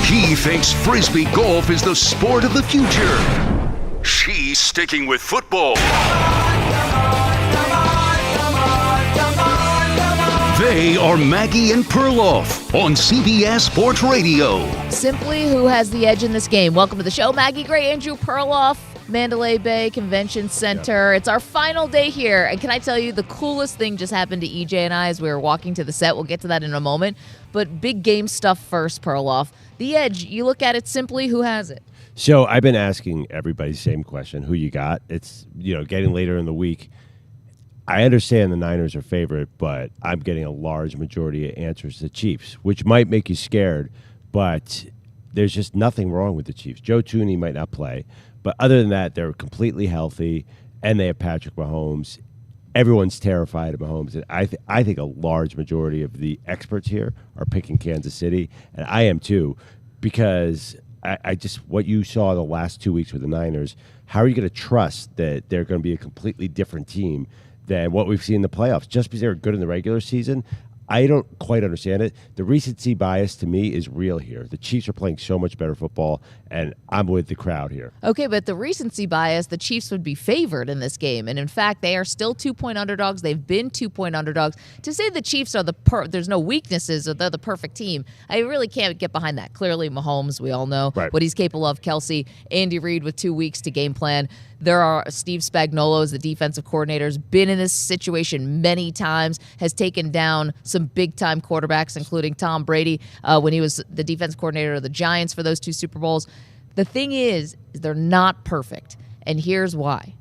He thinks Frisbee golf is the sport of the future. She's sticking with football. They are Maggie and Perloff on CBS Sports Radio. Simply who has the edge in this game. Welcome to the show, Maggie Gray, Andrew Perloff, Mandalay Bay Convention Center. It's our final day here. And can I tell you, the coolest thing just happened to EJ and I as we were walking to the set. We'll get to that in a moment. But big game stuff first, Perloff. The edge, you look at it simply, who has it? So I've been asking everybody the same question, who you got? It's, getting later in the week. I understand the Niners are favorite, but I'm getting a large majority of answers to the Chiefs, which might make you scared, but there's just nothing wrong with the Chiefs. Joe Thuney might not play, but other than that, they're completely healthy, and they have Patrick Mahomes. Everyone's terrified of Mahomes. And I think a large majority of the experts here are picking Kansas City, and I am too, because I just what you saw the last 2 weeks with the Niners, how are you going to trust that they're going to be a completely different team than what we've seen in the playoffs? Just because they were good in the regular season, I don't quite understand it. The recency bias to me is real here. The Chiefs are playing so much better football, and I'm with the crowd here. Okay, but the recency bias, the Chiefs would be favored in this game. And in fact, they are still 2-point underdogs. They've been 2-point underdogs. To say the Chiefs are there's no weaknesses or they're the perfect team, I really can't get behind that. Clearly, Mahomes, we all know what he's capable of. Kelsey, Andy Reid with 2 weeks to game plan. There are Steve Spagnuolo as the defensive coordinator, has been in this situation many times, has taken down some big-time quarterbacks, including Tom Brady when he was the defensive coordinator of the Giants for those 2 Super Bowls. The thing is they're not perfect, and here's why.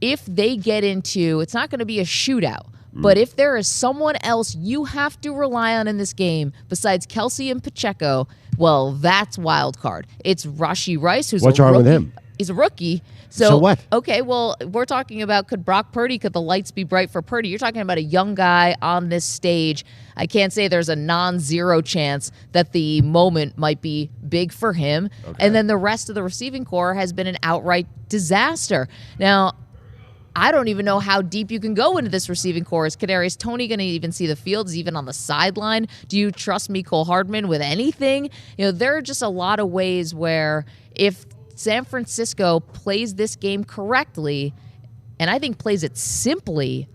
If they get into, it's not going to be a shootout, but if there is someone else you have to rely on in this game besides Kelsey and Pacheco, well, that's wild card. It's Rashee Rice, who's What's a wrong rookie. with him? He's a rookie. So what? Okay, well, we're talking about could the lights be bright for Purdy? You're talking about a young guy on this stage. I can't say there's a non-zero chance that the moment might be big for him. Okay. And then the rest of the receiving core has been an outright disaster. Now, I don't even know how deep you can go into this receiving core. Is Kadarius Toney going to even see the field? Is he even on the sideline? Do you trust Mecole Hardman with anything? There are just a lot of ways where if San Francisco plays this game correctly, and I think plays it simply,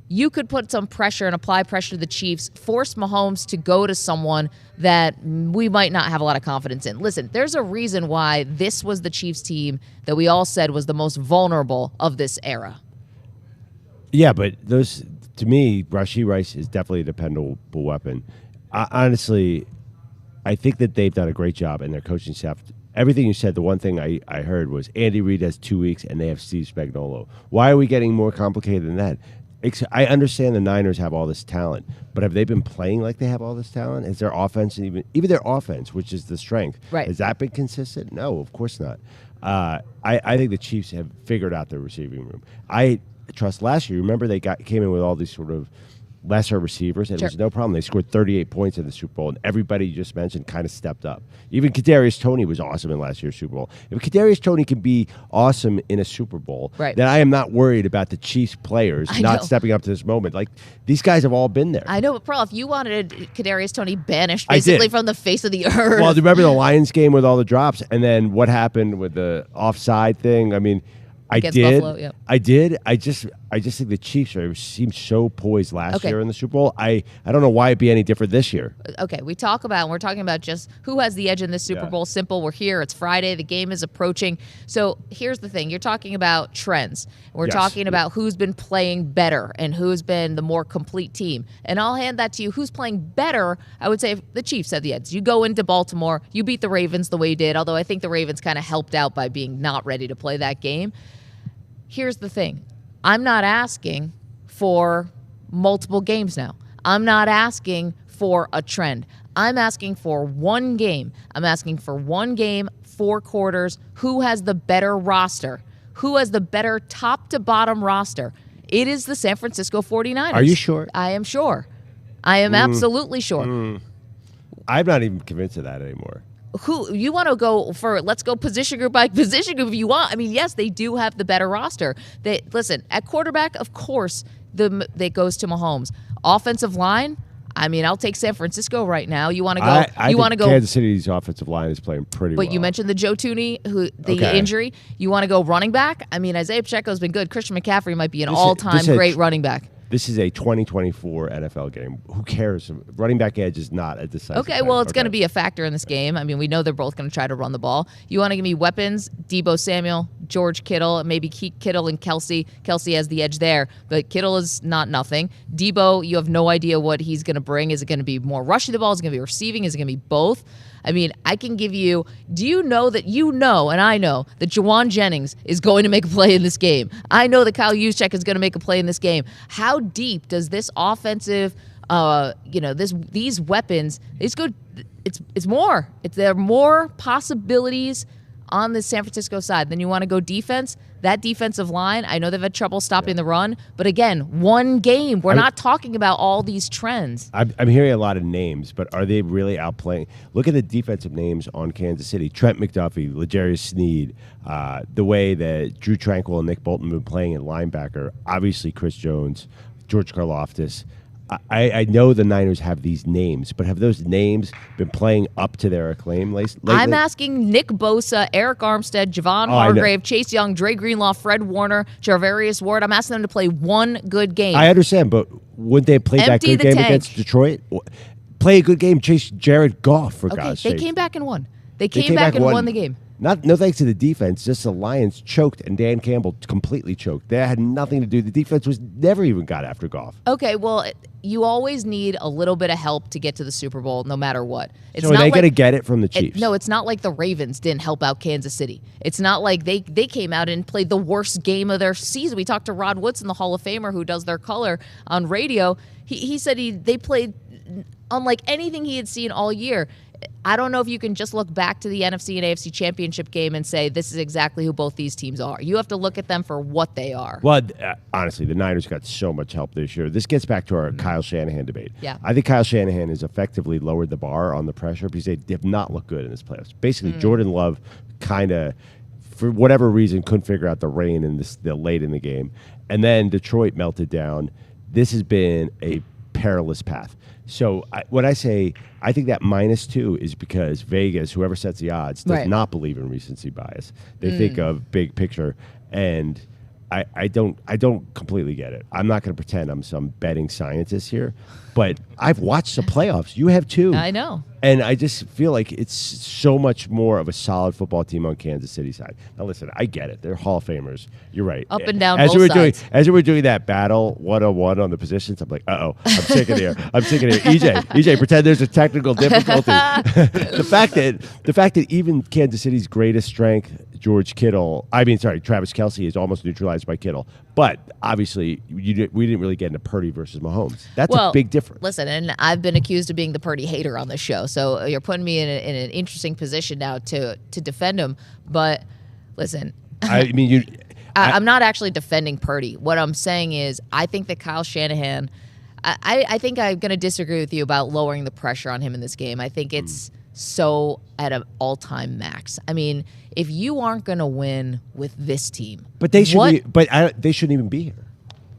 you could put some pressure and apply pressure to the Chiefs, force Mahomes to go to someone that we might not have a lot of confidence in. Listen, there's a reason why this was the Chiefs team that we all said was the most vulnerable of this era. Yeah, but to me, Rashee Rice is definitely a dependable weapon. Honestly, I think that they've done a great job, and their coaching staff. Everything you said, the one thing I heard was Andy Reid has 2 weeks, and they have Steve Spagnuolo. Why are we getting more complicated than that? I understand the Niners have all this talent, but have they been playing like they have all this talent? Is their offense, even their offense, which is the strength, has that been consistent? No, of course not. I think the Chiefs have figured out their receiving room. I trust last year. Remember, they came in with all these sort of lesser receivers, and it was no problem. They scored 38 points in the Super Bowl, and everybody you just mentioned kind of stepped up. Even Kadarius Toney was awesome in last year's Super Bowl. If Kadarius Toney can be awesome in a Super Bowl, then I am not worried about the Chiefs players not stepping up to this moment. Like, these guys have all been there. I know, but Perloff, you wanted Kadarius Toney banished basically from the face of the earth. Well, do you remember the Lions game with all the drops, and then what happened with the offside thing? I mean, against Buffalo, yeah. I did. I just think the Chiefs seemed so poised last year in the Super Bowl. I don't know why it'd be any different this year. Okay, we're talking about just who has the edge in this Super Bowl. Simple. We're here. It's Friday. The game is approaching. So here's the thing. You're talking about trends. We're talking about who's been playing better and who's been the more complete team. And I'll hand that to you. Who's playing better? I would say the Chiefs have the edge. You go into Baltimore. You beat the Ravens the way you did, although I think the Ravens kind of helped out by being not ready to play that game. Here's the thing. I'm not asking for multiple games now. I'm not asking for a trend. I'm asking for one game. I'm asking for one game, 4 quarters. Who has the better roster? Who has the better top-to-bottom roster? It is the San Francisco 49ers. Are you sure? I am sure. I am absolutely sure. I'm not even convinced of that anymore. Who you want to go for? Let's go position group by position group if you want. I mean, yes, they do have the better roster. Listen, at quarterback, of course, that goes to Mahomes. Offensive line, I mean, I'll take San Francisco right now. You want to go? I think Kansas City's offensive line is playing pretty well. But you mentioned the Joe Tooney, Okay. injury. You want to go running back? I mean, Isaiah Pacheco's been good. Christian McCaffrey might be an all-time great running back. This is a 2024 NFL game. Who cares? Running back edge is not a decisive. Okay, well, it's going to be a factor in this game. I mean, we know they're both going to try to run the ball. You want to give me weapons? Debo Samuel, George Kittle, maybe Kittle and Kelsey. Kelsey has the edge there, but Kittle is not nothing. Debo, you have no idea what he's going to bring. Is it going to be more rushing the ball? Is it going to be receiving? Is it going to be both? I mean, I can give you – do you know that and I know that Jawan Jennings is going to make a play in this game? I know that Kyle Juszczyk is going to make a play in this game. How deep does this offensive these weapons – it's more. There are more possibilities on the San Francisco side. Then you want to go defense. That defensive line, I know they've had trouble stopping the run, but again, one game. We're not talking about all these trends. I'm hearing a lot of names, but are they really outplaying? Look at the defensive names on Kansas City. Trent McDuffie, L'Jarius Sneed, the way that Drew Tranquill and Nick Bolton have been playing at linebacker, obviously Chris Jones, George Karlaftis. I know the Niners have these names, but have those names been playing up to their acclaim lately? I'm asking Nick Bosa, Eric Armstead, Javon Hargrave, Chase Young, Dre Greenlaw, Fred Warner, Charvarius Ward. I'm asking them to play one good game. I understand, but wouldn't they play that good game against Detroit? Play a good game, chase Jared Goff, for God's sake. They came back and won. They came back and won the game. No thanks to the defense, just the Lions choked and Dan Campbell completely choked. They had nothing to do. The defense was never even got after Goff. Okay, well, you always need a little bit of help to get to the Super Bowl, no matter what. So are they going to get it from the Chiefs? No, it's not like the Ravens didn't help out Kansas City. It's not like they came out and played the worst game of their season. We talked to Rod Woodson, the Hall of Famer who does their color on radio. He said they played unlike anything he had seen all year. I don't know if you can just look back to the NFC and AFC championship game and say this is exactly who both these teams are. You have to look at them for what they are. Well, honestly, the Niners got so much help this year. This gets back to our Kyle Shanahan debate. Yeah. I think Kyle Shanahan has effectively lowered the bar on the pressure because they have not looked good in this playoffs. Basically, Jordan Love kind of, for whatever reason, couldn't figure out the rain in the late in the game. And then Detroit melted down. This has been a perilous path. So when I say I think that -2 is because Vegas, whoever sets the odds, does not believe in recency bias. They think of big picture, and I don't completely get it. I'm not going to pretend I'm some betting scientist here, but I've watched the playoffs. You have too. I know. And I just feel like it's so much more of a solid football team on Kansas City side. Now, listen, I get it. They're Hall of Famers. You're right. Up and down as both sides. As we were doing that battle one-on-one on the positions, I'm like, I'm sick of here. I'm sick of here. EJ, pretend there's a technical difficulty. The fact that even Kansas City's greatest strength, Travis Kelce, is almost neutralized by Kittle. But obviously, we didn't really get into Purdy versus Mahomes. That's a big difference. Listen, and I've been accused of being the Purdy hater on this show, so you're putting me in an interesting position now to defend him. But listen, I'm not actually defending Purdy. What I'm saying is I think that Kyle Shanahan, I think I'm going to disagree with you about lowering the pressure on him in this game. I think it's so at an all-time max. I mean, if you aren't going to win with this team, they shouldn't even be here.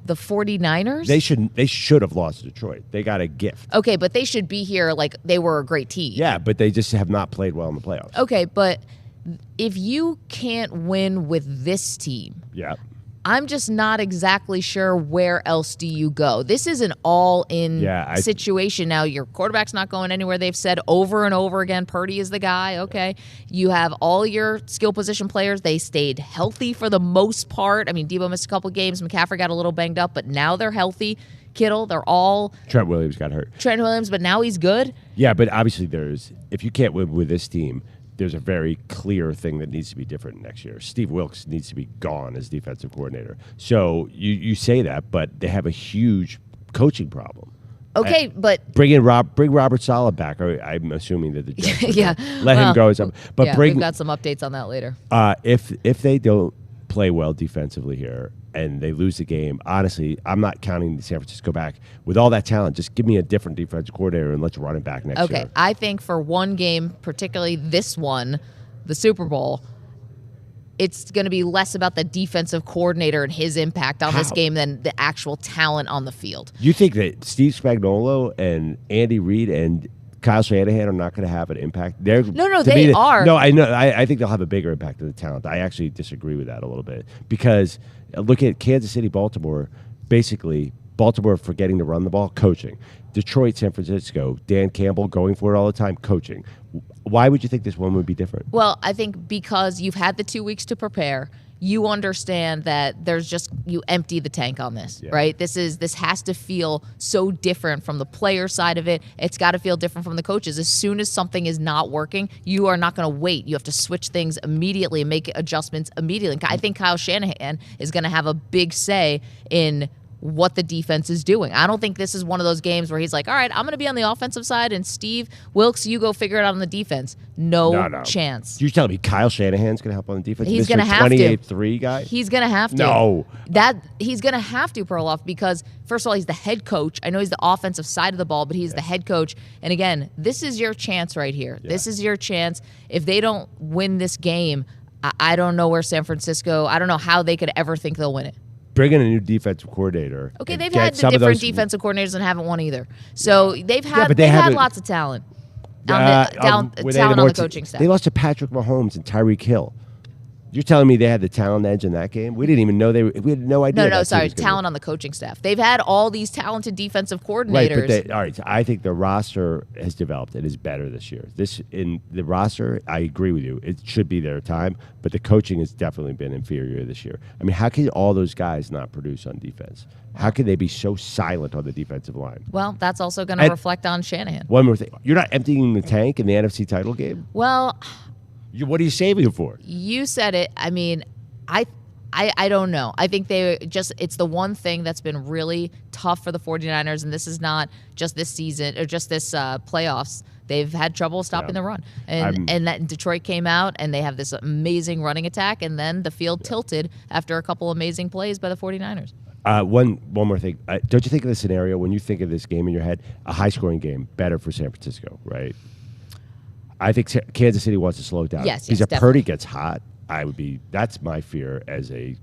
The 49ers? They should have lost to Detroit. They got a gift. Okay, but they should be here like they were a great team. Yeah, but they just have not played well in the playoffs. Okay, but if you can't win with this team, I'm just not exactly sure where else do you go. This is an all-in situation now. Your quarterback's not going anywhere. They've said over and over again, Purdy is the guy. Okay. You have all your skill position players. They stayed healthy for the most part. I mean, Debo missed a couple games. McCaffrey got a little banged up, but now they're healthy. Kittle, they're all... Trent Williams got hurt. But now he's good. Yeah, but obviously if you can't win with this team, there's a very clear thing that needs to be different next year. Steve Wilkes needs to be gone as defensive coordinator. So you say that, but they have a huge coaching problem. Okay, but bring Robert Saleh back. I'm assuming that the Jets let him go. But we've got some updates on that later. If they don't play well defensively here and they lose the game, honestly, I'm not counting San Francisco back. With all that talent, just give me a different defensive coordinator and let's run it back next year. Okay, I think for one game, particularly this one, the Super Bowl, it's going to be less about the defensive coordinator and his impact on this game than the actual talent on the field. You think that Steve Spagnuolo and Andy Reid and Kyle Shanahan are not going to have an impact? No, they are. No, I know. I think they'll have a bigger impact on the talent. I actually disagree with that a little bit because look at Kansas City, Baltimore. Basically, Baltimore forgetting to run the ball, coaching. Detroit, San Francisco, Dan Campbell going for it all the time, coaching. Why would you think this one would be different? Well, I think because you've had the 2 weeks to prepare. You understand that you empty the tank on this, right? This has to feel so different from the player side of it. It's got to feel different from the coaches. As soon as something is not working, you are not going to wait. You have to switch things immediately and make adjustments immediately. I think Kyle Shanahan is going to have a big say in what the defense is doing. I don't think this is one of those games where he's like, all right, I'm going to be on the offensive side, and Steve Wilkes, you go figure it out on the defense. No chance. You're telling me Kyle Shanahan's going to help on the defense? He's going to have to. 28-3 guy? He's going to have to. No. He's going to have to, Perloff, because, first of all, he's the head coach. I know he's the offensive side of the ball, but he's the head coach. And, again, this is your chance right here. Yeah. This is your chance. If they don't win this game, I don't know where San Francisco, I don't know how they could ever think they'll win it. Bring in a new defensive coordinator. Okay, they've had the different defensive coordinators and haven't won either. So they've had lots of talent. Talent on the coaching staff. They lost to Patrick Mahomes and Tyreek Hill. You're telling me they had the talent edge in that game? We didn't even know we had no idea. No, sorry, talent on the coaching staff. They've had all these talented defensive coordinators. Right, all right. I think the roster has developed. It is better this year. In the roster, I agree with you. It should be their time, but the coaching has definitely been inferior this year. I mean, how can all those guys not produce on defense? How can they be so silent on the defensive line? Well, that's also going to reflect on Shanahan. One more thing. You're not emptying the tank in the NFC title game? Well, what are you saving it for? You said it. I mean, I don't know. I think it's the one thing that's been really tough for the 49ers, and this is not just this season or just this playoffs. They've had trouble stopping the run. And that Detroit came out, and they have this amazing running attack, and then the field tilted after a couple amazing plays by the 49ers. One more thing. Don't you think of the scenario when you think of this game in your head, a high-scoring game, better for San Francisco, right? I think Kansas City wants to slow it down. Yes, because if definitely. Purdy gets hot, that's my fear as I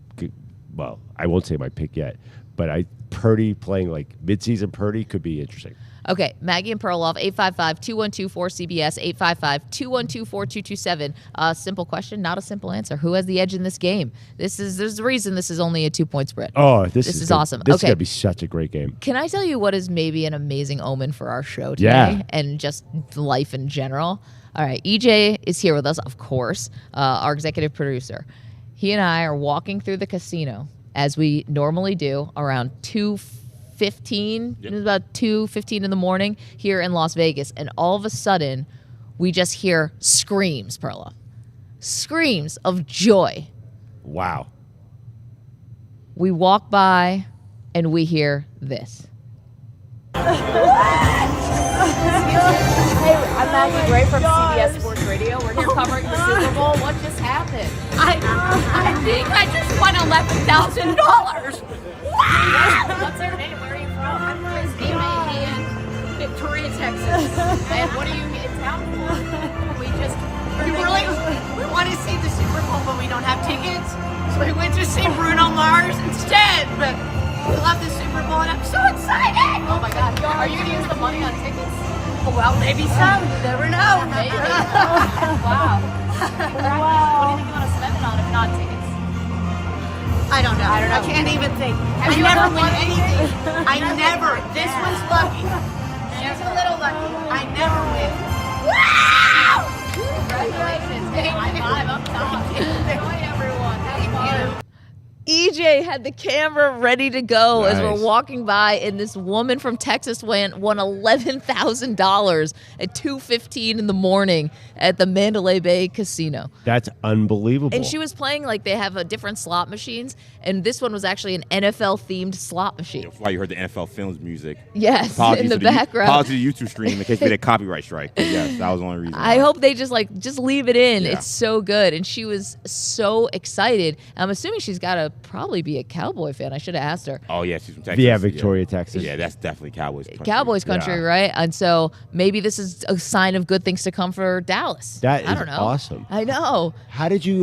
won't say my pick yet, but Purdy playing like midseason Purdy could be interesting. Okay, Maggie and Perloff, 855-212-4CBS, 855-212-4227. Simple question, not a simple answer. Who has the edge in this game? There's a reason this is only a 2-point spread. Oh, this is awesome. This is going to be such a great game. Can I tell you what is maybe an amazing omen for our show today and just life in general? All right, EJ is here with us, of course, our executive producer. He and I are walking through the casino, as we normally do, around 2:15. It was about 2:15 in the morning here in Las Vegas, and all of a sudden, we just hear screams, Perla. Screams of joy. Wow. We walk by, and we hear this. Hey, I'm Maggie Gray from CBS Sports Radio. We're here covering the Super Bowl. What just happened? I think I just won $11,000. Wow! What's her name? Where are you from? I'm from Victoria, Texas. And what are you in town for? We want to see the Super Bowl, but we don't have tickets. So we went to see Bruno Mars instead. But we love the Super Bowl, and I'm so excited! Oh my God. Are you going to use the money on tickets? Well, maybe some. You never know. Maybe. Wow. What do you think you want to spend it on if not tickets? I don't know. I can't even think. I never win anything. This one's lucky. She's a little lucky. I never win. Wow! Congratulations. High five up top. Enjoy, everyone. Have fun. EJ had the camera ready to go as we're walking by, and this woman from Texas won $11,000 at 2:15 in the morning at the Mandalay Bay Casino. That's unbelievable. And she was playing like they have different slot machines, and this one was actually an NFL-themed slot machine. That's why you heard the NFL Films music. Yes, in the background. Apologies to the YouTube stream in case we had a copyright strike. But yes, that was the only reason. I hope they just leave it in. Yeah. It's so good, and she was so excited. I'm assuming she's got to probably probably be a Cowboy fan. I should have asked her. Oh yeah, she's from Texas. Yeah, Victoria, Texas. Yeah, that's definitely Cowboys country. Cowboys country, right? And so maybe this is a sign of good things to come for Dallas. That I is don't know. awesome. I know. How did you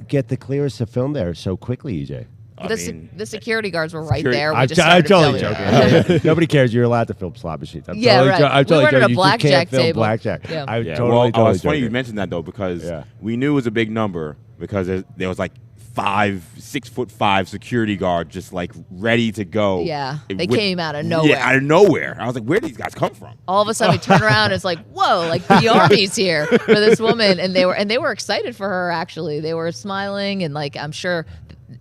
get the clearance to film there so quickly, EJ? The security guards were right security- there. We I'm just started totally filming. joking. Nobody cares. You're allowed to film slot machines. I'm Yeah, totally right. I'm We totally weren't at a joking. You just blackjack can't film table. blackjack. Yeah. I'm Yeah, totally, well, totally it's funny joking. you mentioned that though because Yeah. we knew it was a big number because there was like 6'5" security guard just like ready to go. Yeah, they came out of nowhere. Yeah, out of nowhere. I was like, where did these guys come from? All of a sudden, we turn around and it's like, whoa, like the army's here for this woman, and they were excited for her. Actually, they were smiling and like I'm sure.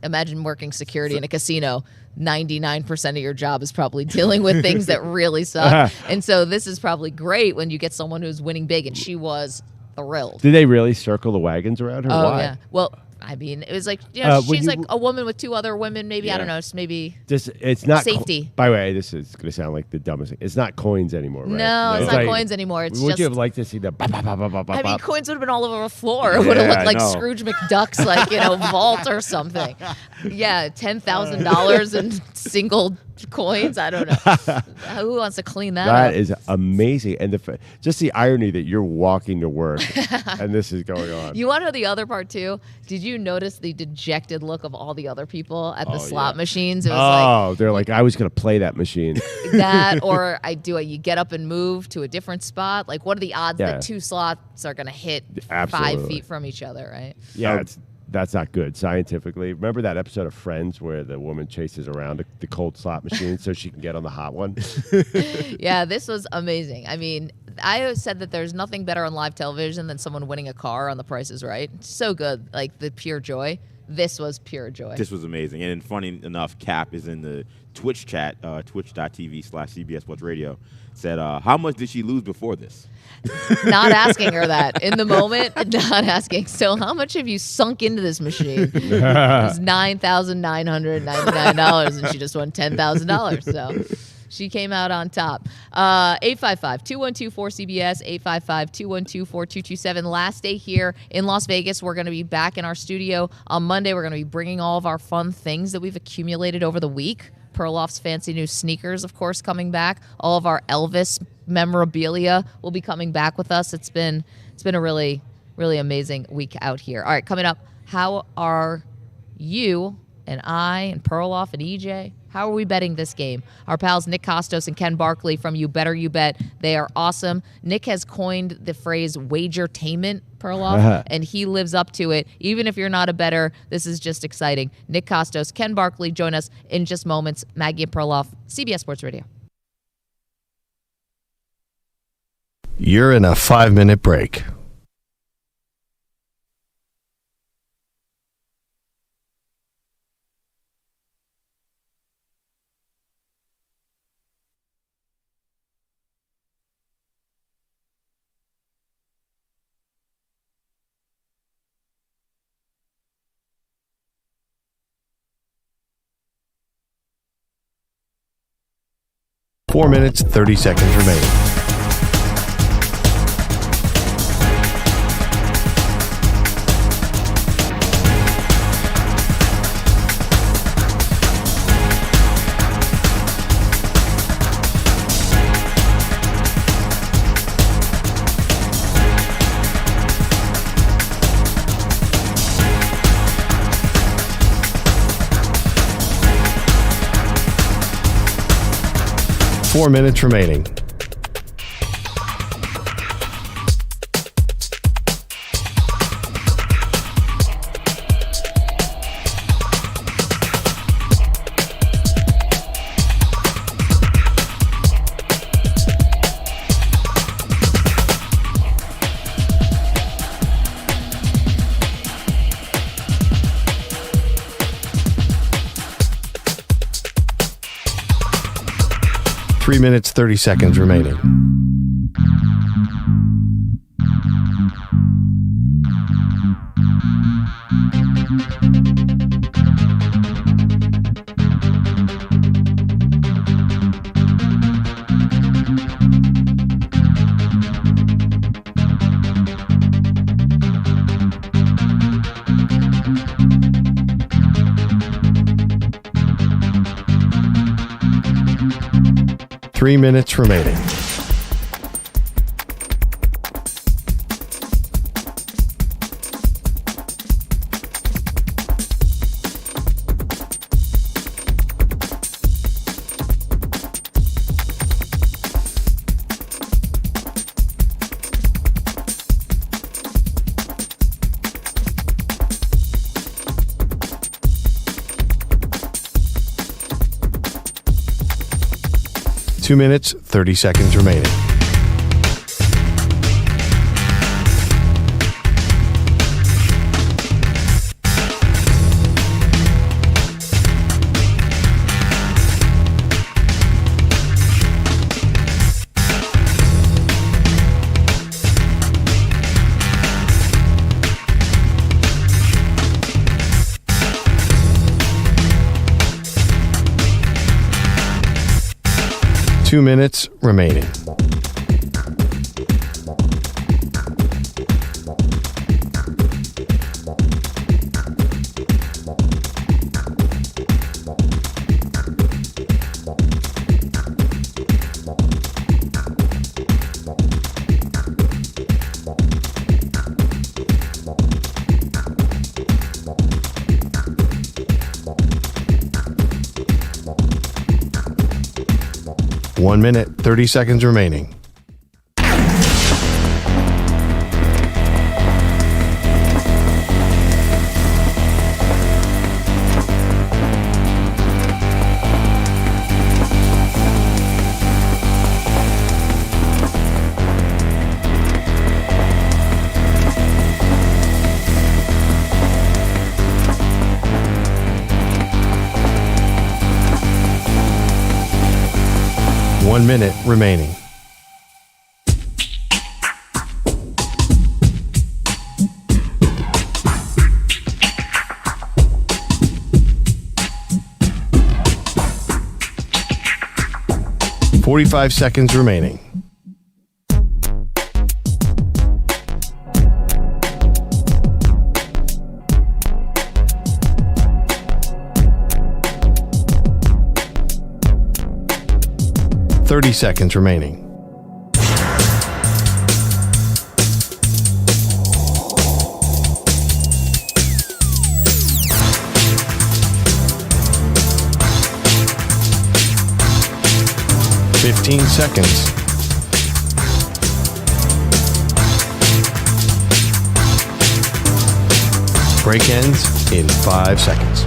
Imagine working security in a casino. 99% of your job is probably dealing with things that really suck, and so this is probably great when you get someone who's winning big, and she was thrilled. Did they really circle the wagons around her? Oh Why? yeah. Well, I mean, it was like when she's you- like a woman with two other women. Maybe I don't know. Just maybe. It's not Safety. By the way, this is going to sound like the dumbest thing. It's not coins anymore, right? No, it's not like- coins anymore. It's would just. you have liked to see the? Bop, bop, bop, bop, bop, I mean, bop? coins would have been all over the floor. It would have Yeah, looked like I know. Scrooge McDuck's, like, vault or something. Yeah, $10,000 in single coins. I don't know. Who wants to clean that That up? is amazing, and just the irony that you're walking to work and this is going on. You want to know the other part too? Did you notice the dejected look of all the other people at the slot machines? It was They're like, I was going to play that machine. like that, or you get up and move to a different spot. Like, what are the odds Yeah. that two slots are going to hit 5 Absolutely. feet from each other, right? Yeah, that's not good scientifically. Remember that episode of Friends where the woman chases around the cold slot machine so she can get on the hot one? Yeah, this was amazing. I mean, I always said that there's nothing better on live television than someone winning a car on The Price is Right. So good, like the pure joy. This was pure joy. This was amazing. And funny enough, Cap is in the Twitch chat, twitch.tv/CBS Sports Radio, said, how much did she lose before this? Not asking her that in the moment, not asking. So how much have you sunk into this machine? It was $9,999, and she just won $10,000. So she came out on top. 855-212-4CBS, 855-212-4227. Last day here in Las Vegas. We're going to be back in our studio on Monday. We're going to be bringing all of our fun things that we've accumulated over the week. Perloff's fancy new sneakers, of course, coming back. All of our Elvis memorabilia will be coming back with us. It's been a really, really amazing week out here. All right, coming up, how are you and I and Perloff and EJ? How are we betting this game? Our pals Nick Costos and Ken Barkley from You Better You Bet. They are awesome. Nick has coined the phrase wagertainment, Perloff, and he lives up to it. Even if you're not a bettor, this is just exciting. Nick Costos, Ken Barkley, join us in just moments. Maggie and Perloff, CBS Sports Radio. You're in a 5-minute break. Four minutes, 30 seconds remaining. Four minutes remaining. Three minutes, 30 seconds remaining. 3 minutes remaining. Two minutes, 30 seconds remaining. Two minutes remaining. One minute, 30 seconds remaining. One minute remaining. "45 seconds remaining. "30 seconds remaining. "15 seconds. Break ends in 5 seconds.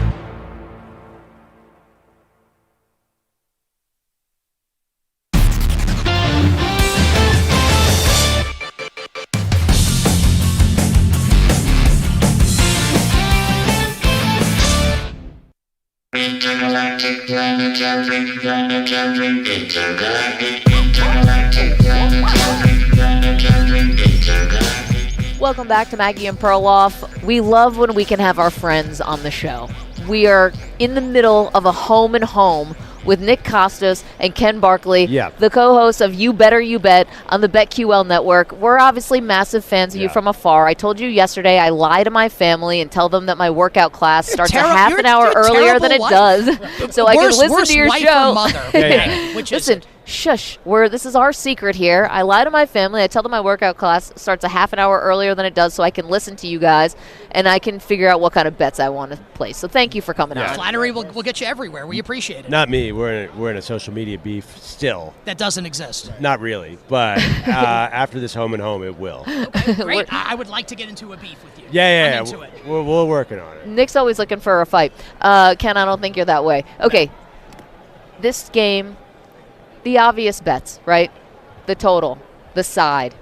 Welcome back to Maggie and Perloff. We love when we can have our friends on the show. We are in the middle of a home and home with Nick Costos and Ken Barkley, the co-hosts of You Better You Bet on the BetQL network. We're obviously massive fans of you from afar. I told you yesterday I lie to my family and tell them that my workout class starts a half an hour earlier than it does, so I can listen to your show. Listen, shush. This is our secret here. I lie to my family. I tell them my workout class starts a half an hour earlier than it does, so I can listen to you guys and I can figure out what kind of bets I want to place. So thank you for coming on. Flattery will get you everywhere. We appreciate it. Not me. We're in a social media beef still. That doesn't exist. Not really, but after this home and home, it will. Great. I would like to get into a beef with you. Yeah. I'm into it. We're working on it. Nick's always looking for a fight. Ken, I don't think you're that way. Okay, this game, the obvious bets, right? The total, the side,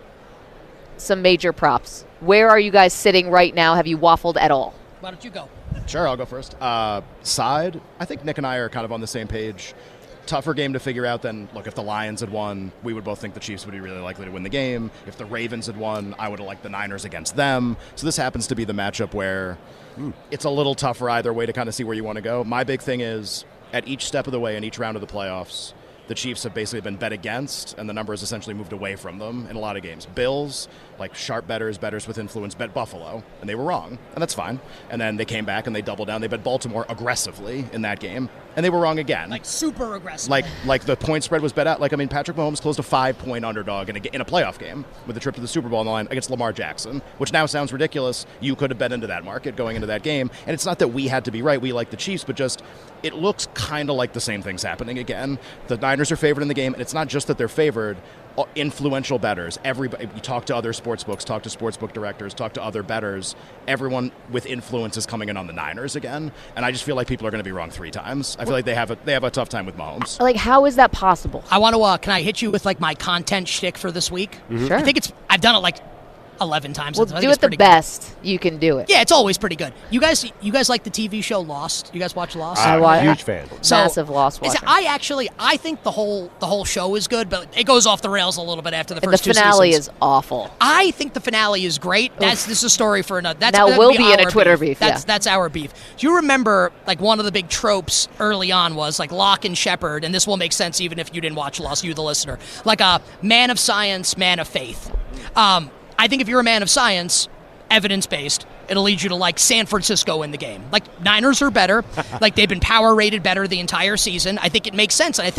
some major props. Where are you guys sitting right now? Have you waffled at all? Why don't you go? Sure, I'll go first. Side, I think Nick and I are kind of on the same page. Tougher game to figure out than, look, if the Lions had won, we would both think the Chiefs would be really likely to win the game. If the Ravens had won, I would have liked the Niners against them. So this happens to be the matchup where it's a little tougher either way to kind of see where you want to go. My big thing is, at each step of the way in each round of the playoffs, the Chiefs have basically been bet against, and the number has essentially moved away from them in a lot of games. Bills, like sharp bettors with influence, bet Buffalo, and they were wrong, and that's fine. And then they came back and they doubled down. They bet Baltimore aggressively in that game. and they were wrong again. Like super aggressive. Like the point spread was bet out. Like, I mean, Patrick Mahomes closed a 5-point underdog in a playoff game with a trip to the Super Bowl on the line against Lamar Jackson, which now sounds ridiculous. You could have bet into that market going into that game, and it's not that we had to be right. We like the Chiefs, but just it looks kind of like the same thing's happening again. The Niners are favored in the game, and it's not just that they're favored. Influential bettors, everybody, you talk to other sports books, talk to sportsbook directors, talk to other bettors, everyone with influence is coming in on the Niners again, and I just feel like people are going to be wrong 3 times. I feel like they have a tough time with Mahomes. Like, how is that possible? I want to. Can I hit you with like my content shtick for this week? Sure. I think I've done it like 11 times. Well, I think do it's it the pretty best you can do it. Good. Yeah, it's always pretty good. You guys like the TV show Lost? You guys watch Lost? Huge fan. Massive Lost watcher. I think the whole show is good, but it goes off the rails a little bit after the And first the 2 finale seasons. is awful. I think the finale is great. This is a story for another. That will be in a Twitter beef. That's our beef. Do you remember like one of the big tropes early on was like Locke and Shepard, and this will make sense even if you didn't watch Lost, you the listener. Like a man of science, man of faith. I think if you're a man of science, evidence-based, it'll lead you to like San Francisco in the game. Like Niners are better. Like they've been power rated better the entire season. I think it makes sense. And I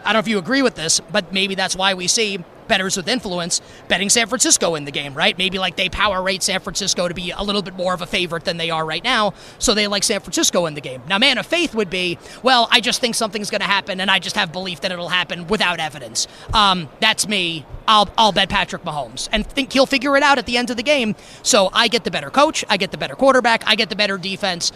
don't know if you agree with this, but maybe that's why we see bettors with influence betting San Francisco in the game, right? Maybe like they power rate San Francisco to be a little bit more of a favorite than they are right now, so they like San Francisco in the game. Now, man of faith would be, well, I just think something's going to happen, and I just have belief that it'll happen without evidence. That's me. I'll bet Patrick Mahomes and think he'll figure it out at the end of the game. So I get the better coach, I get the better quarterback, I get the better defense.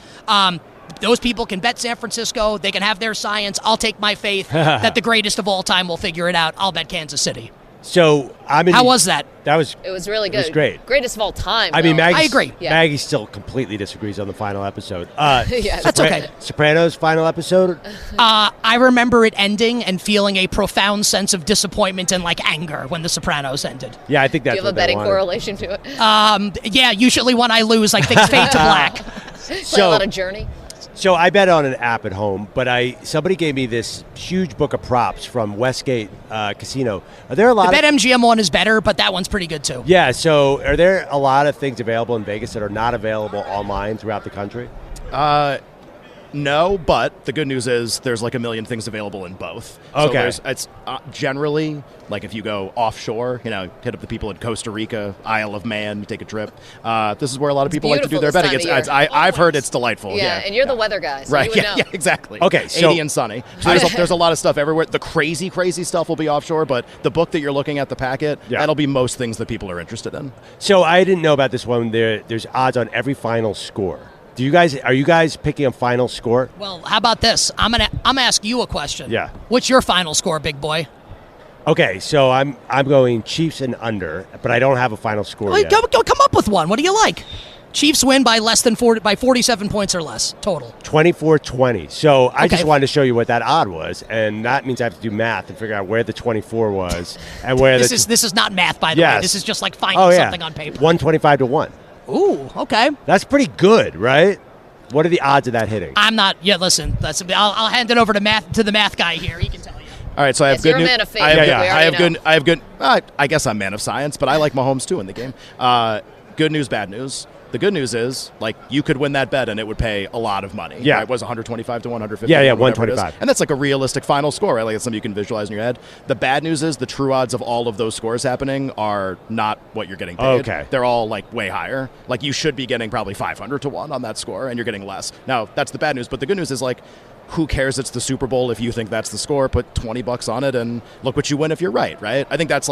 Those people can bet San Francisco. They can have their science. I'll take my faith that the greatest of all time will figure it out. I'll bet Kansas City. So how was that? It was really good. It was great. Greatest of all time. I mean, though. Maggie, I agree. Yeah. Maggie still completely disagrees on the final episode. Yeah, That's okay. Sopranos final episode. I remember it ending and feeling a profound sense of disappointment and like anger when The Sopranos ended. Yeah, I think that's Do you have what a they betting wanted. correlation to it? Yeah, usually when I lose, I think fade to black. Play a lot of Journey. So I bet on an app at home, but somebody gave me this huge book of props from Westgate Casino. Are there a lot The of BetMGM one is better, but that one's pretty good too. Yeah, so are there a lot of things available in Vegas that are not available online throughout the country? No, but the good news is there's like a million things available in both. Okay. So it's generally, like if you go offshore, hit up the people in Costa Rica, Isle of Man, you take a trip. This is where a lot of people like to do their beautiful betting. this time of year. I've heard it's delightful. Yeah, and you're the weather guy, so right. you would know. Yeah, exactly. Okay, so 80 and sunny. So there's a lot of stuff everywhere. The crazy stuff will be offshore, but the book that you're looking at, the packet, that'll be most things that people are interested in. So I didn't know about this one. There's odds on every final score. Are you guys picking a final score? Well, how about this? I'm gonna ask you a question. Yeah. What's your final score, big boy? Okay, so I'm going Chiefs and under, but I don't have a final score Well, yet. go come up with one. What do you like? Chiefs win by by 47 points or less total. 24-20. So I just Okay. wanted to show you what that odd was, and that means I have to do math and figure out where the 24 was and where This is not math, by the way. Yes. This is just like finding something on paper. 125-1. Ooh, okay. That's pretty good, right? What are the odds of that hitting? I'm not. Yeah, listen. I'll hand it over to the math guy here. He can tell you. All right, so I have Yes, good you're a news. man of faith. I have, We good, already I have know. good. I have good. I guess I'm man of science, but I like Mahomes too in the game. Good news, bad news. The good news is, like, you could win that bet and it would pay a lot of money. Yeah. Right? It was 125 to 150. Yeah, or whatever it is. 125. And that's like a realistic final score, right? Like, it's something you can visualize in your head. The bad news is the true odds of all of those scores happening are not what you're getting paid. Okay. They're all, like, way higher. Like, you should be getting probably 500 to 1 on that score, and you're getting less. Now, that's the bad news. But the good news is, like, who cares? It's the Super Bowl. If you think that's the score, put $20 on it and look what you win if you're right, right? I think that's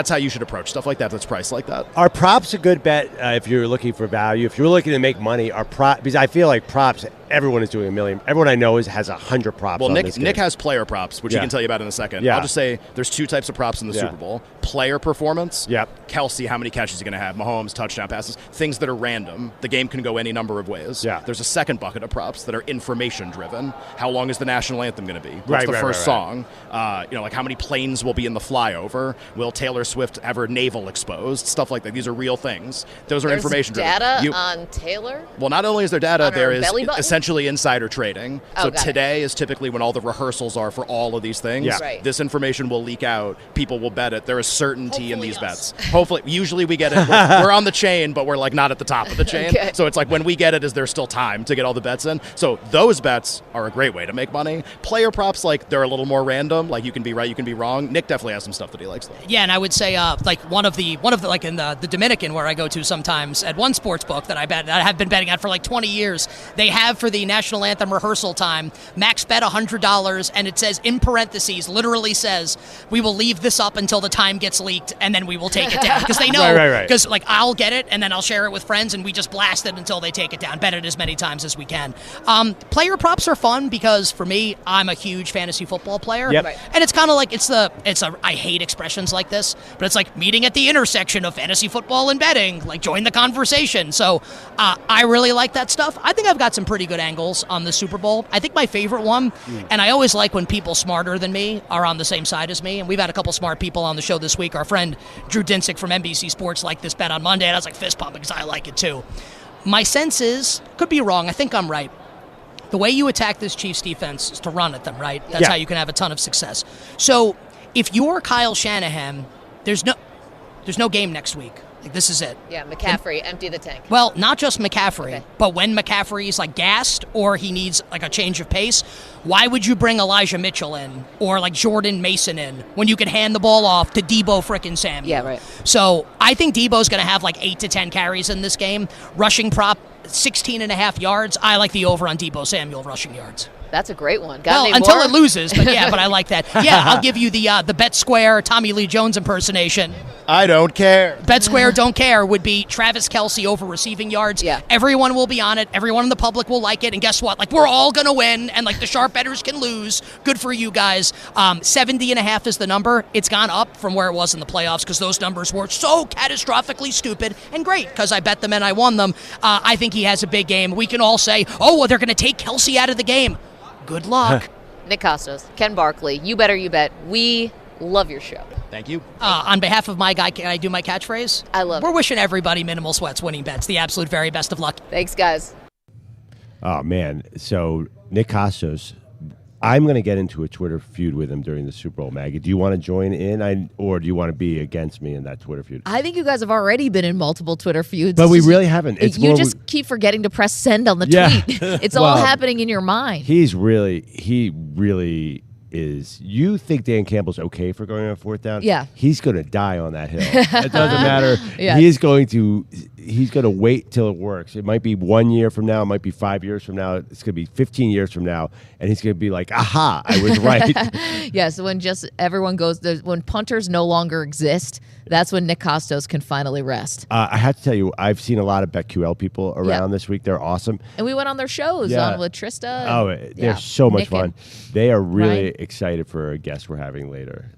how you should approach stuff like that. That's priced like that. Are props a good bet if you're looking for value? If you're looking to make money, because I feel like props, everyone is doing $1 million. Everyone I know has 100 props. Well, on Nick this game. Nick has player props, which he can tell you about in a second. Yeah. I'll just say there's 2 types of props in the Yeah. Super Bowl. Player performance. Yep. Kelsey, how many catches he's going to have. Mahomes, touchdown passes. Things that are random. The game can go any number of ways. Yeah. There's a second bucket of props that are information driven. How long is the national anthem going to be? What's Right, the right, first right, song? Like how many planes will be in the flyover? Will Taylor Taylor Swift ever navel exposed, stuff like that. These are real things. Those are There's information data on Taylor? Well, not only is there data, On her there is belly button? essentially insider trading. Oh, So got it. today is typically when all the rehearsals are for all of these things. Yeah. Right. This information will leak out. People will bet it. There is certainty in Hopefully these us. bets. Hopefully, usually we get it. We're on the chain, but we're like not at the top of the chain. Okay. So it's like when we get it, is there still time to get all the bets in? So those bets are a great way to make money. Player props, like they're a little more random. Like you can be right, you can be wrong. Nick definitely has some stuff that he likes though. Yeah, and I would say like one of the like in the Dominican where I go to sometimes at one sports book that I have been betting at for like 20 years. They have for the national anthem rehearsal time max bet $100, and it says in parentheses, literally says we will leave this up until the time gets leaked and then we will take it down because they know Right. because like I'll get it and then I'll share it with friends and we just blast it until they take it down. Bet it as many times as we can. Player props are fun because for me, I'm a huge fantasy football player. Yep. Right. And it's kind of like I hate expressions like this, but it's like meeting at the intersection of fantasy football and betting. Like join the conversation. So I really like that stuff. I think I've got some pretty good angles on the Super Bowl. I think my favorite one, and I always like when people smarter than me are on the same side as me. And we've had a couple smart people on the show this week. Our friend Drew Dinsick from NBC Sports liked this bet on Monday, and I was like fist pumping because I like it too. My sense is, could be wrong. I think I'm right. The way you attack this Chiefs defense is to run at them, right? That's how you can have a ton of success. So if you're Kyle Shanahan, there's no game next week. Like this is it. Yeah, McCaffrey, empty the tank. Well, not just McCaffrey, Okay. but when McCaffrey's like gassed or he needs like a change of pace, why would you bring Elijah Mitchell in or like Jordan Mason in when you can hand the ball off to Debo frickin' Samuel? Yeah, right. So I think Debo's going to have like 8 to 10 carries in this game. Rushing prop 16.5 yards. I like the over on Debo Samuel rushing yards. That's a great one. Got Well, any until more? it loses, but yeah, but I like that. Yeah, I'll give you the Bet Square Tommy Lee Jones impersonation. I don't care. Bet Square don't care would be Travis Kelce over receiving yards. Yeah. Everyone will be on it. Everyone in the public will like it. And guess what? Like we're all gonna win, and like the sharp bettors can lose. Good for you guys. 70.5 is the number. It's gone up from where it was in the playoffs because those numbers were so catastrophically stupid and great because I bet them and I won them. I think he has a big game. We can all say, oh, well, they're gonna take Kelce out of the game. Good luck. Nick Costos, Ken Barkley, you better you bet. We love your show. Thank you. On behalf of my guy, can I do my catchphrase? I love We're it. wishing everybody minimal sweats winning bets. The absolute very best of luck. Thanks, guys. Oh man, so Nick Costos, I'm going to get into a Twitter feud with him during the Super Bowl. Maggie, do you want to join in, or do you want to be against me in that Twitter feud? I think you guys have already been in multiple Twitter feuds. But we really haven't. It's you more just keep forgetting to press send on the Yeah. tweet. It's all Well, happening in your mind. he really is. You think Dan Campbell's okay for going on 4th down? Yeah. He's going to die on that hill. It doesn't matter. Yeah. He's going to wait till it works. It might be 1 year from now. It might be 5 years from now. It's going to be 15 years from now. And he's going to be like, aha, I was right. Yes, when just everyone goes, when punters no longer exist, that's when Nick Costos can finally rest. I have to tell you, I've seen a lot of BetQL people around this week. They're awesome. And we went on their shows Yeah. with Trista. Oh, and- they're so much Nick fun. and They are really Ryan. excited for a guest we're having later.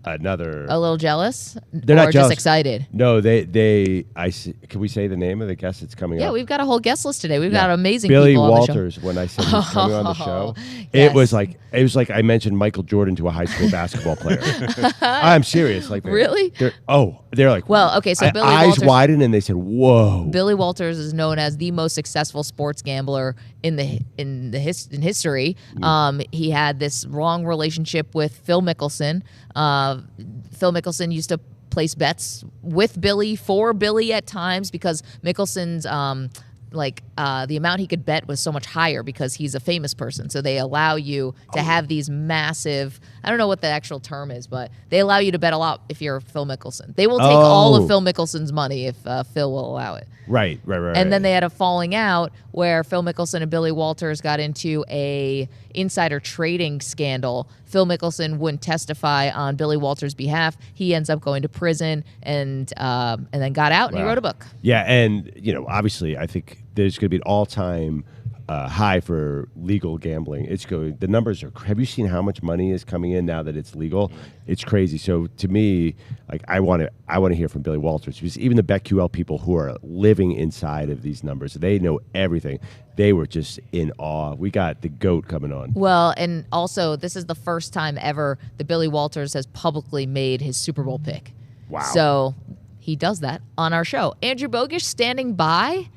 Another. A little jealous? They're or not jealous. just excited? No, can we say the name of the guest that's coming Yeah, up? we've got a whole guest list today. We've got amazing Billy people Walters. When I said he's coming on the show, yes. it was like I mentioned Michael Jordan to a high school basketball player. I'm serious. Like Really? They're like, Well, okay, so Billy eyes Walters- widened and they said, "Whoa." Billy Walters is known as the most successful sports gambler in history. He had this wrong relationship with Phil Mickelson. Phil Mickelson used to place bets with Billy for Billy at times because Mickelson's the amount he could bet was so much higher because he's a famous person. So they allow you to have these massive, I don't know what the actual term is, but they allow you to bet a lot if you're Phil Mickelson. They will take all of Phil Mickelson's money if Phil will allow it. Right. And then they had a falling out where Phil Mickelson and Billy Walters got into a insider trading scandal. Phil Mickelson wouldn't testify on Billy Walters' behalf. He ends up going to prison and then got out and he wrote a book. Yeah, and obviously, I think there's going to be an all-time high for legal gambling. It's going. The numbers are. Have you seen how much money is coming in now that it's legal? It's crazy. So to me, like I want to hear from Billy Walters, because even the BetQL people who are living inside of these numbers, they know everything. They were just in awe. We got the GOAT coming on. Well, and also this is the first time ever that Billy Walters has publicly made his Super Bowl pick. Wow. So he does that on our show. Andrew Bogish standing by.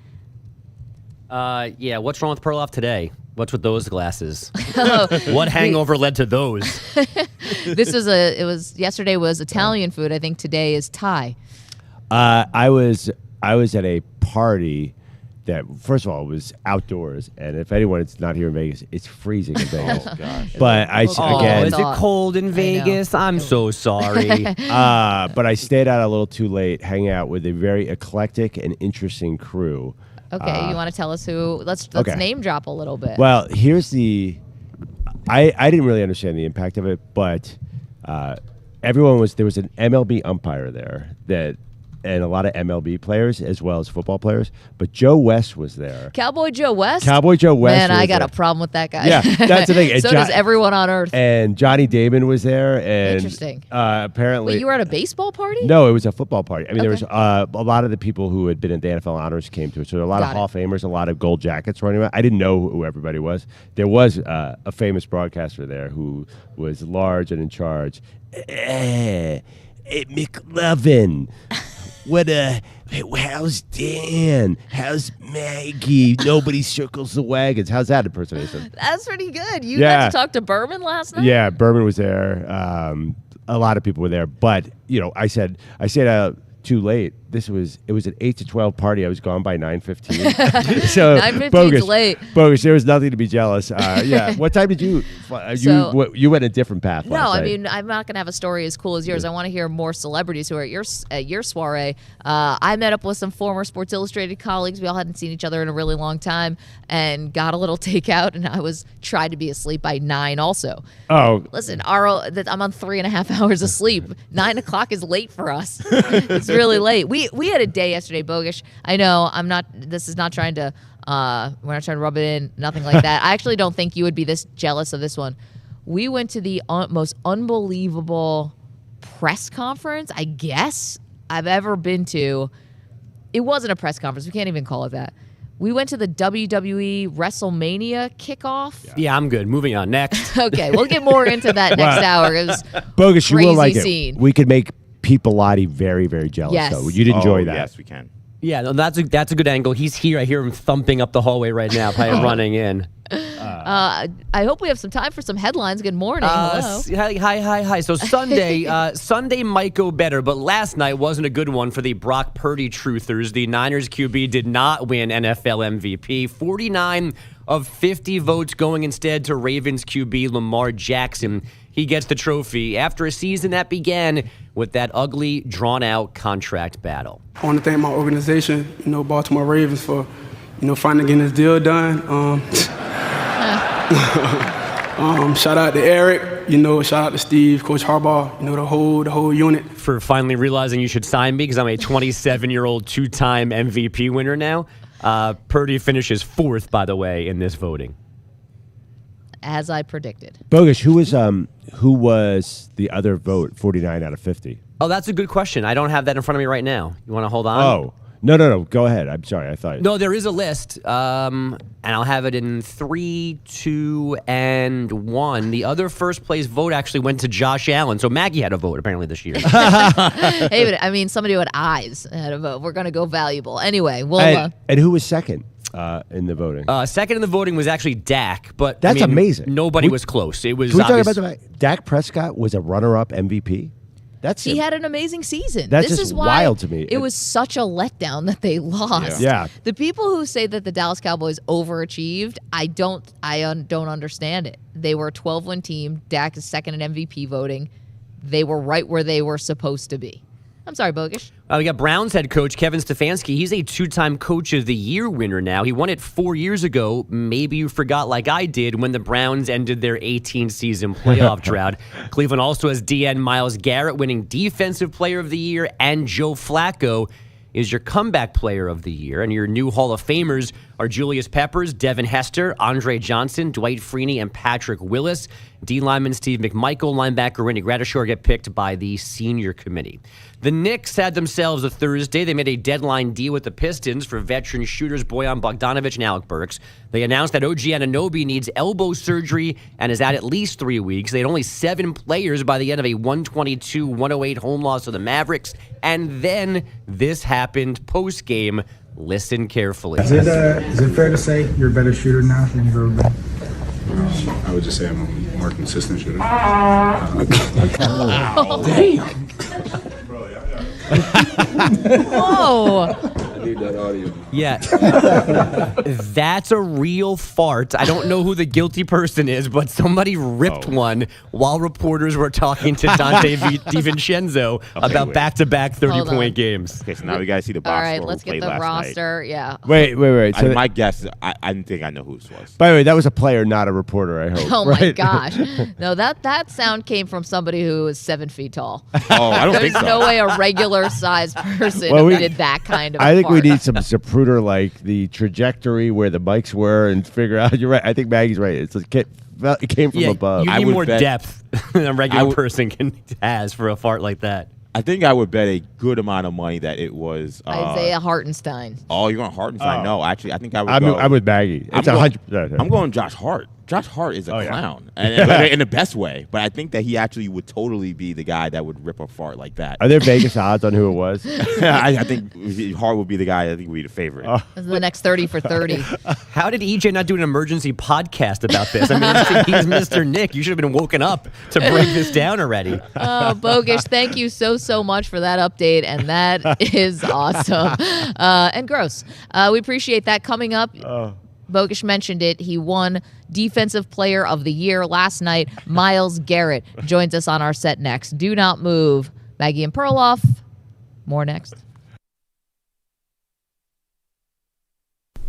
Yeah, what's wrong with Perloff today? What's with those glasses? What hangover led to those? Yesterday was Italian food. I think today is Thai. I was at a party that, first of all, it was outdoors, and if anyone's not here in Vegas, it's freezing in Vegas. Oh, gosh. But is it cold in Vegas? I'm so sorry. But I stayed out a little too late, hanging out with a very eclectic and interesting crew. Okay, you want to tell us who? Let's name drop a little bit. Well, here's the. I didn't really understand the impact of it, but there was an MLB umpire there and a lot of MLB players as well as football players. But Joe West was there. Cowboy Joe West? Cowboy Joe West. Man, was I got there. a problem with that guy. Yeah, that's the thing. And so does everyone on earth. And Johnny Damon was there. And Interesting. Apparently. Wait, you were at a baseball party? No, it was a football party. I mean, there was a lot of the people who had been in the NFL honors came to it. So there were a lot of Hall of Famers, a lot of gold jackets running around. I didn't know who everybody was. There was a famous broadcaster there who was large and in charge. Hey, McLovin. How's Dan? How's Maggie? Nobody circles the wagons. How's that impersonation? That's pretty good. You got to talk to Berman last night? Yeah, Berman was there. A lot of people were there. But, I stayed out too late. It was an 8 to 12 party. I was gone by 9:15. So 9:15's late. Bogus. There was nothing to be jealous. Yeah. What time did you? You went a different path. No, last I night. mean, I'm not gonna have a story as cool as yours. I want to hear more celebrities who are at your soiree. I met up with some former Sports Illustrated colleagues. We all hadn't seen each other in a really long time, and got a little takeout. And I tried to be asleep by 9. Also. Oh. Listen, I'm on 3.5 hours of sleep. 9 o'clock is late for us. It's really late. We had a day yesterday, Bogish. I know this is not trying to, we're not trying to rub it in, nothing like that. I actually don't think you would be this jealous of this one. We went to the most unbelievable press conference, I guess, I've ever been to. It wasn't a press conference. We can't even call it that. We went to the WWE WrestleMania kickoff. Yeah, I'm good. Moving on. Next. Okay, we'll get more into that next hour. It was Bogus, you will like scene. it. We could make Pete Bellotti very, very jealous. Yes. Though. You'd enjoy that. Yes, we can. Yeah, no, that's a good angle. He's here. I hear him thumping up the hallway right now, probably running in. I hope we have some time for some headlines. Good morning. Hello. Hi. So Sunday might go better, but last night wasn't a good one for the Brock Purdy truthers. The Niners QB did not win NFL MVP. 49 of 50 votes going instead to Ravens QB Lamar Jackson. He gets the trophy after a season that began with that ugly, drawn-out contract battle. I want to thank my organization, Baltimore Ravens, for, finally getting this deal done. Shout out to Eric, shout out to Steve, Coach Harbaugh, the whole unit. For finally realizing you should sign me because I'm a 27-year-old two-time MVP winner now. Purdy finishes 4th, by the way, in this voting. As I predicted. Bogus, who was the other vote, 49 out of 50? Oh, that's a good question. I don't have that in front of me right now. You want to hold on? Oh, no. Go ahead. I'm sorry. I thought. No, there is a list, and I'll have it in 3, 2, and 1. The other first place vote actually went to Josh Allen, so Maggie had a vote apparently this year. Hey, but somebody with eyes had a vote. We're going to go valuable. Anyway, we'll... And who was second in the voting? Second in the voting was actually Dak, but that's amazing. Nobody was close. It was. Can we talk about the fact Dak Prescott was a runner-up MVP? He had an amazing season. That's this just is why wild to me. It was such a letdown that they lost. Yeah. The people who say that the Dallas Cowboys overachieved, I don't understand it. They were a 12-win team. Dak is second in MVP voting. They were right where they were supposed to be. I'm sorry, Bogish. We got Browns head coach Kevin Stefanski. He's a 2-time Coach of the Year winner now. He won it 4 years ago. Maybe you forgot, like I did, when the Browns ended their 18-season playoff drought. Cleveland also has DN Myles Garrett winning Defensive Player of the Year, and Joe Flacco is your comeback player of the year. And your new Hall of Famers are Julius Peppers, Devin Hester, Andre Johnson, Dwight Freeney, and Patrick Willis. D lineman Steve McMichael, linebacker Randy Gradishore get picked by the senior committee. The Knicks had themselves a Thursday. They made a deadline deal with the Pistons for veteran shooters Bojan Bogdanovic and Alec Burks. They announced that OG Anunoby needs elbow surgery and is out at least 3 weeks. They had only 7 players by the end of a 122-108 home loss to the Mavericks. And then this happened post-game. Listen carefully. Is it fair to say you're a better shooter now than you've ever been? I would just say I'm a more consistent shooter. Damn. Whoa. I need that audio. Yeah. That's a real fart. I don't know who the guilty person is, but somebody ripped one while reporters were talking to Dante DiVincenzo about back-to-back 30-point games. Okay, so now we got to see the box All right, score let's who get played the last roster. Yeah. Wait. So my guess is I think I know who this was. by the way, that was a player, not a reporter, I hope. Oh my right? gosh. No, that sound came from somebody who is 7 feet tall. Oh, I don't There's think so. no way a regular sized person Well, did that kind of I think we fart. need some Zapruder, like the trajectory where the mics were and figure out. You're right. I think Maggie's right. It came from above. You I need would more bet- depth than a regular person has for a fart like that. I think I would bet a good amount of money that it was Isaiah Hartenstein. Oh, you're going Hartenstein? Oh. No, actually, I think I would I'm, go. I'm with Maggie. It's 100%. I'm going Josh Hart. Josh Hart is a Oh, yeah. clown, and in the best way. But I think that he actually would totally be the guy that would rip a fart like that. Are there Vegas odds on who it was? I think Hart would be the guy. I think would be the favorite. This is the next 30 for 30. How did EJ not do an emergency podcast about this? I mean, he's Mr. Nick. You should have been woken up to break this down already. Oh, Bogish, thank you so much for that update, and that is awesome. And gross. We appreciate that. Coming up, Bogish mentioned it. He won Defensive Player of the Year last night. Myles Garrett joins us on our set next. Do not move. Maggie and Perloff. More next.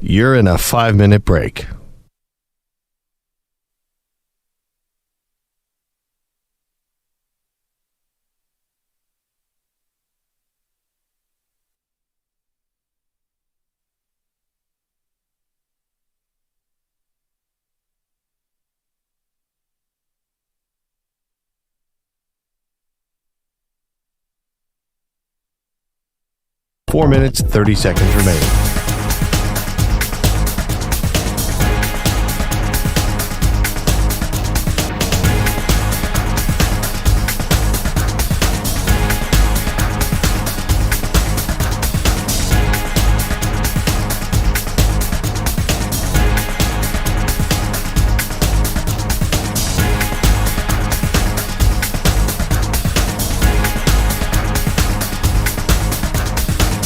You're in a 5-minute break. Four minutes, 30 seconds remaining.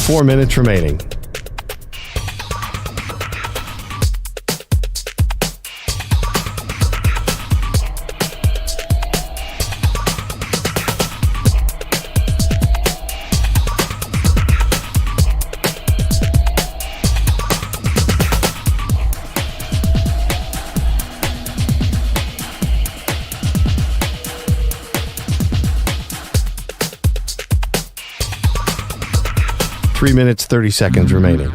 Four minutes remaining. Three minutes, 30 seconds remaining.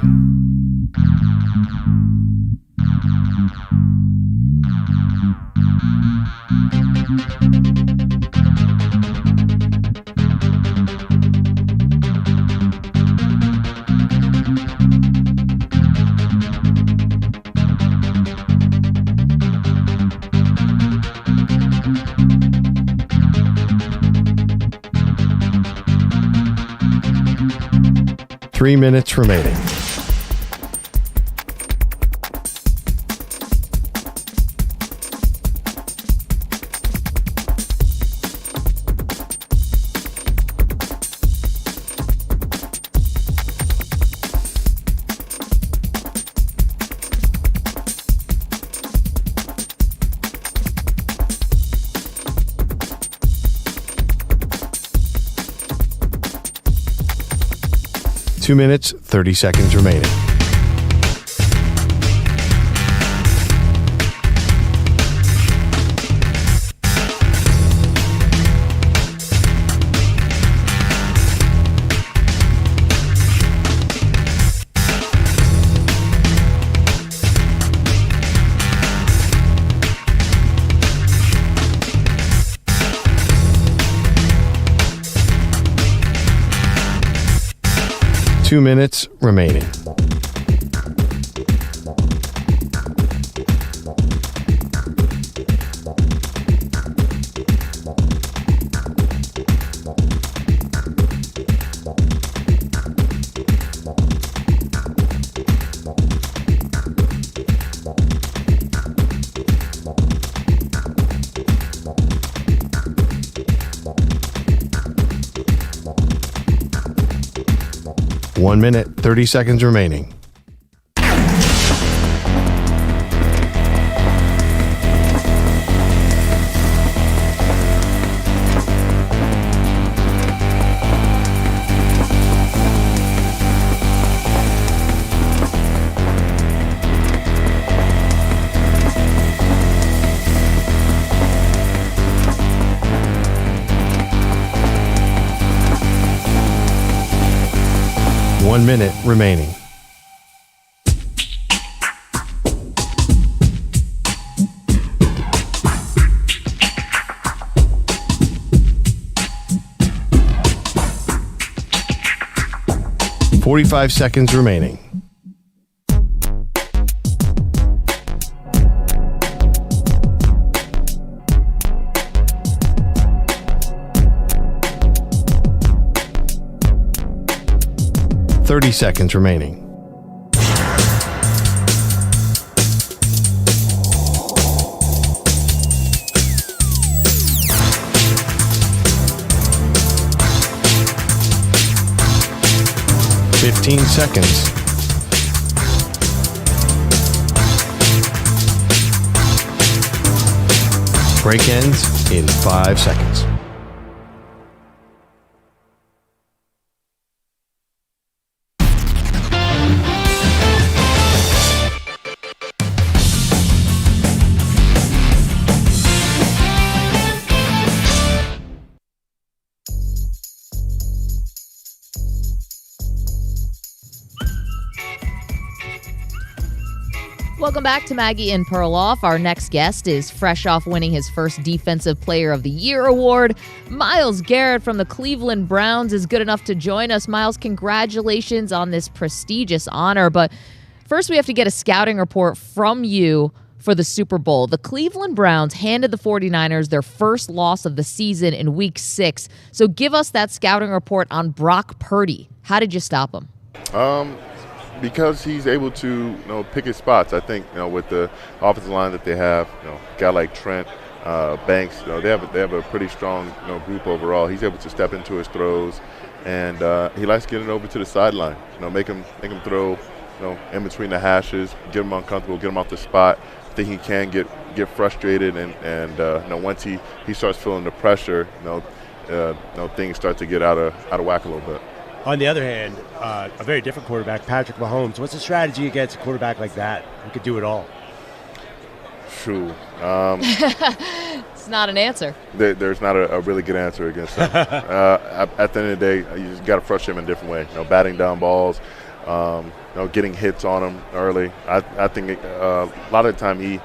Three minutes remaining. Two minutes, 30 seconds remaining. 2 minutes remaining. One minute, 30 seconds remaining. One minute remaining. "45 seconds remaining. "30 seconds remaining. "15 seconds. Break ends in 5 seconds. Welcome back to Maggie and Perloff. Our next guest is fresh off winning his first Defensive Player of the Year award. Myles Garrett from the Cleveland Browns is good enough to join us. Myles, congratulations on this prestigious honor. But first, we have to get a scouting report from you for the Super Bowl. The Cleveland Browns handed the 49ers their first loss of the season in Week 6. So give us that scouting report on Brock Purdy. How did you stop him? Because he's able to, pick his spots. I think, with the offensive line that they have, a guy like Trent, Banks, they have a pretty strong, group overall. He's able to step into his throws, and he likes getting over to the sideline. Make him throw, in between the hashes, get him uncomfortable, get him off the spot. I think he can get frustrated, and once he starts feeling the pressure, things start to get out of whack a little bit. On the other hand, a very different quarterback, Patrick Mahomes. What's the strategy against a quarterback like that who could do it all? True. It's not an answer. There's not a really good answer against him. At the end of the day, you just got to frustrate him in a different way. Batting down balls, getting hits on him early. I think a lot of the time he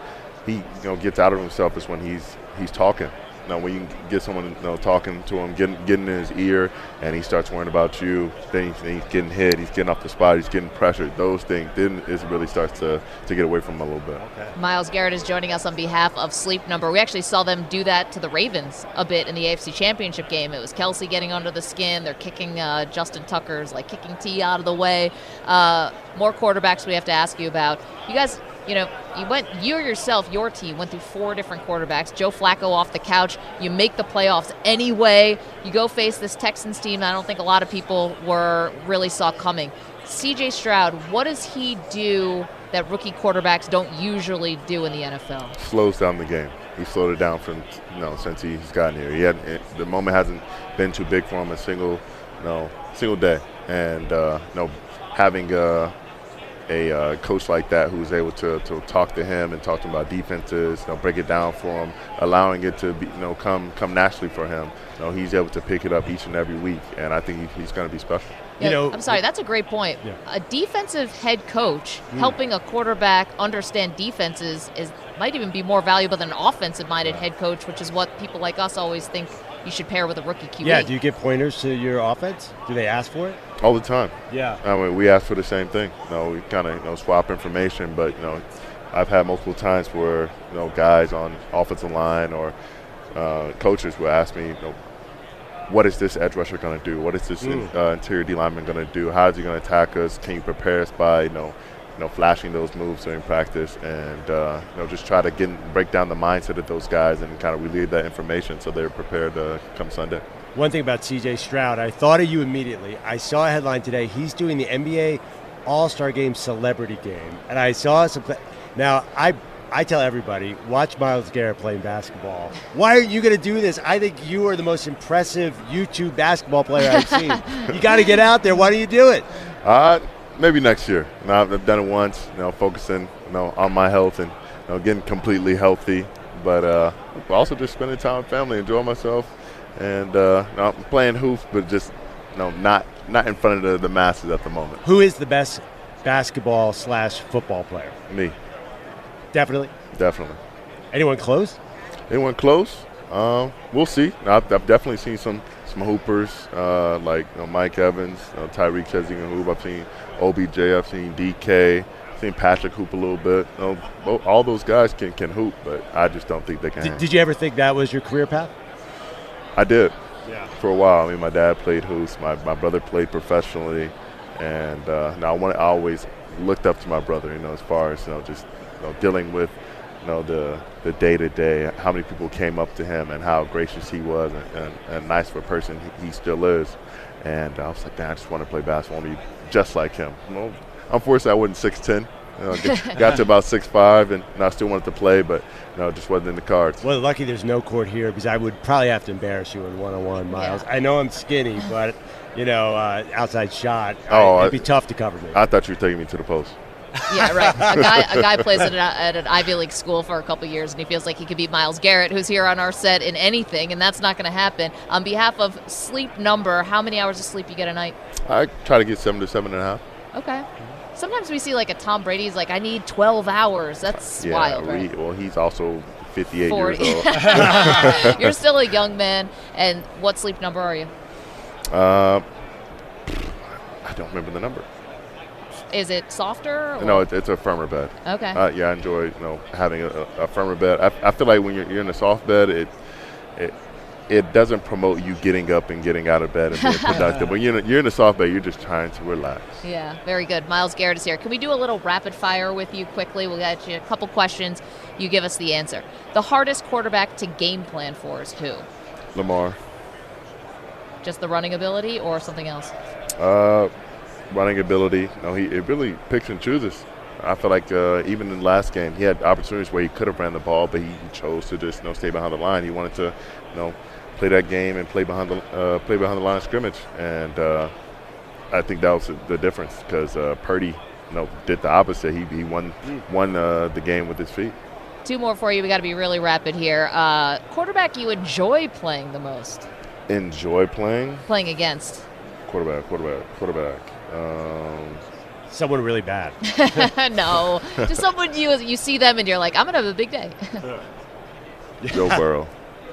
gets out of himself is when he's talking. When you get someone talking to him, getting in his ear, and he starts worrying about you, then he's getting hit, he's getting off the spot, he's getting pressured. Those things, then it really starts to get away from him a little bit. Okay. Myles Garrett is joining us on behalf of Sleep Number. We actually saw them do that to the Ravens a bit in the AFC Championship game. It was Kelsey getting under the skin. They're kicking Justin Tucker's kicking T out of the way. More quarterbacks we have to ask you about. You guys, your team went through 4 different quarterbacks. Joe Flacco off the couch. You make the playoffs anyway. You go face this Texans team that I don't think a lot of people really saw coming. C.J. Stroud, what does he do that rookie quarterbacks don't usually do in the NFL? Slows down the game. He slowed it down since he's gotten here. The moment hasn't been too big for him a single day, and having a coach like that who's able to talk to him and talk to him about defenses, break it down for him, allowing it to be, come naturally for him. He's able to pick it up each and every week, and I think he's going to be special. I'm sorry, that's a great point. Yeah. A defensive head coach helping a quarterback understand defenses might even be more valuable than an offensive-minded head coach, which is what people like us always think you should pair with a rookie QB. Yeah, do you give pointers to your offense? Do they ask for it? All the time. Yeah. I mean, we ask for the same thing. We kind of swap information, but I've had multiple times where guys on offensive line or coaches will ask me, what is this edge rusher going to do? What is this interior D lineman going to do? How is he going to attack us? Can you prepare us by flashing those moves during practice, and just try to break down the mindset of those guys and kind of relay that information so they're prepared come Sunday. One thing about C.J. Stroud, I thought of you immediately. I saw a headline today. He's doing the NBA All-Star Game Celebrity Game, and I saw some. Now I tell everybody, watch Myles Garrett playing basketball. Why aren't you going to do this? I think you are the most impressive YouTube basketball player I've seen. You got to get out there. Why don't you do it? Maybe next year. I've done it once, focusing on my health and getting completely healthy, but also just spending time with family, enjoying myself, and I'm playing hoops, but just not in front of the masses at the moment. Who is the best basketball/football player? Me. Definitely? Definitely. Anyone close? Anyone close? We'll see. I've definitely seen some hoopers like Mike Evans, Tyreek says he can hoop. I've seen OBJ, I've seen DK, I've seen Patrick hoop a little bit. All those guys can hoop, but I just don't think they can hang. Did you ever think that was your career path? I did. Yeah. For a while. I mean, my dad played hoops. My brother played professionally, and I always looked up to my brother. As far as just dealing with the day-to-day, how many people came up to him and how gracious he was and nice of a person he still is. And I was like, man, I just want to play basketball. I want to be just like him. Unfortunately, I wasn't 6'10". Got to about 6'5", and I still wanted to play, but it just wasn't in the cards. Well, lucky there's no court here, because I would probably have to embarrass you in one-on-one, Miles. Yeah. I know I'm skinny, but outside shot, it'd be tough to cover me. I thought you were taking me to the post. Yeah, right. A guy plays at an Ivy League school for a couple years, and he feels like he could beat Myles Garrett, who's here on our set, in anything, and that's not going to happen. On behalf of Sleep Number, how many hours of sleep you get a night? I try to get 7 to 7.5. Okay. Sometimes we see like a Tom Brady's like, I need 12 hours. That's wild, right? Well, he's also 58 40. years old. You're still a young man. And what sleep number are you? I don't remember the number. Is it softer? Or? No, it's a firmer bed. Okay. I enjoy having a firmer bed. I feel like when you're in a soft bed, it doesn't promote you getting up and getting out of bed and being productive. When you're in a soft bed, you're just trying to relax. Yeah, very good. Myles Garrett is here. Can we do a little rapid fire with you quickly? We'll get you a couple questions. You give us the answer. The hardest quarterback to game plan for is who? Lamar. Just the running ability or something else? Running ability. He really picks and chooses. I feel like even in the last game, he had opportunities where he could have ran the ball, but he chose to just stay behind the line. He wanted to play that game and play behind the line of scrimmage, and I think that was the difference, because Purdy did the opposite. He won the game with his feet. Two more for you. We got to be really rapid here. Quarterback you enjoy playing the most? Enjoy playing? Playing against. Quarterback. Someone really bad. No, just someone you see them and you're like, I'm gonna have a big day. Joe Burrow.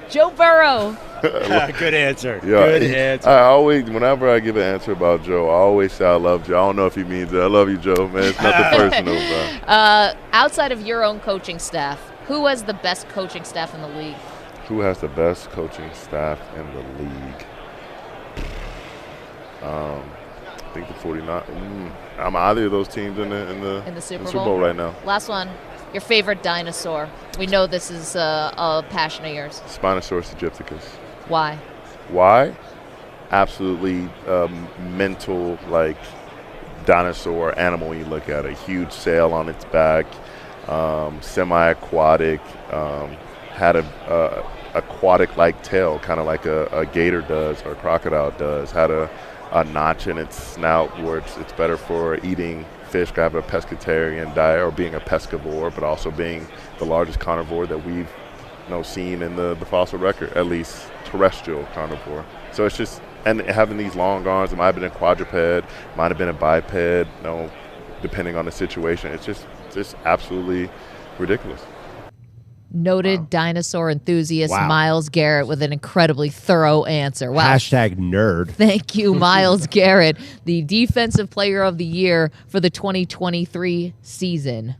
Joe Burrow. Good answer. Yeah, Good answer. I always, whenever I give an answer about Joe, I always say I love Joe. I don't know if he means it. I love you, Joe, man. It's nothing personal, bro. Outside of your own coaching staff, who has the best coaching staff in the league? Who has the best coaching staff in the league? I think the 49. I'm either of those teams in the Super Bowl right now. Last one. Your favorite dinosaur. We know this is a passion of yours. Spinosaurus aegypticus. Why? Why? Absolutely mental, dinosaur animal when you look at it. Huge sail on its back, semi-aquatic, had a aquatic-like tail, kind of like a gator does or a crocodile does. Had a notch in its snout where it's better for eating fish, having a pescatarian diet, or being a pescivore, but also being the largest carnivore that we've seen in the fossil record, at least terrestrial carnivore. So it's just, and having these long arms, it might have been a quadruped, might have been a biped, depending on the situation. It's just absolutely ridiculous. Noted dinosaur enthusiast Wow. Myles Garrett with an incredibly thorough answer. Wow. Hashtag nerd. Thank you, Myles Garrett, the Defensive Player of the Year for the 2023 season.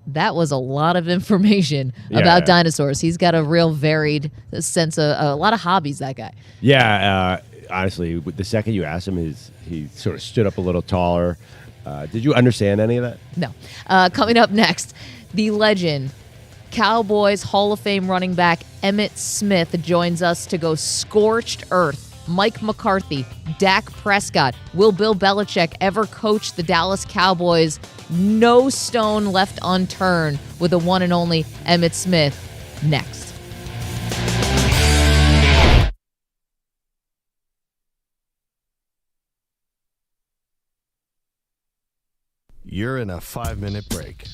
That was a lot of information about dinosaurs. He's got a real varied sense of a lot of hobbies, that guy. Yeah, honestly, the second you asked him, he sort of stood up a little taller. Did you understand any of that? No. Coming up next, the legend, Cowboys Hall of Fame running back Emmitt Smith joins us to go scorched earth. Mike McCarthy, Dak Prescott. Will Bill Belichick ever coach the Dallas Cowboys? No stone left unturned with the one and only Emmitt Smith. Next. You're in a 5-minute break.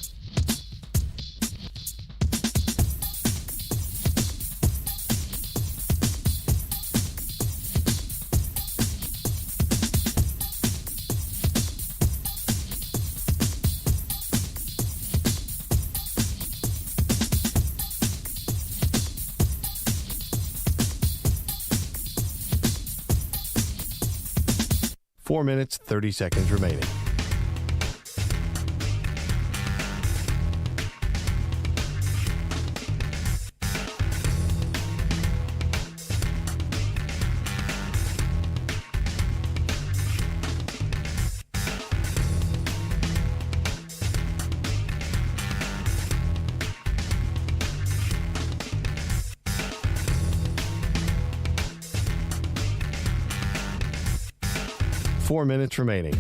Four minutes, 30 seconds remaining. Four minutes remaining.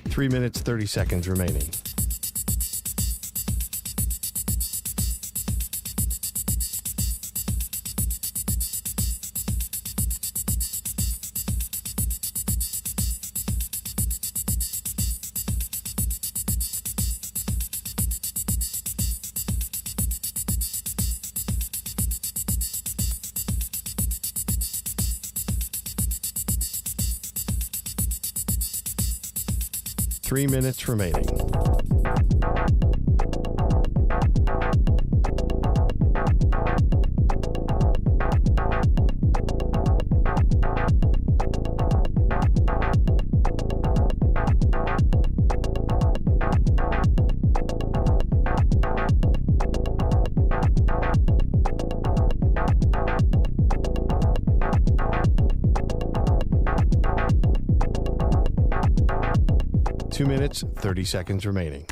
Three minutes, 30 seconds remaining. Three minutes remaining. Two minutes, 30 seconds remaining.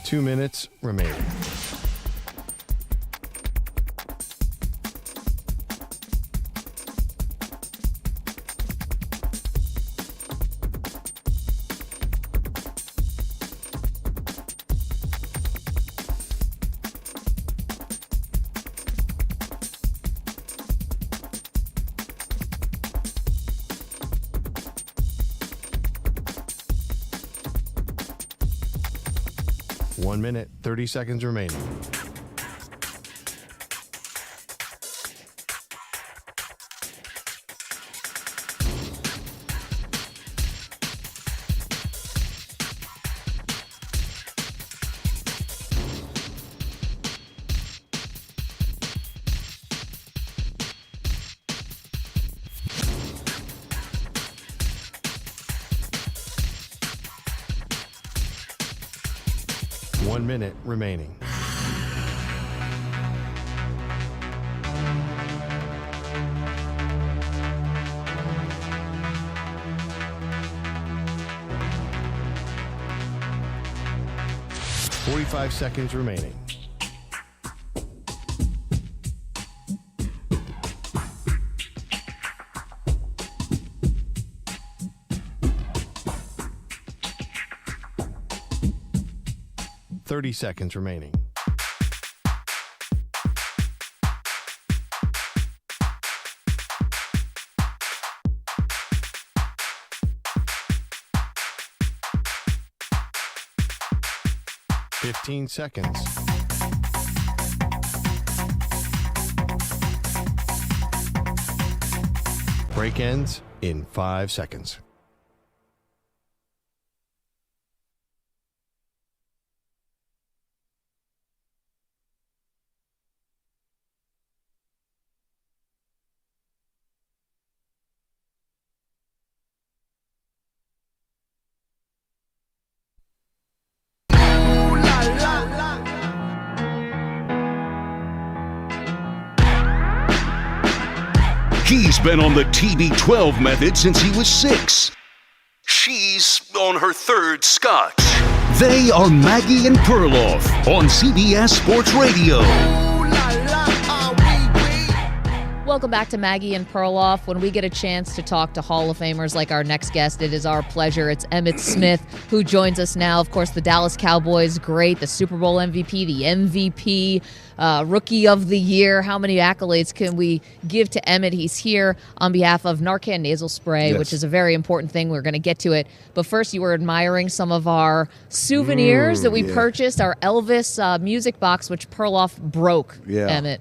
Two minutes remaining. One minute, 30 seconds remaining. One minute remaining. 45 seconds remaining. Seconds remaining. Seconds. Break ends in 5 seconds. He's been on the TB12 method since he was 6. She's on her 3rd scotch. They are Maggie and Perloff on CBS Sports Radio. Welcome back to Maggie and Perloff. When we get a chance to talk to Hall of Famers like our next guest, it is our pleasure. It's Emmitt Smith who joins us now. Of course, the Dallas Cowboys, great. The Super Bowl MVP, the MVP, Rookie of the Year. How many accolades can we give to Emmitt? He's here on behalf of Narcan Nasal Spray, which is a very important thing. We're going to get to it. But first, you were admiring some of our souvenirs that we purchased, our Elvis music box, which Perloff broke, Emmitt.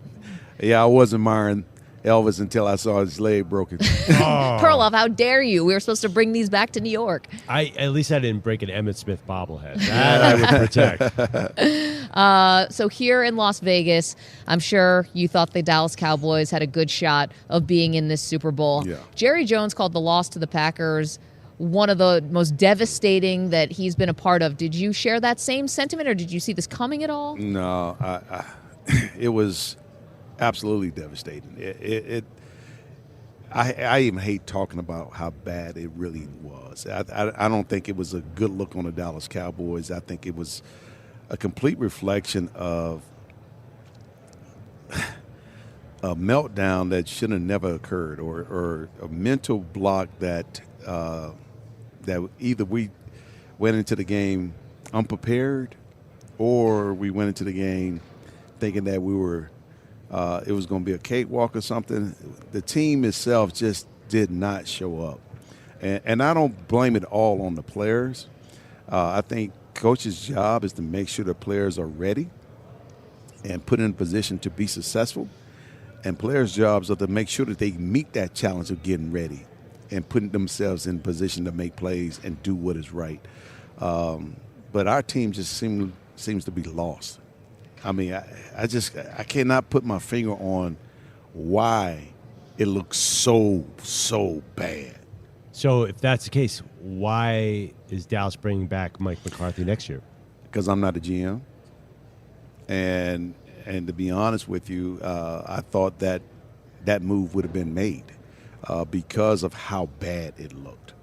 Yeah, I was admiring Elvis until I saw his leg broken. Perloff, how dare you? We were supposed to bring these back to New York. At least I didn't break an Emmitt Smith bobblehead. That I would protect. So here in Las Vegas, I'm sure you thought the Dallas Cowboys had a good shot of being in this Super Bowl. Yeah. Jerry Jones called the loss to the Packers one of the most devastating that he's been a part of. Did you share that same sentiment, or did you see this coming at all? No, it was absolutely devastating. I even hate talking about how bad it really was. I don't think it was a good look on the Dallas Cowboys. I think it was a complete reflection of a meltdown that should have never occurred, or a mental block that either we went into the game unprepared, or we went into the game thinking that we were it was going to be a cakewalk or something. The team itself just did not show up. And I don't blame it all on the players. I think coach's job is to make sure the players are ready and put in a position to be successful. And players' jobs are to make sure that they meet that challenge of getting ready and putting themselves in position to make plays and do what is right. But our team just seems to be lost. I mean, I cannot put my finger on why it looks so bad. So if that's the case, why is Dallas bringing back Mike McCarthy next year? Because I'm not a GM. And to be honest with you, I thought that move would have been made because of how bad it looked.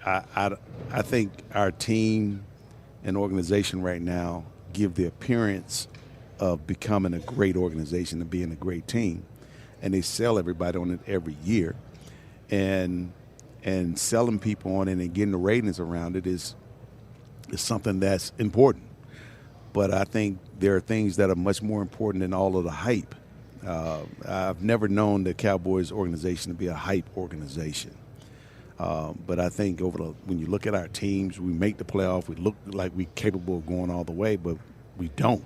I think our team and organization right now give the appearance of becoming a great organization and being a great team. And they sell everybody on it every year. And selling people on it and getting the ratings around it is something that's important. But I think there are things that are much more important than all of the hype. I've never known the Cowboys organization to be a hype organization. But I think when you look at our teams, we make the playoff, we look like we're capable of going all the way, but we don't.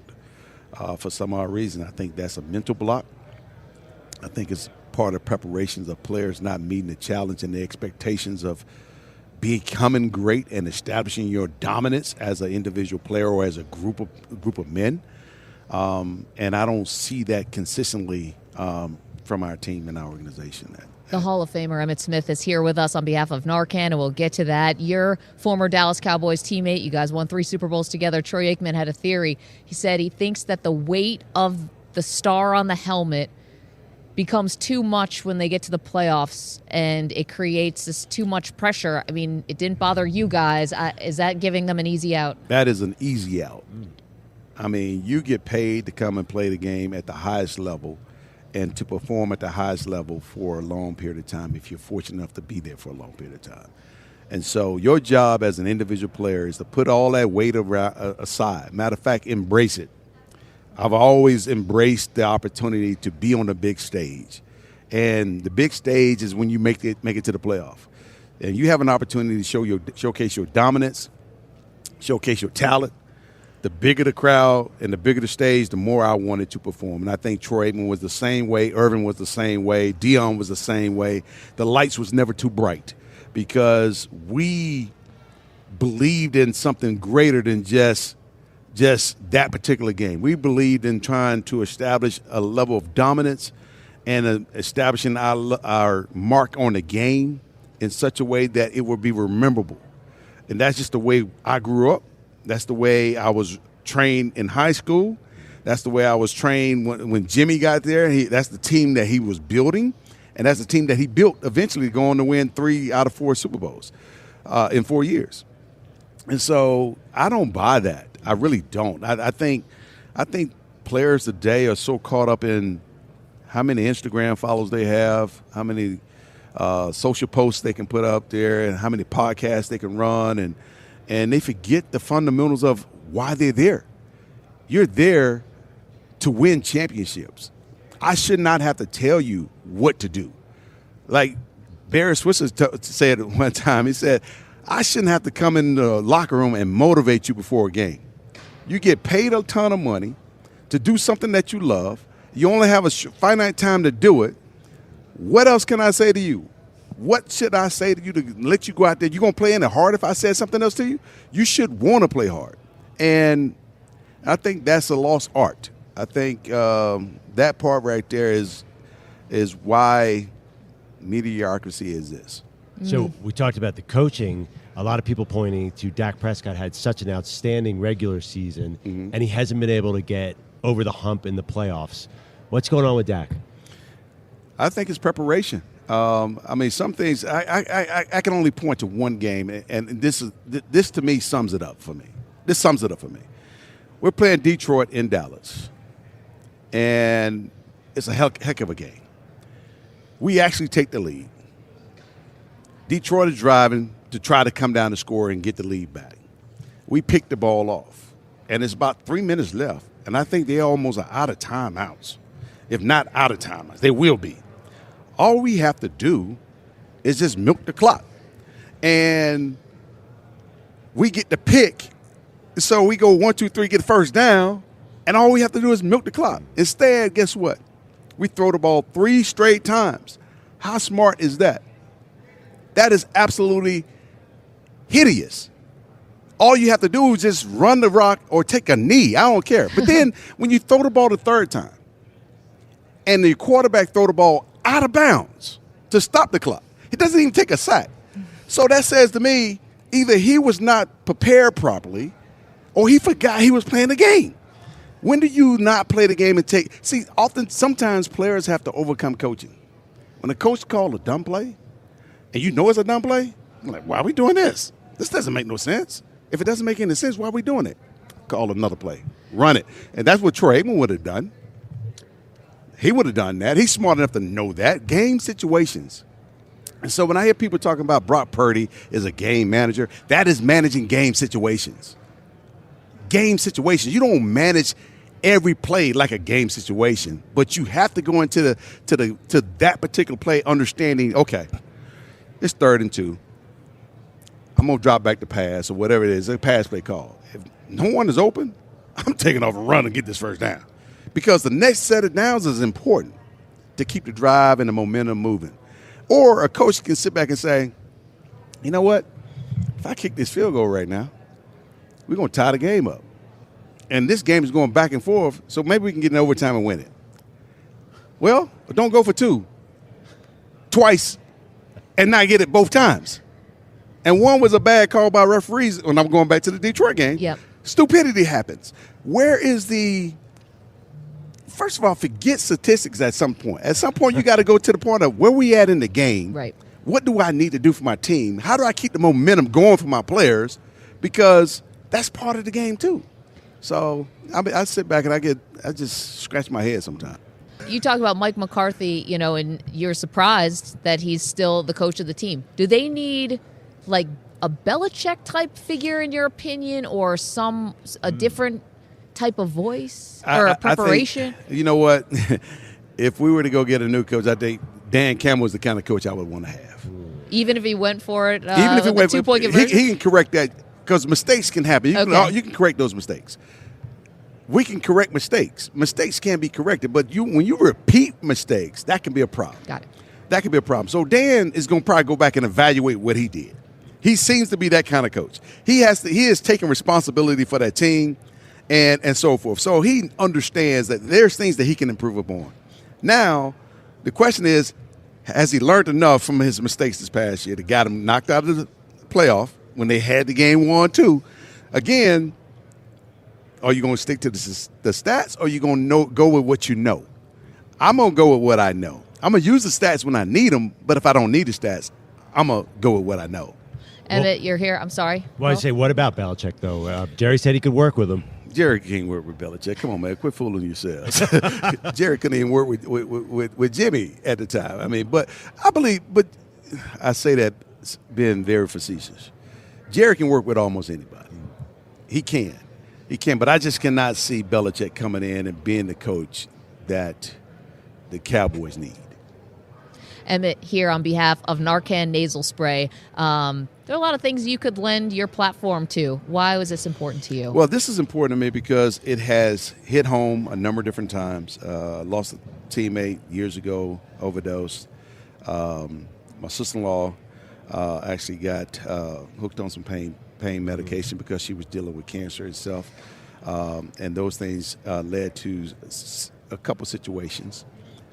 For some odd reason, I think that's a mental block. I think it's part of preparations of players not meeting the challenge and the expectations of becoming great and establishing your dominance as an individual player or as a group of men. And I don't see that consistently from our team and our organization. The Hall of Famer Emmitt Smith is here with us on behalf of Narcan, and we'll get to that. Your former Dallas Cowboys teammate, you guys won 3 Super Bowls together. Troy Aikman had a theory. He said he thinks that the weight of the star on the helmet becomes too much when they get to the playoffs and it creates this too much pressure. I mean, it didn't bother you guys. Is that giving them an easy out? That is an easy out. I mean, you get paid to come and play the game at the highest level and to perform at the highest level for a long period of time if you're fortunate enough to be there for a long period of time. And so your job as an individual player is to put all that weight aside. Matter of fact, embrace it. I've always embraced the opportunity to be on the big stage. And the big stage is when you make it to the playoff. And you have an opportunity to showcase your dominance, showcase your talent. The bigger the crowd and the bigger the stage, the more I wanted to perform. And I think Troy Aikman was the same way. Irvin was the same way. Dion was the same way. The lights was never too bright because we believed in something greater than just that particular game. We believed in trying to establish a level of dominance and establishing our mark on the game in such a way that it would be memorable. And that's just the way I grew up. That's the way I was trained in high school. That's the way I was trained when Jimmy got there. That's the team that he was building, and that's the team that he built eventually going to win 3 out of 4 Super Bowls in 4 years. And so I don't buy that. I really don't. I think players today are so caught up in how many Instagram followers they have, how many social posts they can put up there, and how many podcasts they can run, and they forget the fundamentals of why they're there. You're there to win championships. I should not have to tell you what to do. Like Barry Switzer said at one time, he said, I shouldn't have to come in the locker room and motivate you before a game. You get paid a ton of money to do something that you love. You only have a finite time to do it. What else can I say to you? What should I say to you to let you go out there? You going to play any hard if I said something else to you? You should want to play hard. And I think that's a lost art. I think that part right there is why mediocrity exists. So we talked about the coaching. A lot of people pointing to Dak Prescott had such an outstanding regular season, and he hasn't been able to get over the hump in the playoffs. What's going on with Dak? I think it's preparation. I mean, some things I can only point to one game, and this to me sums it up for me. This sums it up for me. We're playing Detroit in Dallas, and it's a heck of a game. We actually take the lead. Detroit is driving to try to come down the score and get the lead back. We pick the ball off, and it's about 3 minutes left, and I think they almost are out of timeouts. If not out of timeouts, they will be. All we have to do is just milk the clock. And we get the pick. So we go 1, 2, 3, get the first down, and all we have to do is milk the clock. Instead, guess what? We throw the ball 3 straight times. How smart is that? That is absolutely hideous. All you have to do is just run the rock or take a knee. I don't care. But then when you throw the ball the third time and the quarterback throw the ball out of bounds to stop the clock, he doesn't even take a sack. So that says to me, either he was not prepared properly or he forgot he was playing the game. When do you not play the game and take – see, sometimes players have to overcome coaching. When a coach calls a dumb play and you know it's a dumb play, I'm like, why are we doing this? This doesn't make no sense. If it doesn't make any sense, why are we doing it? Call another play. Run it. And that's what Troy Aikman would have done. He would have done that. He's smart enough to know that. Game situations. And so when I hear people talking about Brock Purdy is a game manager, that is managing game situations. Game situations. You don't manage every play like a game situation, but you have to go into that particular play understanding, okay, it's 3rd and 2. I'm going to drop back the pass or whatever it is, a pass play call. If no one is open, I'm taking off a run and get this first down. Because the next set of downs is important to keep the drive and the momentum moving. Or a coach can sit back and say, you know what? If I kick this field goal right now, we're going to tie the game up. And this game is going back and forth, so maybe we can get in overtime and win it. Well, don't go for 2 twice and not get it both times. And one was a bad call by referees when I'm going back to the Detroit game. Yep. Stupidity happens. Where is the first of all, forget statistics at some point. At some point, you got to go to the point of where we at in the game. Right. What do I need to do for my team? How do I keep the momentum going for my players? Because that's part of the game too. So I sit back and I just scratch my head sometimes. You talk about Mike McCarthy, and you're surprised that he's still the coach of the team. Do they need like a Belichick type figure in your opinion, or a different type of voice or a preparation? I think, you know what? If we were to go get a new coach, I think Dan Campbell is the kind of coach I would want to have. Even if he went for it, even if he went 2-point conversion? He can correct that because mistakes can happen. You can correct those mistakes. We can correct mistakes. Mistakes can be corrected, but when you repeat mistakes, that can be a problem. Got it. That can be a problem. So Dan is going to probably go back and evaluate what he did. He seems to be that kind of coach. He is taking responsibility for that team and so forth. So he understands that there's things that he can improve upon. Now, the question is, has he learned enough from his mistakes this past year that got him knocked out of the playoff when they had the game 1-2? Again, are you going to stick to the stats, or are you going to go with what you know? I'm going to go with what I know. I'm going to use the stats when I need them, but if I don't need the stats, I'm going to go with what I know. Emmett, you're here. I'm sorry. Well, I say, what about Belichick, though? Jerry said he could work with him. Jerry can't work with Belichick. Come on, man. Quit fooling yourselves. Jerry couldn't even work with Jimmy at the time. I mean, but I say that being very facetious. Jerry can work with almost anybody. He can, but I just cannot see Belichick coming in and being the coach that the Cowboys need. Emmett here on behalf of Narcan nasal spray. There are a lot of things you could lend your platform to. Why was this important to you? Well, this is important to me because it has hit home a number of different times. Lost a teammate years ago, overdosed. My sister-in-law actually got hooked on some pain medication because she was dealing with cancer itself. And those things led to a couple situations.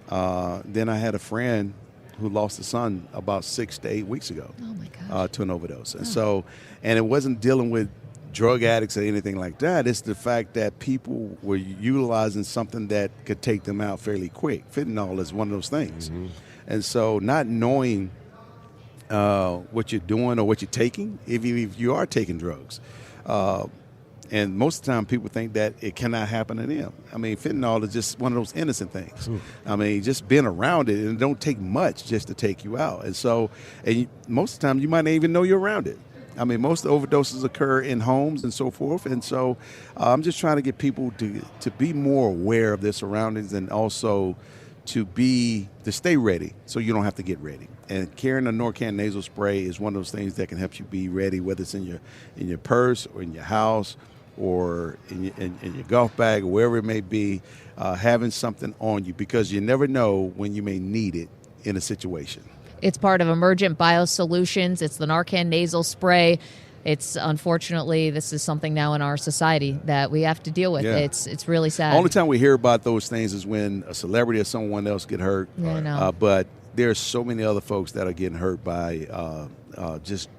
Then I had a friend who lost a son about 6 to 8 weeks ago to an overdose. And and it wasn't dealing with drug addicts or anything like that. It's the fact that people were utilizing something that could take them out fairly quick. Fentanyl is one of those things. Mm-hmm. And so not knowing what you're doing or what you're taking, if you are taking drugs, and most of the time people think that it cannot happen to them. I mean, fentanyl is just one of those innocent things. Ooh. I mean, just being around it, and it don't take much just to take you out. And so, most of the time you might not even know you're around it. I mean, most of the overdoses occur in homes and so forth. And so I'm just trying to get people to be more aware of their surroundings, and also to stay ready so you don't have to get ready. And carrying a Narcan nasal spray is one of those things that can help you be ready, whether it's in your purse or in your house or in your golf bag or wherever it may be, having something on you, because you never know when you may need it in a situation. It's part of Emergent Biosolutions. It's the Narcan nasal spray. It's unfortunately, this is something now in our society that we have to deal with. Yeah. It's really sad. The only time we hear about those things is when a celebrity or someone else get hurt. Yeah, I know. But there's so many other folks that are getting hurt by just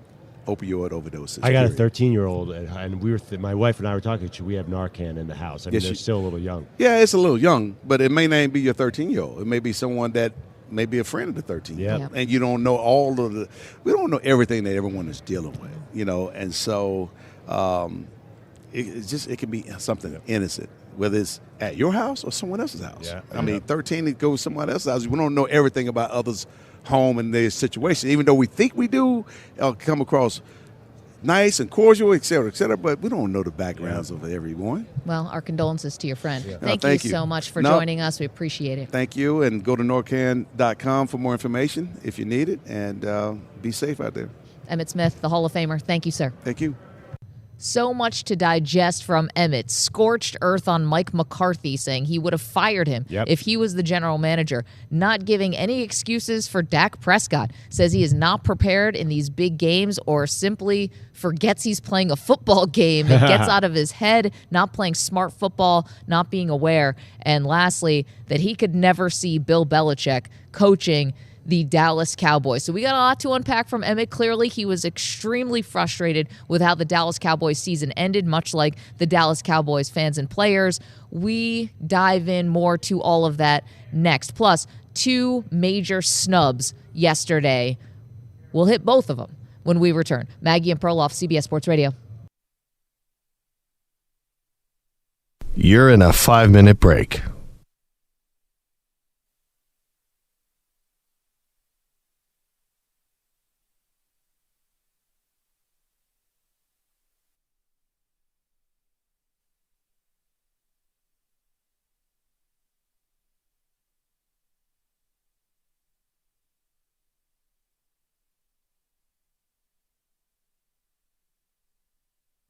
opioid overdoses. I got a 13-year-old, and we were my wife and I were talking. We have Narcan in the house. I mean, they're still a little young. Yeah, it's a little young, but it may not even be your 13-year-old. It may be someone that may be a friend of the 13-year-old. Yeah. And you don't know we don't know everything that everyone is dealing with, and so it can be something innocent, whether it's at your house or someone else's house. Yeah. I mean, 13, it goes to someone else's house. We don't know everything about others' home and their situation, even though we think we do. Come across nice and cordial, et cetera, but we don't know the backgrounds of everyone. Well, our condolences to your friend. Yeah. Thank you so much for joining us. We appreciate it. Thank you, and go to Narcan.com for more information if you need it, and be safe out there. Emmitt Smith, the Hall of Famer. Thank you, sir. Thank you. So much to digest from Emmett. Scorched earth on Mike McCarthy, saying he would have fired him if he was the general manager. Not giving any excuses for Dak Prescott. Says he is not prepared in these big games, or simply forgets he's playing a football game and gets out of his head, not playing smart football, not being aware. And lastly, that he could never see Bill Belichick coaching the Dallas Cowboys. So we got a lot to unpack from Emmett. Clearly, he was extremely frustrated with how the Dallas Cowboys season ended, much like the Dallas Cowboys fans and players. We dive in more to all of that next. Plus, 2 major snubs yesterday. We'll hit both of them when we return. Maggie and Perloff, CBS Sports Radio. You're in a 5-minute break.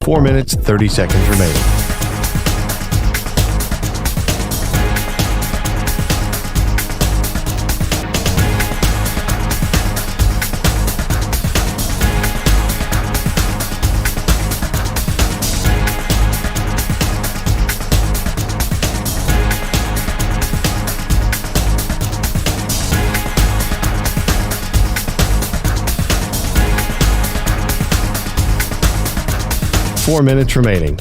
Four minutes, 30 seconds remaining. Four minutes remaining.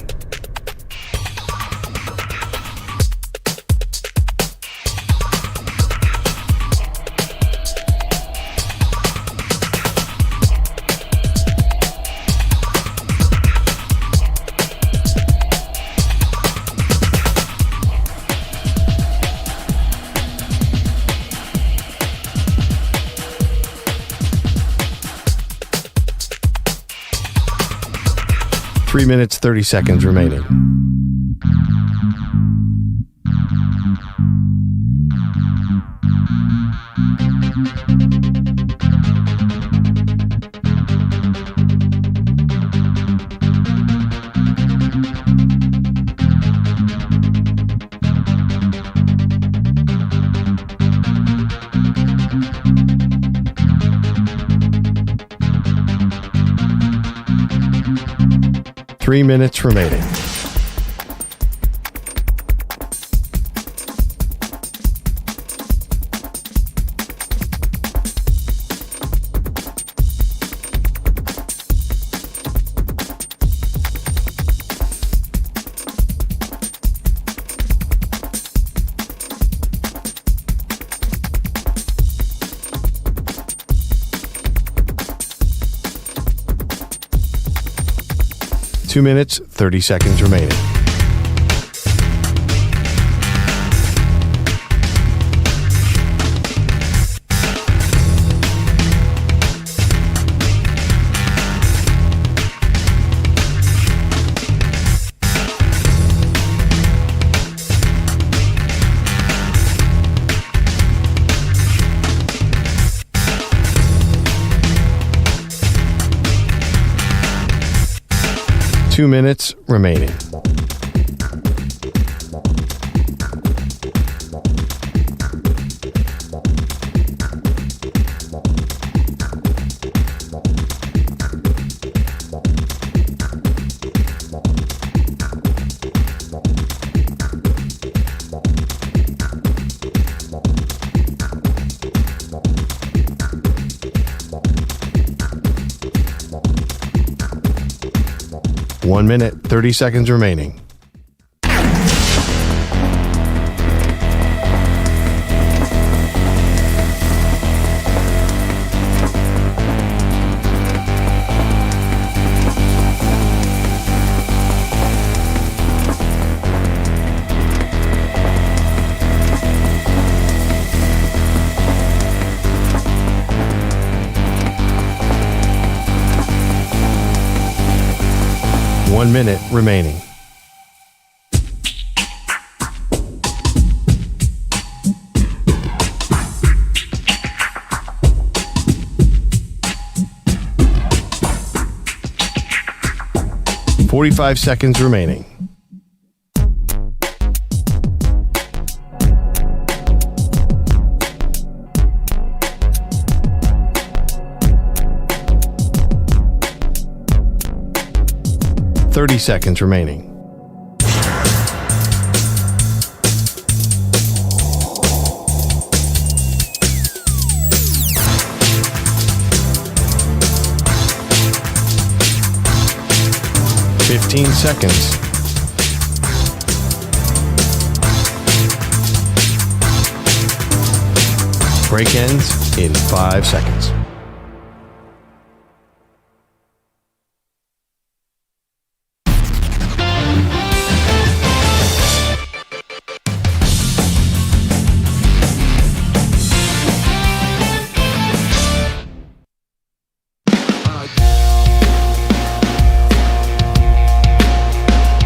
Three minutes, 30 seconds remaining. Three minutes remaining. Two minutes, 30 seconds remaining. Two minutes remaining. One minute, 30 seconds remaining. One minute remaining. .45 seconds remaining. .30 seconds remaining. 15 seconds. Break ends in 5 seconds.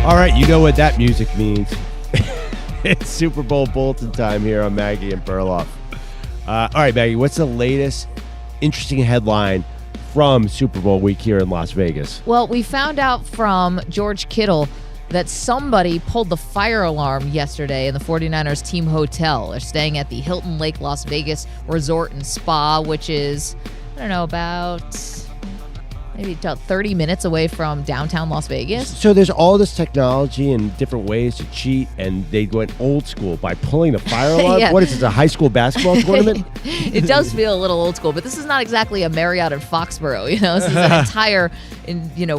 All right, you know what that music means. It's Super Bowl bulletin time here on Maggie and Perloff. All right, Maggie, what's the latest interesting headline from Super Bowl week here in Las Vegas? Well, we found out from George Kittle that somebody pulled the fire alarm yesterday in the 49ers team hotel. They're staying at the Hilton Lake Las Vegas Resort and Spa, which is, I don't know, about maybe about 30 minutes away from downtown Las Vegas. So there's all this technology and different ways to cheat, and they went old school by pulling the fire alarm. Yeah. What is this, a high school basketball tournament? It does feel a little old school, but this is not exactly a Marriott in Foxborough. This is an entire,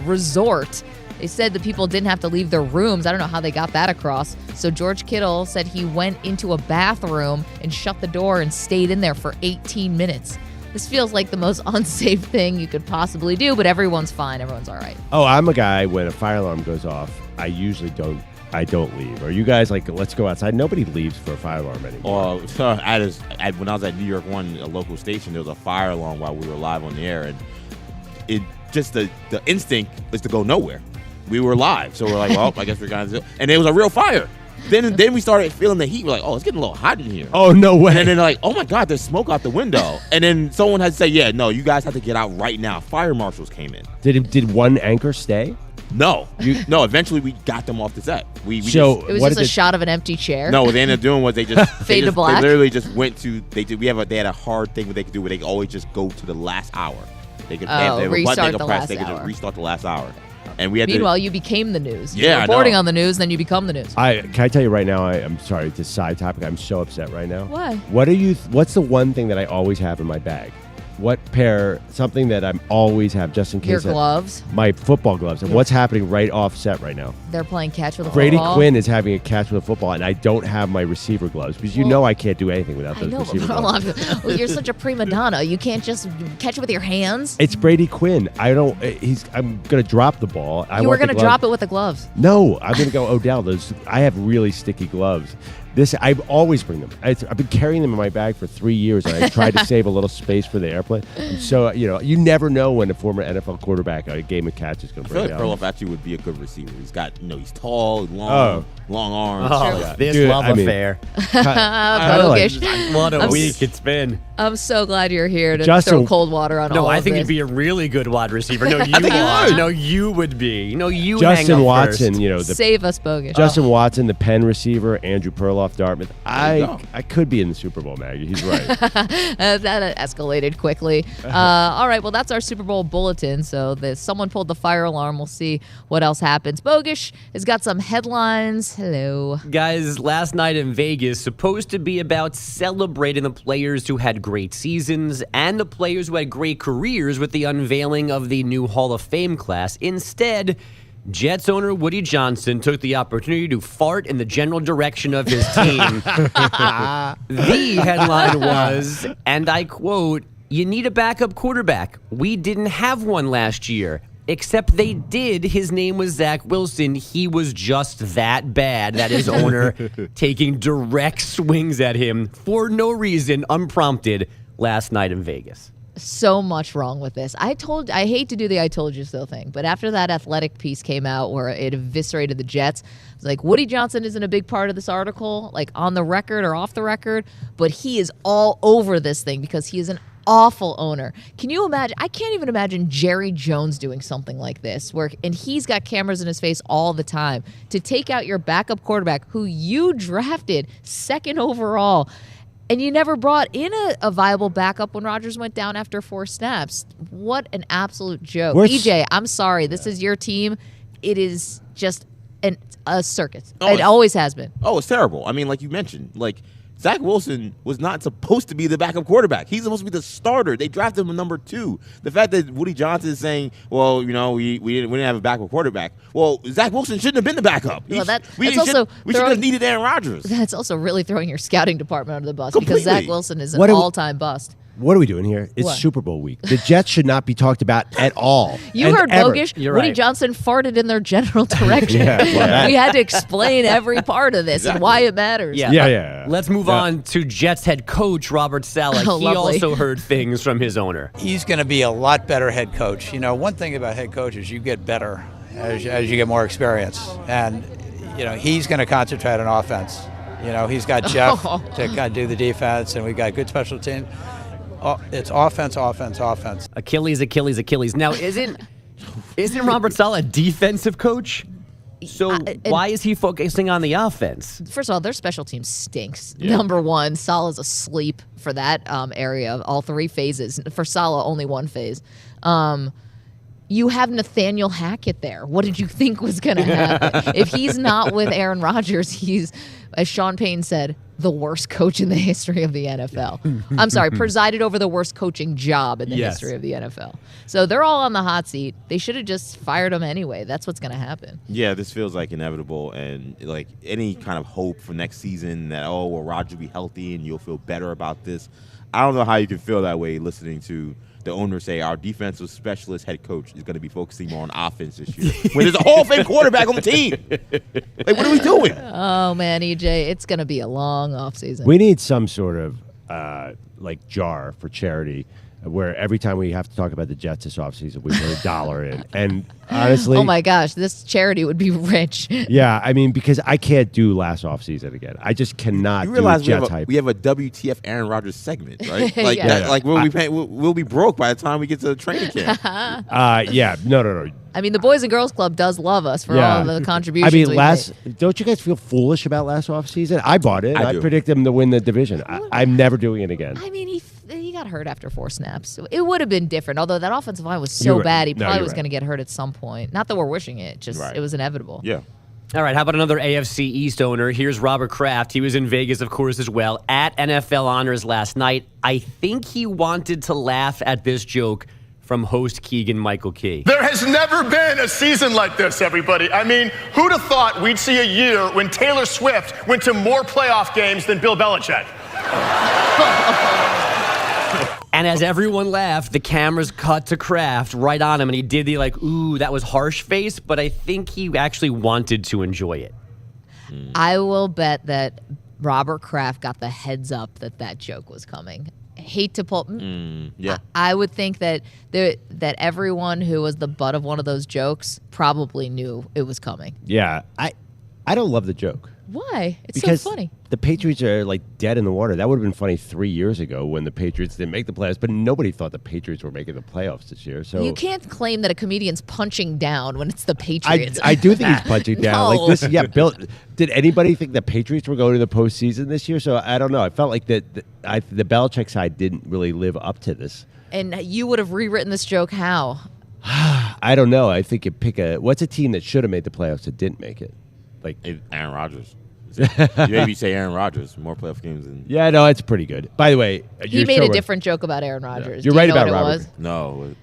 resort. They said that people didn't have to leave their rooms. I don't know how they got that across. So George Kittle said he went into a bathroom and shut the door and stayed in there for 18 minutes. This feels like the most unsafe thing you could possibly do, but everyone's fine. Everyone's all right. Oh, I'm a guy, when a fire alarm goes off, I usually don't leave. Are you guys like, let's go outside? Nobody leaves for a fire alarm anymore. When I was at New York One, a local station, there was a fire alarm while we were live on the air, and it just the instinct is to go nowhere. We were live, so we're like, well, I guess we're going to, and it was a real fire. Then we started feeling the heat. We're like, oh, it's getting a little hot in here. Oh, no way. And then like, oh my God, there's smoke out the window. And then someone had to say, yeah, no, you guys have to get out right now. Fire marshals came in. Did one anchor stay? No. Eventually we got them off the set. It was just a shot of an empty chair. No, what they ended up doing was they just fade to black. They literally just went to they had a hard thing where they could do where they could always just go to the last hour. They could restart the last they could hour. just restart the last hour. And we had Meanwhile, you became the news. Yeah, You're reporting on the news, then you become the news. Can I tell you right now? I'm sorry, it's a side topic. I'm so upset right now. Why? What's the one thing that I always have in my bag? Something that I'm always have just in case. Your gloves. My football gloves. And what's happening right off set right now? They're playing catch with a Brady football. Quinn is having a catch with a football, and I don't have my receiver gloves because I can't do anything without those receiver gloves. Well, you're such a prima donna. You can't just catch it with your hands. It's Brady Quinn. I'm gonna drop the ball. You were gonna drop it with the gloves. No, I'm gonna go Odell. I have really sticky gloves. I always bring them. I've been carrying them in my bag for 3 years, and I tried to save a little space for the airplane. So, you never know when a former NFL quarterback, a game of catch is going to break down. I feel like Perloff actually would be a good receiver. He's got, he's tall, long arms. Oh, yeah. This love affair. Bogish. What a week it's been. I'm so glad you're here to throw cold water on all of this. No, I think you'd be a really good wide receiver. No, you are. No, you would be. No, you Justin hang up Watson, first. Save us, Bogish. Justin Watson, the Penn receiver, Andrew Perloff, Dartmouth. I could be in the Super Bowl, Maggie. He's right. That escalated quickly. All right, well, that's our Super Bowl bulletin. So someone pulled the fire alarm. We'll see what else happens. Bogish has got some headlines. Hello. Guys, last night in Vegas, supposed to be about celebrating the players who had great seasons and the players who had great careers with the unveiling of the new Hall of Fame class. Instead, Jets owner Woody Johnson took the opportunity to fart in the general direction of his team. The headline was, and I quote, "You need a backup quarterback. We didn't have one last year. Except they did. His name was Zach Wilson. He was just that bad that his owner taking direct swings at him for no reason, unprompted, last night in Vegas." So much wrong with this. I hate to do the I told you so thing, but after that Athletic piece came out where it eviscerated the Jets, I was like, Woody Johnson isn't a big part of this article, like on the record or off the record, but he is all over this thing because he is an awful owner. Can you imagine? I can't even imagine Jerry Jones doing something like this, and he's got cameras in his face all the time to take out your backup quarterback who you drafted second overall. And you never brought in a viable backup when Rodgers went down after 4 snaps. What an absolute joke. EJ, I'm sorry. This is your team. It is just a circus. It always has been. Oh, it's terrible. I mean, like you mentioned, Zach Wilson was not supposed to be the backup quarterback. He's supposed to be the starter. They drafted him at number 2. The fact that Woody Johnson is saying, well, you know, we didn't have a backup quarterback. Well, Zach Wilson shouldn't have been the backup. Well, we should have needed Aaron Rodgers. That's also really throwing your scouting department under the bus Completely. because Zach Wilson is an all-time bust. What are we doing here? It's What? Super Bowl week. The Jets should not be talked about at all. You and heard ever. Bogish. You're Woody right. Johnson farted in their general direction. We had to explain every part of this and why it matters. Yeah. Let's move on to Jets head coach Robert Saleh. Oh, he lovely. also heard things from his owner. He's going to be a lot better head coach. You know, one thing about head coaches, you get better as you get more experience. And, you know, he's going to concentrate on offense. You know, he's got Jeff to kind of do the defense, and we've got good special teams. It's offense. Achilles. Now, isn't Robert Saleh a defensive coach? So why is he focusing on the offense? First of all, their special team stinks. Number one, Salah's asleep for that area of all 3 phases. For Salah, only 1 phase. You have Nathaniel Hackett there. What did you think was going to happen? If he's not with Aaron Rodgers, he's, as Sean Payne said, the worst coach in the history of the NFL. I'm sorry, presided over the worst coaching job in the history of the NFL. So they're all on the hot seat. They should have just fired him anyway. That's what's going to happen. Yeah, this feels like inevitable, and like any kind of hope for next season that, oh, well, Rodgers will be healthy and you'll feel better about this. I don't know how you can feel that way listening to the owner say our defensive specialist head coach is going to be focusing more on offense this year when there's a Hall of Fame quarterback on the team. Like, what are we doing? Oh, man, EJ, it's going to be a long offseason. We need some sort of like jar for charity where every time we have to talk about the Jets this offseason, we put $1 in. And honestly, oh my gosh, this charity would be rich. Yeah, I mean, because I can't do last offseason again. I just cannot You realize do Jets hype. we have a WTF Aaron Rodgers segment, right? Like Yeah. that, like we'll be broke by the time we get to the training camp. Yeah, no. I mean, the Boys and Girls Club does love us for all the contributions. I mean, we made. don't you guys feel foolish about last offseason? I bought it. I do. predict them to win the division. I'm never doing it again. I mean, he got hurt after 4 snaps. So it would have been different. Although that offensive line was You're so right. bad, he No, probably you're was right. going to get hurt at some point. Not that we're wishing it, just it was inevitable. Yeah. All right, how about another AFC East owner? Here's Robert Kraft. He was in Vegas, of course, as well, at NFL Honors last night. I think he wanted to laugh at this joke from host Keegan-Michael Key. There has never been a season like this, everybody. I mean, who'd have thought we'd see a year when Taylor Swift went to more playoff games than Bill Belichick? And as everyone laughed, the cameras cut to Kraft right on him, and he did the ooh, that was harsh face, but I think he actually wanted to enjoy it. I will bet that Robert Kraft got the heads up that joke was coming. Hate to pull. Yeah. I would think that that everyone who was the butt of one of those jokes probably knew it was coming. Yeah, I don't love the joke. Why? It's Because so funny. the Patriots are dead in the water. That would have been funny 3 years ago when the Patriots didn't make the playoffs, but nobody thought the Patriots were making the playoffs this year. So You can't claim that a comedian's punching down when it's the Patriots. I do think he's punching down. No. Like this, yeah. Bill, did anybody think the Patriots were going to the postseason this year? So I don't know. I felt like the Belichick side didn't really live up to this. And you would have rewritten this joke how? I don't know. I think you pick what's a team that should have made the playoffs that didn't make it? Like Aaron Rodgers. Maybe say Aaron Rodgers, more playoff games than. Yeah, no, it's pretty good. By the way, He made a different joke about Aaron Rodgers. You're Do you right know about what it Robert. was? No.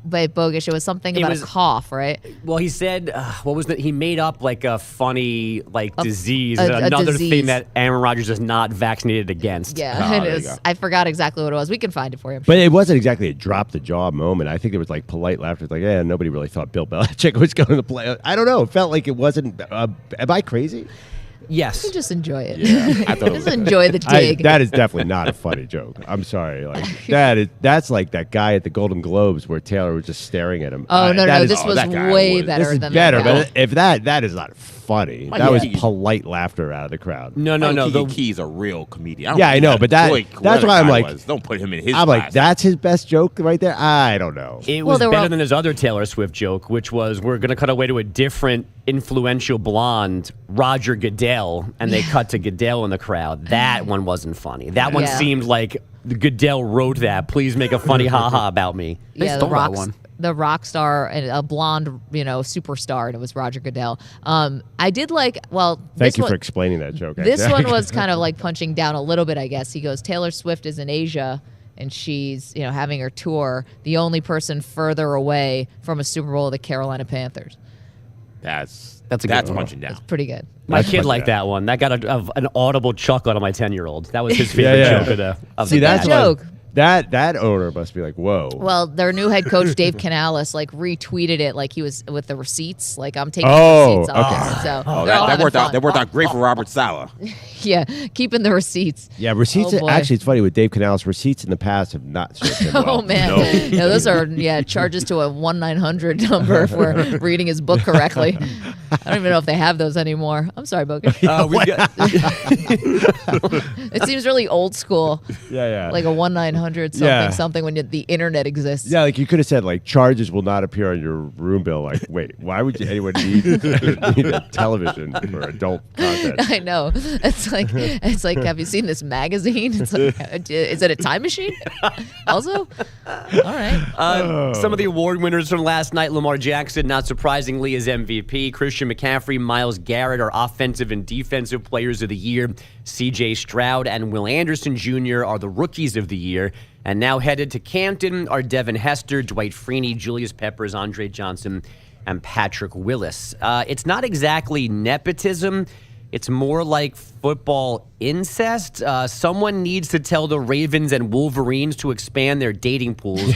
Wait, Bogish, it was something about a cough, right? Well, he said, what was that? He made up a funny disease, a another disease. thing that Aaron Rodgers is not vaccinated against. Yeah, it is. I forgot exactly what it was. We can find it for you. But it wasn't exactly a drop the jaw moment. I think there was polite laughter. It's yeah, nobody really thought Bill Belichick was going to the playoffs. I don't know. It felt like it wasn't. Am I crazy? Yes. You just enjoy it. Yeah, I thought just enjoy the dig. That is definitely not a funny joke. I'm sorry. That's like that guy at the Golden Globes where Taylor was just staring at him. Oh, no, that is- this was way better This is than better, that. but if that is not funny. Well, That yeah. was polite laughter out of the crowd. No. Keegan Key's a real comedian. Yeah, I know, but that's why I'm like, don't put him in his I'm class. like, that's his best joke right there. I don't know. It was better than his other Taylor Swift joke, which was we're going to cut away to a different influential blonde, Roger Goodell, and they cut to Goodell in the crowd. That one wasn't funny. That one Yeah. seemed like Goodell wrote that. Please make a funny haha about me. They Yeah, stole the that Rock's, one. the rock star and a blonde, superstar, and it was Roger Goodell. I did like. Well, thank you for explaining that joke. This one was kind of like punching down a little bit, I guess. He goes, Taylor Swift is in Asia, and she's having her tour. The only person further away from a Super Bowl are the Carolina Panthers. That's punching down. That's pretty good. My kid liked that one. That got an audible chuckle out of my 10-year-old. That was his favorite joke of See, the that's joke. That owner must be like, whoa. Well, their new head coach Dave Canales retweeted it like he was with the receipts. Like, I'm taking Oh, receipts on okay. this. So that worked out. That worked out great for Robert Saleh. Yeah, keeping the receipts. Yeah, receipts. Oh, boy. Actually, it's funny with Dave Canales. Receipts in the past have not served him well. Oh man, no, those are charges to a 1-900 number if we're reading his book correctly. I don't even know if they have those anymore. I'm sorry, Bogan. It seems really old school. Yeah. Like a 1-900 something when the internet exists. Yeah, like you could have said like charges will not appear on your room bill. Like, wait, why would anyone need a television for adult content? I know. It's like, have you seen this magazine? It's like, is it a time machine? Also, all right. Some of the award winners from last night: Lamar Jackson, not surprisingly, is MVP. Christian McCaffrey, Myles Garrett are offensive and defensive players of the year. C.J. Stroud and Will Anderson Jr. are the rookies of the year. And now headed to Campton are Devin Hester, Dwight Freeney, Julius Peppers, Andre Johnson, and Patrick Willis. It's not exactly nepotism. It's more like football incest. Someone needs to tell the Ravens and Wolverines to expand their dating pools.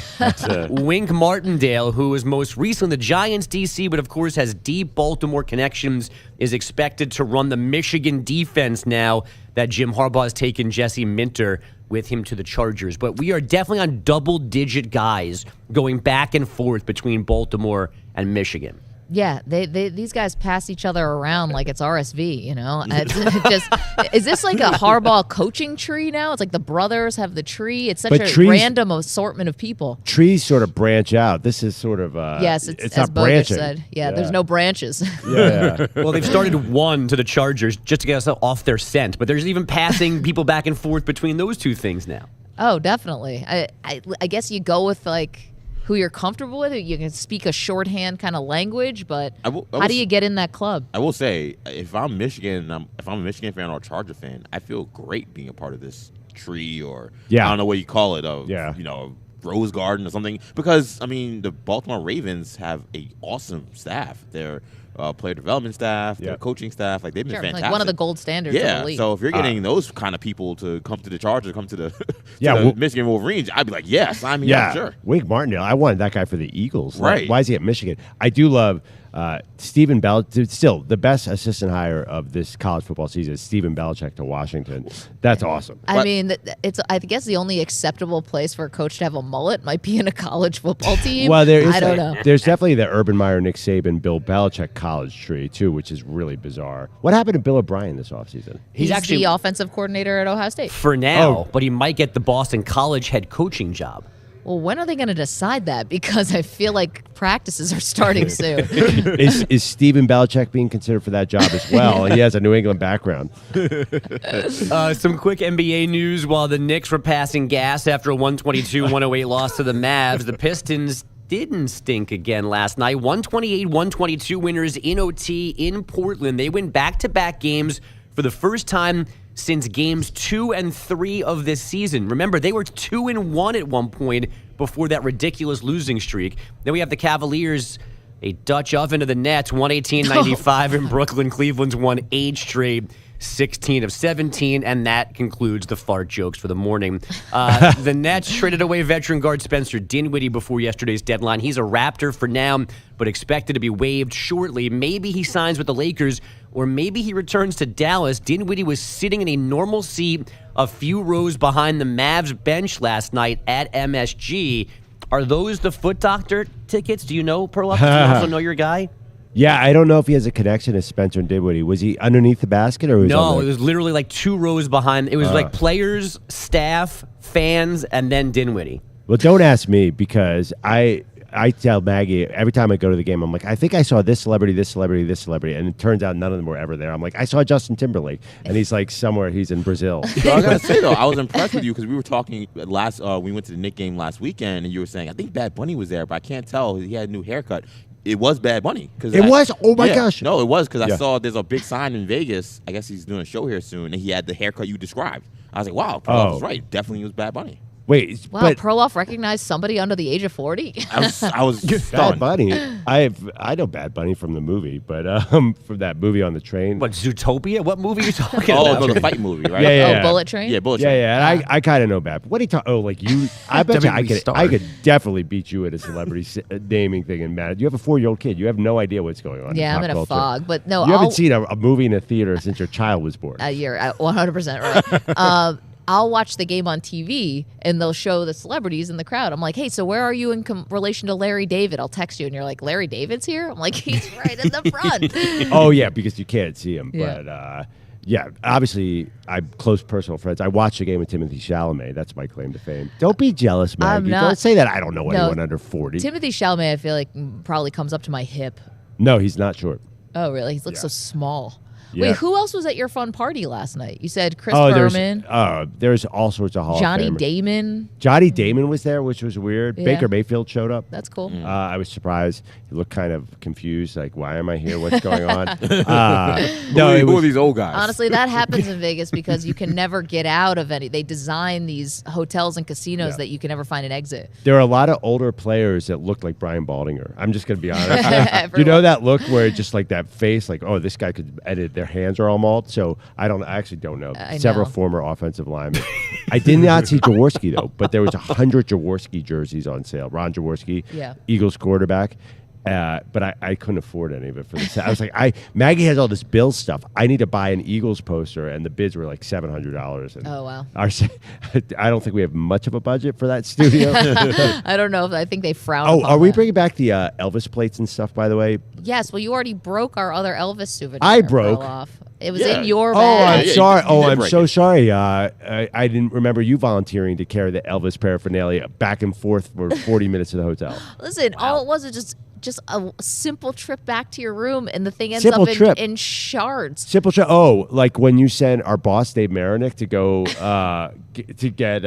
Wink Martindale, who is most recently the Giants DC, but of course has deep Baltimore connections, is expected to run the Michigan defense now that Jim Harbaugh has taken Jesse Minter with him to the Chargers. But we are definitely on double-digit guys going back and forth between Baltimore and Michigan. Yeah, these guys pass each other around like it's RSV, is this like a Harbaugh coaching tree now? It's like the brothers have the tree. It's such a random assortment of people. Trees sort of branch out. This is sort of yes, it's as not Bogus branching. said. Yeah, there's no branches. Yeah. Well, they've started one to the Chargers just to get us off their scent, but there's even passing people back and forth between those two things now. Oh, definitely. I guess you go with like who you're comfortable with. You can speak a shorthand kind of language, but how do you get in that club? I will say, if I'm Michigan, if I'm a Michigan fan or a Charger fan, I feel great being a part of this tree, or I don't know what you call it, Rose Garden or something. Because the Baltimore Ravens have a awesome staff. Their player development staff, their coaching staff, they've been fantastic. Like one of the gold standards of the league. So if you're getting those kind of people to come to the Chargers, come to the Michigan Wolverines, I'd be like, yes, sure. Wink Martindale, I wanted that guy for the Eagles. Right. Why is he at Michigan? I do love Stephen Belichick. Still, the best assistant hire of this college football season is Stephen Belichick to Washington. That's awesome. I guess the only acceptable place for a coach to have a mullet might be in a college football team. Well, I don't know. There's definitely the Urban Meyer, Nick Saban, Bill Belichick college tree, too, which is really bizarre. What happened to Bill O'Brien this offseason? He's actually the offensive coordinator at Ohio State. For now, but he might get the Boston College head coaching job. Well, when are they going to decide that? Because I feel like practices are starting soon. Is Stephen Belichick being considered for that job as well? He has a New England background. Some quick NBA news. While the Knicks were passing gas after a 122-108 loss to the Mavs, the Pistons didn't stink again last night. 128-122 winners in OT in Portland. They win back-to-back games for the first time since games 2 and 3 of this season. Remember, they were 2-1 at one point before that ridiculous losing streak. Then we have the Cavaliers, a Dutch oven to the Nets, 118-95 in Brooklyn. Cleveland's won 8 straight, 16 of 17, and that concludes the fart jokes for the morning. The Nets traded away veteran guard Spencer Dinwiddie before yesterday's deadline. He's a Raptor for now, but expected to be waived shortly. Maybe he signs with the Lakers, or maybe he returns to Dallas. Dinwiddie was sitting in a normal seat a few rows behind the Mavs bench last night at MSG. Are those the foot doctor tickets? Do you know, Perloff? Do you also know your guy? Yeah, I don't know if he has a connection to Spencer and Dinwiddie. Was he underneath the basket? Or was No, it was literally like 2 rows behind. It was like players, staff, fans, and then Dinwiddie. Well, don't ask me because I I tell Maggie every time I go to the game, I'm like, I think I saw this celebrity, this celebrity, this celebrity, and it turns out none of them were ever there. I'm like, I saw Justin Timberlake, and he's like somewhere, he's in Brazil. So I gotta say though, I was impressed with you because we were talking last. We went to the Knicks game last weekend, and you were saying I think Bad Bunny was there, but I can't tell. He had a new haircut. It was Bad Bunny. It was? Oh, my gosh. No, it was because I saw there's a big sign in Vegas. I guess he's doing a show here soon, and he had the haircut you described. I was like, wow, Perloff was right. Definitely was Bad Bunny. Wait, Wow, but Perloff recognized somebody under the age of 40. I was Bad stunned. Bunny. I know Bad Bunny from the movie, but from that movie on the train. What, Zootopia? What movie are you talking Oh, about? no, the fight movie, right? Yeah. Bullet Train? Yeah, Bullet Train. Yeah. And I kind of know Bad. What are you talking? Oh, like you? I bet you I could definitely beat you at a celebrity naming thing. And man, you have a 4-year-old kid. You have no idea what's going on. Yeah, I'm in a culture. fog. But no, You haven't seen a movie in a theater since your child was born. You're 100% right. I'll watch the game on TV, and they'll show the celebrities in the crowd. I'm like, hey, so where are you in relation to Larry David? I'll text you, and you're like, Larry David's here? I'm like, he's right in the front. Oh, yeah, because you can't see him. Yeah. But, yeah, obviously, I'm close personal friends. I watched a game with Timothy Chalamet. That's my claim to fame. Don't be jealous, Maggie. I'm not. Don't say that I don't know No, anyone under 40. Timothy Chalamet, I feel like, probably comes up to my hip. No, he's not short. Oh, really? He looks so small. Yeah. Wait, who else was at your fun party last night? You said Chris Berman, there's all sorts of Hall Johnny of Famers. Damon. Johnny Damon was there, which was weird. Yeah. Baker Mayfield showed up. That's cool. I was surprised. He looked kind of confused, like, why am I here? What's going on? Who are these old guys? Honestly, that happens in Vegas because you can never get out of any. They design these hotels and casinos that you can never find an exit. There are a lot of older players that look like Brian Baldinger. I'm just going to be honest. You know that look where it's just like that face, like, oh, this guy could edit. Their hands are all mauled. So I actually don't know. Several former offensive linemen. I did not see Jaworski, though, but there was 100 Jaworski jerseys on sale. Ron Jaworski, Eagles quarterback. But I couldn't afford any of it for this. I was like, Maggie has all this Bills stuff. I need to buy an Eagles poster, and the bids were like $700. And oh, wow. I don't think we have much of a budget for that studio. I don't know. I think they frown upon are we that. bringing back the Elvis plates and stuff, by the way? Yes. Well, you already broke our other Elvis souvenir. I broke. Perloff. It was in your bag. Oh, I'm sorry. I'm break so it. sorry. I didn't remember you volunteering to carry the Elvis paraphernalia back and forth for 40 minutes to the hotel. Listen, all it was just a simple trip back to your room, and the thing ends Simple up trip. in shards. Simple trip. Oh, like when you sent our boss Dave Marinick to go to get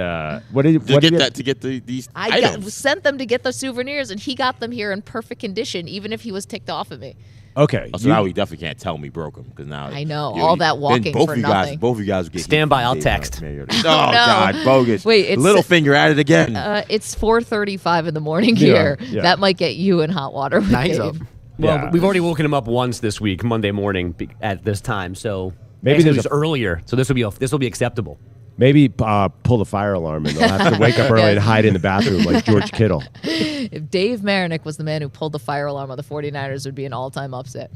these I items. sent them to get the souvenirs, and he got them here in perfect condition, even if he was ticked off at me. Okay. Oh, so now he definitely can't tell me broke them because now I know, all that then walking both for of you nothing. Guys, both of you guys get Stand by, I'll text. Oh, no. God, bogus. Wait, it's Littlefinger at it again. It's 4:35 in the morning Yeah, here. yeah. That might get you in hot water. with Nice Dave. up. Well, Yeah. we've already woken him up once this week, Monday morning at this time. So Maybe maybe there's it was earlier. So this will be acceptable. Maybe pull the fire alarm, and they'll have to wake up early and hide in the bathroom like George Kittle. If Dave Marinick was the man who pulled the fire alarm on the 49ers, it would be an all-time upset.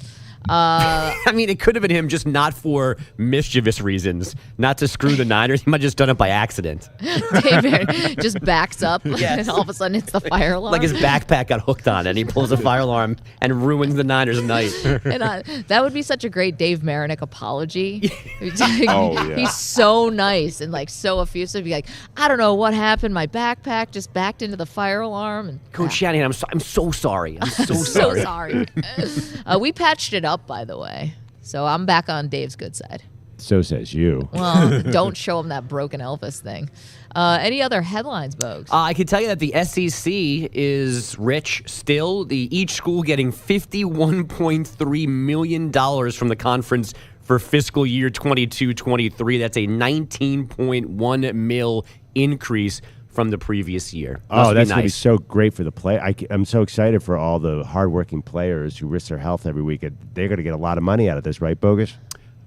I mean, it could have been him, just not for mischievous reasons, not to screw the Niners. He might have just done it by accident. Dave Marinick just backs up, and all of a sudden it's the fire alarm. Like his backpack got hooked on it, and he pulls a fire alarm and ruins the Niners' night. And that would be such a great Dave Marinick apology. yeah. He's so nice and like so effusive. Be like, I don't know what happened. My backpack just backed into the fire alarm. And Coach Shanahan, I'm so sorry. I'm so so sorry. sorry. We patched it up, by the way. So I'm back on Dave's good side. So says you. Well, don't show him that broken Elvis thing. Any other headlines, Bogues? I can tell you that the SEC is rich still. Each school getting $51.3 million from the conference for fiscal year 22-23. That's a 19.1 mil increase from the previous year. Oh, that's going to be nice. so great for the play. I'm so excited for all the hardworking players who risk their health every week. They're going to get a lot of money out of this, right, Bogus?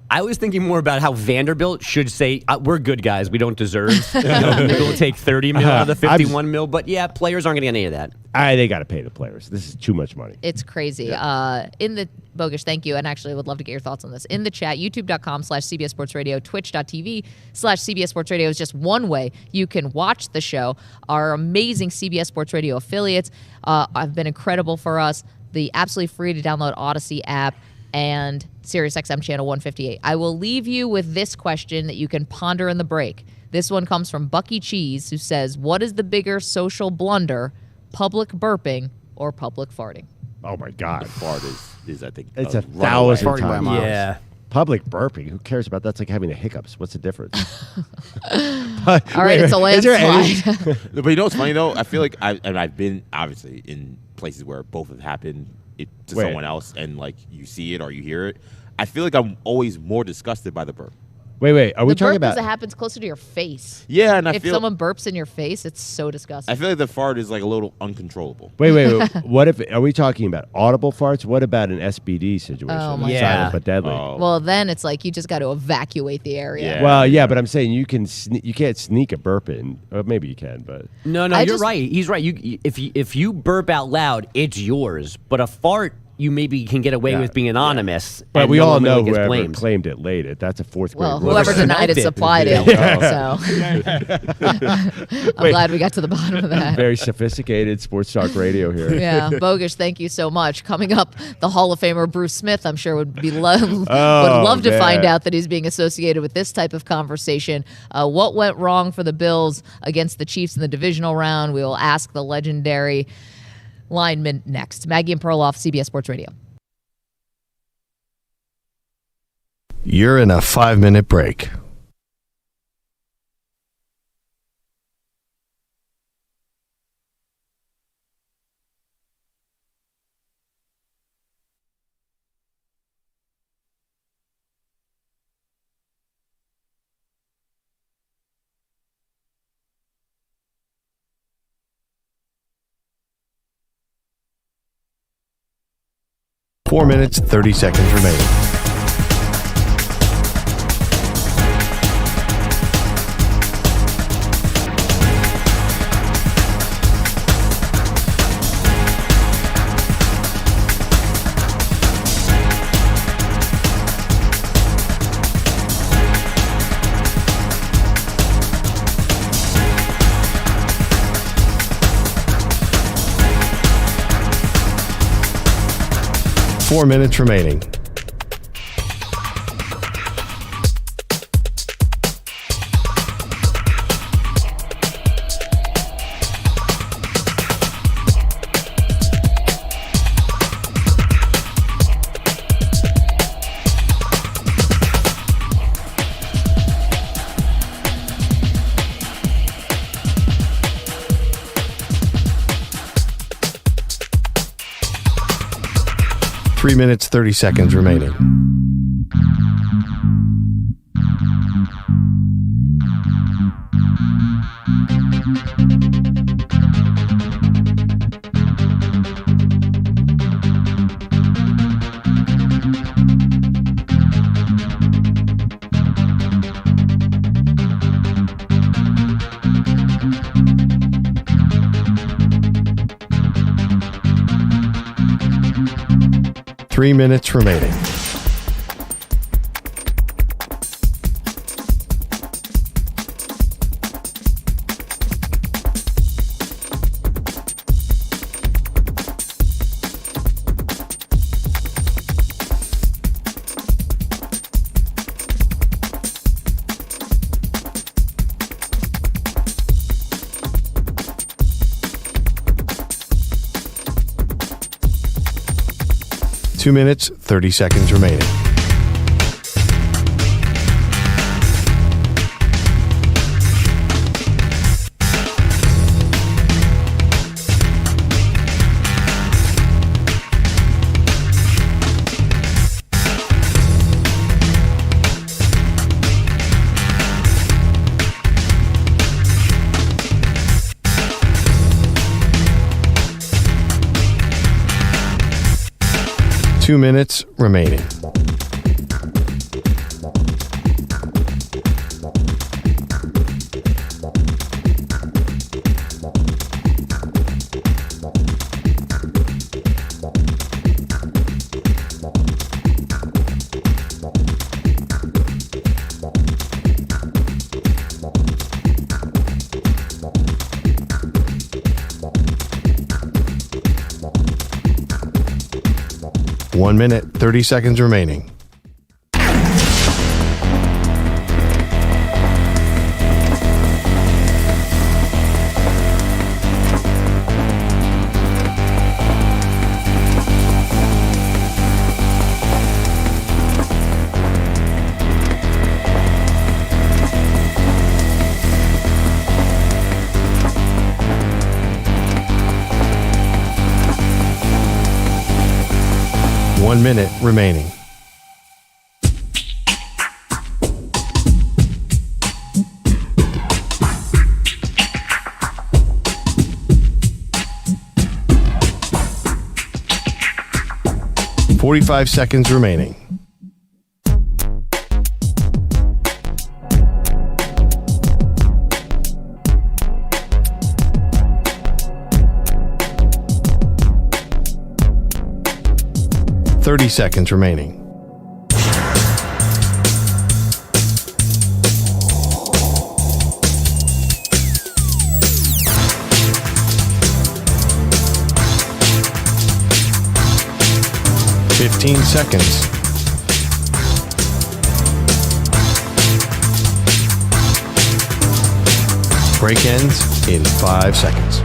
I was thinking more about how Vanderbilt should say, we're good guys, we don't deserve. Maybe we'll take 30 mil out of the 51 mil, but yeah, players aren't going to get any of that. They got to pay the players. This is too much money. It's crazy. Yeah. In the Bogus, thank you, and actually would love to get your thoughts on this. In the chat, youtube.com/CBS Sports Radio, twitch.tv/CBS Sports Radio is just one way you can watch the show. Our amazing CBS Sports Radio affiliates have been incredible for us. The absolutely free to download Odyssey app and SiriusXM channel 158. I will leave you with this question that you can ponder in the break. This one comes from Bucky Cheese, who says, what is the bigger social blunder, public burping or public farting. Oh my God, fart is I think it's a 1,000 runaway. times. Yeah. Public burping. Who cares about that's like having the hiccups? What's the difference? All right, it's a landslide. But you know what's funny though? I feel like I've been obviously in places where both have happened to someone else, and like you see it or you hear it. I feel like I'm always more disgusted by the burp. Wait. Are we The talking burp about? because it happens closer to your face. Yeah, and if someone burps in your face, it's so disgusting. I feel like the fart is like a little uncontrollable. Wait. What if? Are we talking about audible farts? What about an SBD situation? Oh, my Like God. silent but deadly. Well, then it's like you just got to evacuate the area. Well, yeah, but I'm saying you can't sneak a burp in. Or maybe you can, but No, you're right. He's right. If you burp out loud, it's yours. But a fart, you maybe can get away with being anonymous. But and we no all one really know gets whoever blamed. claimed it laid it. That's a fourth grade. Well, whoever denied it supplied it. So I'm glad we got to the bottom of that. Very sophisticated sports talk radio here. Yeah, Bogusch, thank you so much. Coming up, the Hall of Famer Bruce Smith, I'm sure would love to man. find out that he's being associated with this type of conversation. What went wrong for the Bills against the Chiefs in the divisional round? We will ask the legendary lineman next. Maggie and Perloff, CBS Sports Radio. You're in a 5-minute break. Four minutes, 30 seconds remaining. Four minutes remaining. Three minutes, 30 seconds remaining. Three minutes remaining. Two minutes, 30 seconds remaining. Two minutes remaining. One minute, 30 seconds remaining. 1 minute remaining. "45 seconds remaining. 30 seconds remaining. "15 seconds. Break ends in 5 seconds.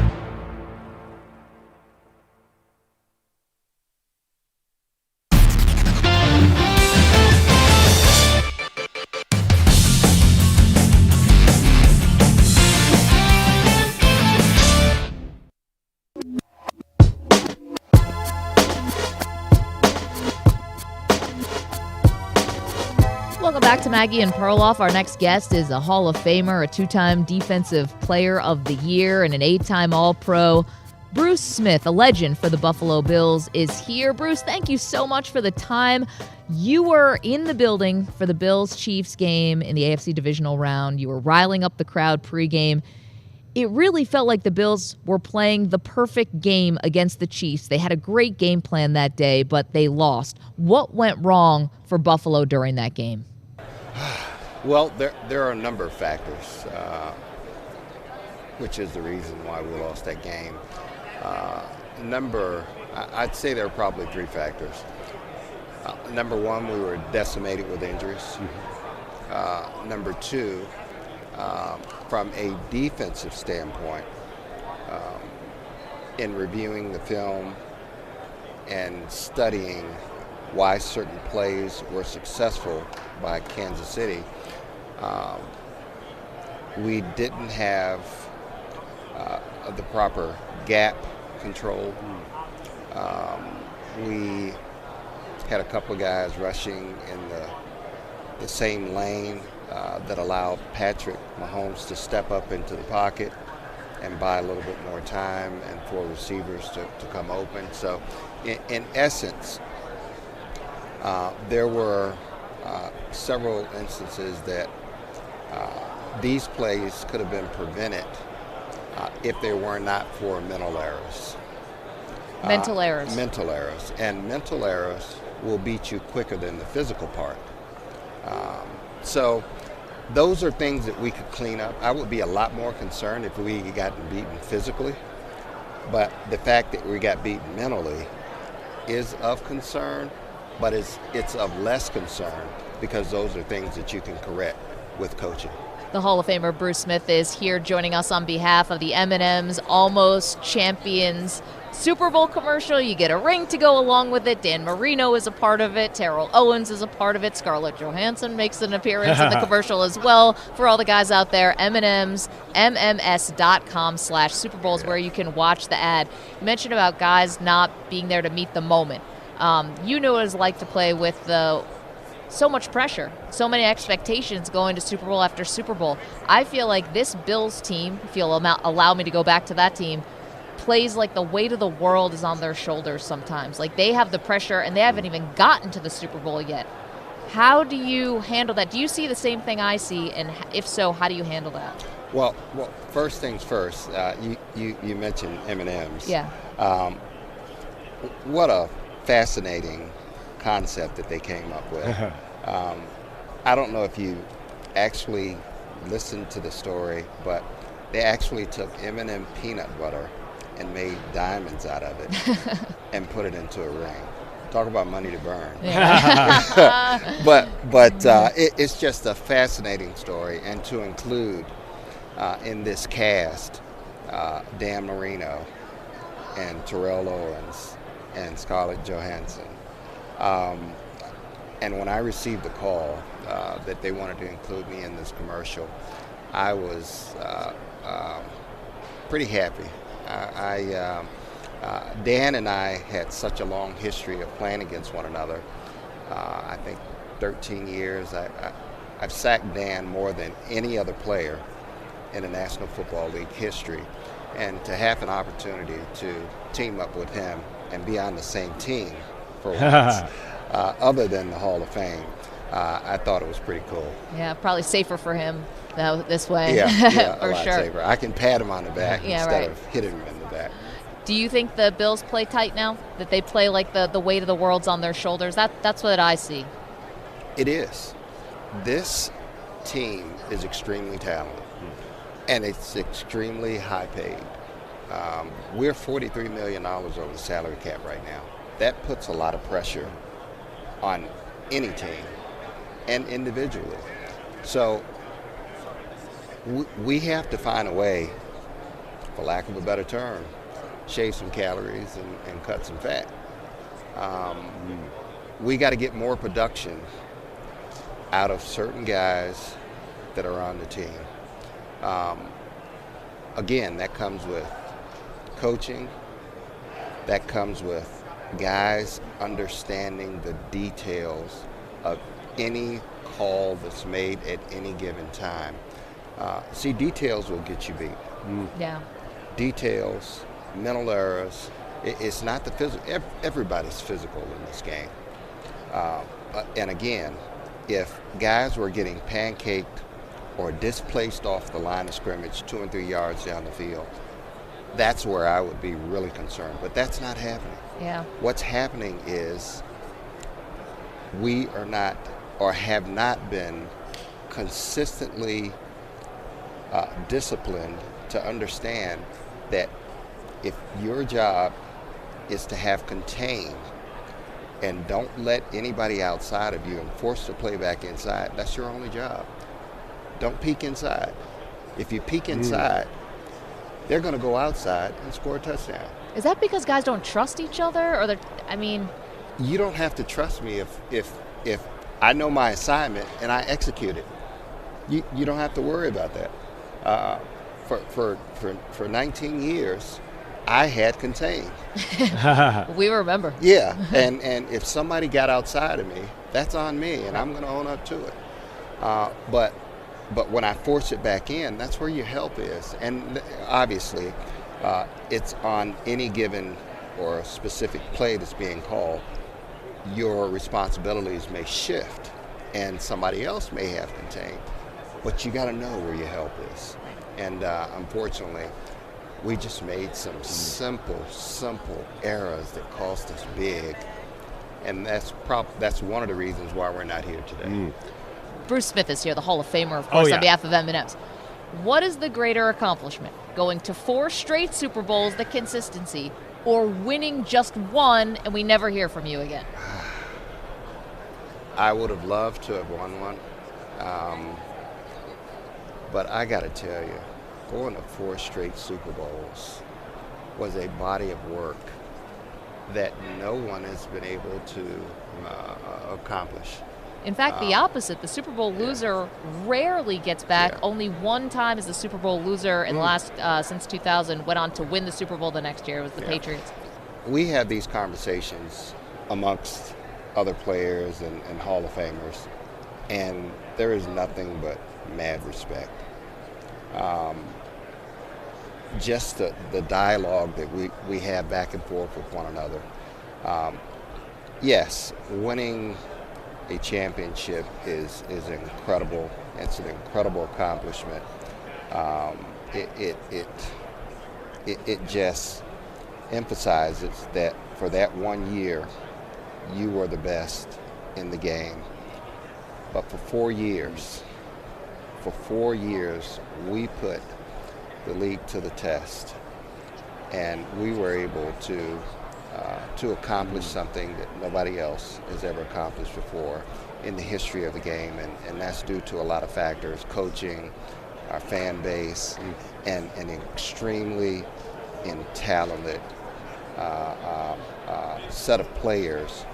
Welcome back to Maggie and Perloff. Our next guest is a Hall of Famer, a 2-time Defensive Player of the Year, and an 8-time All-Pro. Bruce Smith, a legend for the Buffalo Bills, is here. Bruce, thank you so much for the time. You were in the building for the Bills-Chiefs game in the AFC divisional round. You were riling up the crowd pregame. It really felt like the Bills were playing the perfect game against the Chiefs. They had a great game plan that day, but they lost. What went wrong for Buffalo during that game? Well, there are a number of factors, which is the reason why we lost that game. I'd say there are probably 3 factors. Number 1, we were decimated with injuries. Number 2, from a defensive standpoint, in reviewing the film and studying why certain plays were successful by Kansas City, we didn't have the proper gap control. We had a couple of guys rushing in the same lane that allowed Patrick Mahomes to step up into the pocket and buy a little bit more time and for receivers to come open. So in essence, there were several instances that these plays could have been prevented if they were not for mental errors. Mental errors. Mental errors. And mental errors will beat you quicker than the physical part. So those are things that we could clean up. I would be a lot more concerned if we had gotten beaten physically. But the fact that we got beaten mentally is of concern, but it's of less concern because those are things that you can correct with coaching. The Hall of Famer Bruce Smith is here joining us on behalf of the M&M's Almost Champions Super Bowl commercial. You get a ring to go along with it. Dan Marino is a part of it. Terrell Owens is a part of it. Scarlett Johansson makes an appearance in the commercial as well. For all the guys out there, M&M's, MMS.com/Super Bowl is where you can watch the ad. You mentioned about guys not being there to meet the moment. You know what it's like to play with so much pressure, so many expectations going to Super Bowl after Super Bowl. I feel like this Bills team, if you'll allow me to go back to that team, plays like the weight of the world is on their shoulders sometimes. Like they have the pressure and they haven't even gotten to the Super Bowl yet. How do you handle that? Do you see the same thing I see? And if so, how do you handle that? Well, first things first, you mentioned M&M's. Yeah. What a fascinating concept that they came up with. I don't know if you actually listened to the story, but they actually took M&M peanut butter and made diamonds out of it and put it into a ring. Talk about money to burn. Yeah. but it's just a fascinating story, and to include in this cast Dan Marino and Terrell Owens and Scarlett Johansson. And when I received the call that they wanted to include me in this commercial, I was pretty happy. Dan and I had such a long history of playing against one another. I think 13 years. I've sacked Dan more than any other player in the National Football League history. And to have an opportunity to team up with him and be on the same team for once, other than the Hall of Fame, I thought it was pretty cool. Yeah, probably safer for him this way. Yeah, for a lot sure. safer. I can pat him on the back instead of hitting him in the back. Do you think the Bills play tight now? That they play like the weight of the world's on their shoulders? That's what I see. It is. This team is extremely talented, and it's extremely high paid. We're $43 million over the salary cap right now. That puts a lot of pressure on any team and individually. So we have to find a way, for lack of a better term, shave some calories and cut some fat. We got to get more production out of certain guys that are on the team. Again, that comes with coaching. That comes with guys understanding the details of any call that's made at any given time. See, details will get you beat. Yeah. Details, mental errors. It's not the physical. Everybody's physical in this game. And again, if guys were getting pancaked or displaced off the line of scrimmage 2 and 3 yards down the field, that's where I would be really concerned. But that's not happening. Yeah. What's happening is we are not, or have not been, consistently disciplined to understand that if your job is to have contained and don't let anybody outside of you and force the play back inside, that's your only job. Don't peek inside. If you peek inside, they're going to go outside and score a touchdown. Is that because guys don't trust each other, or you don't have to trust me if I know my assignment and I execute it. You don't have to worry about that. For 19 years, I had contained. We remember. Yeah, and if somebody got outside of me, that's on me, and I'm going to own up to it. But when I force it back in, that's where your help is. And obviously, it's on any given or specific play that's being called, your responsibilities may shift, and somebody else may have contained. But you got to know where your help is. And unfortunately, we just made some simple errors that cost us big. And that's one of the reasons why we're not here today. Bruce Smith is here, the Hall of Famer, of course, on behalf of M&M's. What is the greater accomplishment? Going to 4 straight Super Bowls, the consistency, or winning just one and we never hear from you again? I would have loved to have won one. But I got to tell you, going to 4 straight Super Bowls was a body of work that no one has been able to accomplish. In fact, the opposite. The Super Bowl loser rarely gets back. Only one time is the Super Bowl loser in the last, since 2000, went on to win the Super Bowl the next year. It was the Patriots. We have these conversations amongst other players and Hall of Famers, and there is nothing but mad respect. Just the dialogue that we have back and forth with one another. Yes, winning a championship is incredible. It's an incredible accomplishment. It just emphasizes that for that 1 year, you were the best in the game. But for 4 years, we put the league to the test, and we were able to accomplish something that nobody else has ever accomplished before in the history of the game, and that's due to a lot of factors: coaching, our fan base, and an extremely talented set of players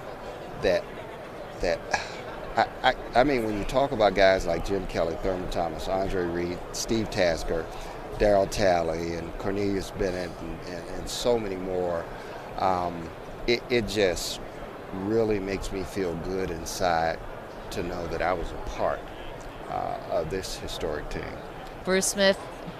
that I mean, when you talk about guys like Jim Kelly, Thurman Thomas, Andre Reed, Steve Tasker, Darryl Talley and Cornelius Bennett and so many more. It just really makes me feel good inside to know that I was a part of this historic team. Bruce Smith,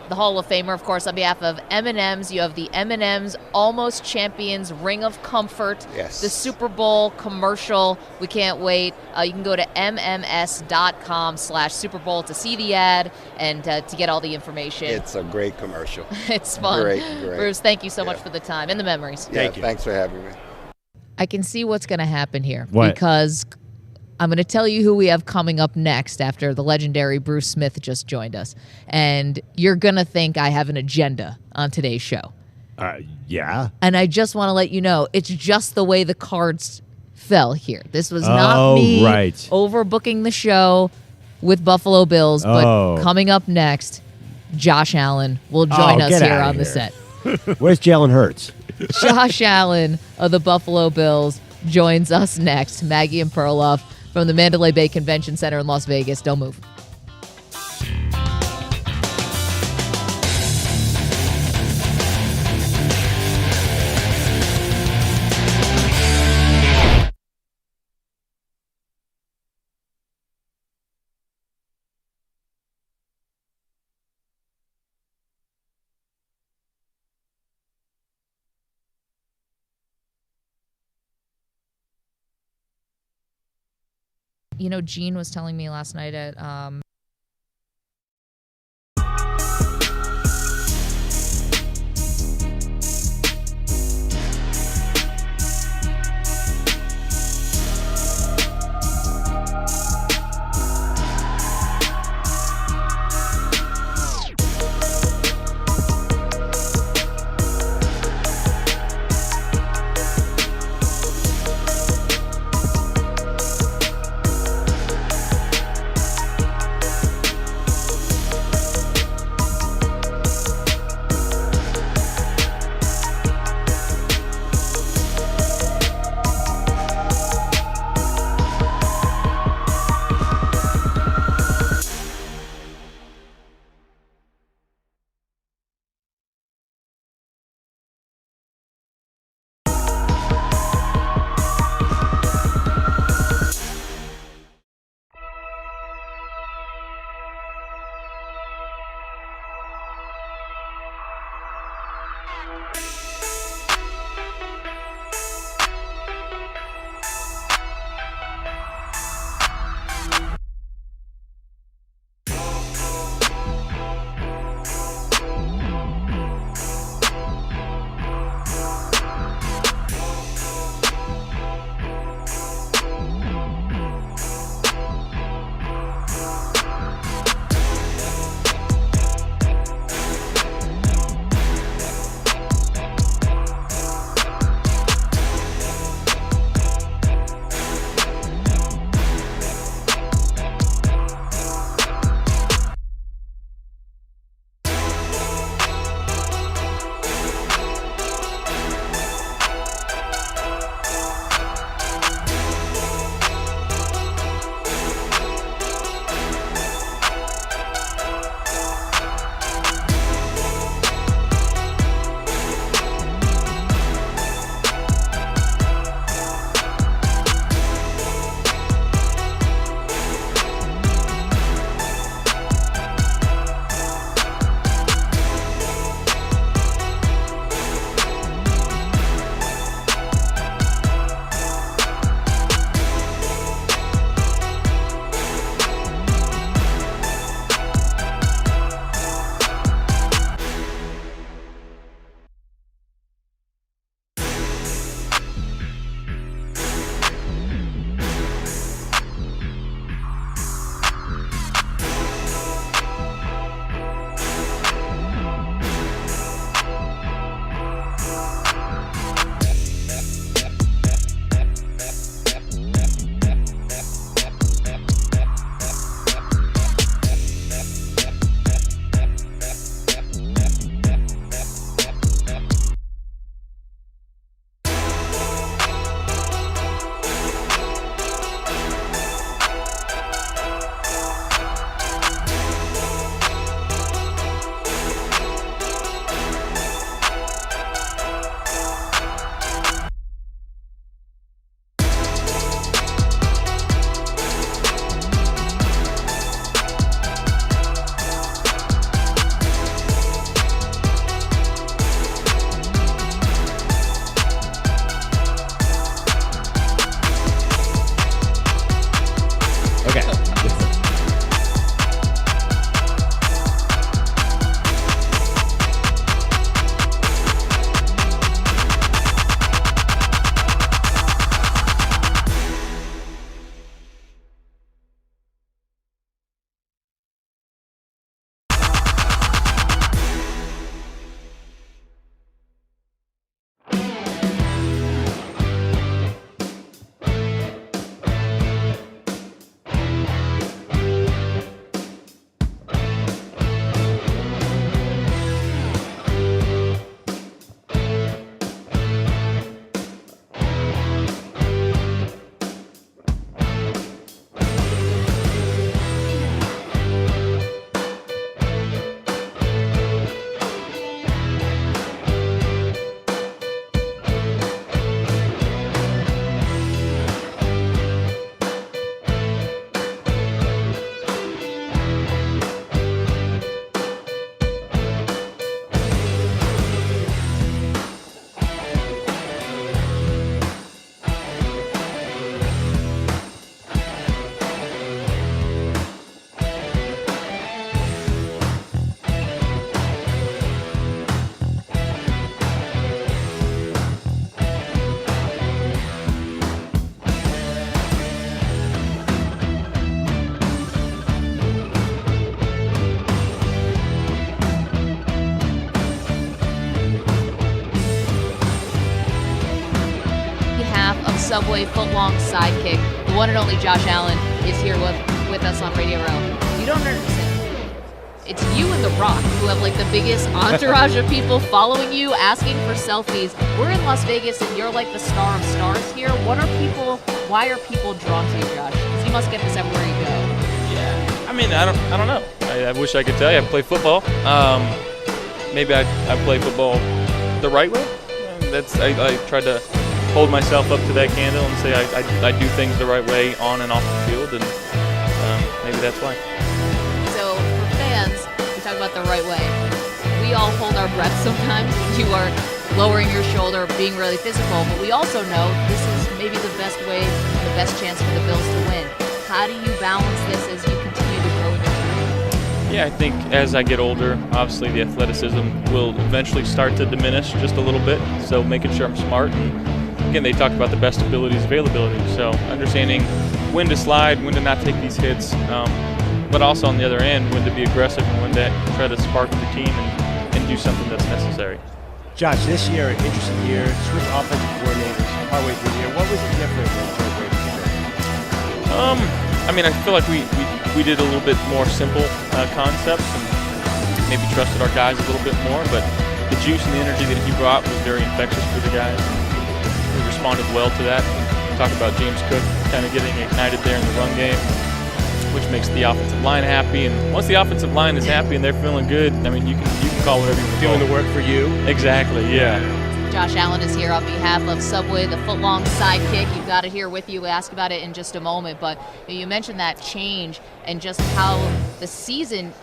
the Hall of Famer, of course, on behalf of M&M's. You have the M&M's Almost Champions Ring of Comfort. Yes. The Super Bowl commercial. We can't wait. You can go to mms.com/Super Bowl to see the ad and to get all the information. It's a great commercial. It's fun. Great. Bruce, thank you so much for the time and the memories. Yeah, thanks for having me. I can see what's going to happen here What? because I'm going to tell you who we have coming up next after the legendary Bruce Smith just joined us. And you're going to think I have an agenda on today's show. Yeah. And I just want to let you know, it's just the way the cards fell here. This was not me overbooking the show with Buffalo Bills. But coming up next, Josh Allen will join us here on the set. Where's Jalen Hurts? Josh Allen of the Buffalo Bills joins us next. Maggie and Perloff from the Mandalay Bay Convention Center in Las Vegas. Don't move. You know, Gene was telling me last night at Subway footlong sidekick. The one and only Josh Allen is here with us on Radio Row. You don't understand. It's you and The Rock who have like the biggest entourage of people following you, asking for selfies. We're in Las Vegas and you're like the star of stars here. Why are people drawn to you, Josh? Because you must get this everywhere you go. Yeah. I mean, I don't know. I wish I could tell you. I play football. Maybe I play football the right way. I try to hold myself up to that candle and say I do things the right way on and off the field, and maybe that's why. So for fans, we talk about the right way. We all hold our breath sometimes when you are lowering your shoulder, being really physical, but we also know this is maybe the best way, the best chance for the Bills to win. How do you balance this as you continue to grow in your career? Yeah, I think as I get older, obviously the athleticism will eventually start to diminish just a little bit, so making sure I'm smart. And again, they talk about the best abilities, availability, so understanding when to slide, when to not take these hits, but also on the other end, when to be aggressive and when to try to spark the team and do something that's necessary. Josh, this year, an interesting year, switch offensive coordinators partway through the year. What was different when Joe Brady came in? I mean, I feel like we did a little bit more simple concepts and maybe trusted our guys a little bit more, but the juice and the energy that he brought was very infectious for the guys. We responded well to that. Talk about James Cook kind of getting ignited there in the run game, which makes the offensive line happy. And once the offensive line is happy and they're feeling good, I mean, you can call whatever you want. Doing the work for you. Exactly, yeah. Josh Allen is here on behalf of Subway, the footlong sidekick. You've got it here with you. We'll ask about it in just a moment. But you mentioned that change and just how the season,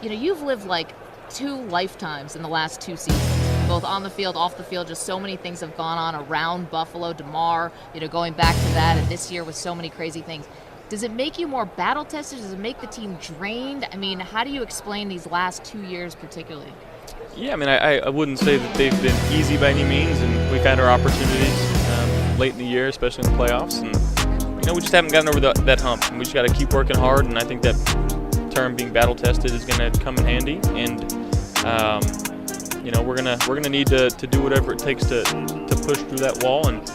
you've lived like 2 lifetimes in the last 2 seasons, both on the field, off the field. Just so many things have gone on around Buffalo, DeMar, going back to that, and this year with so many crazy things. Does it make you more battle-tested? Does it make the team drained? I mean, how do you explain these last 2 years particularly? Yeah, I mean, I wouldn't say that they've been easy by any means, and we've had our opportunities late in the year, especially in the playoffs, and we just haven't gotten over that hump. And we just got to keep working hard, and I think that term being battle-tested is going to come in handy, and we're gonna need to do whatever it takes to push through that wall. And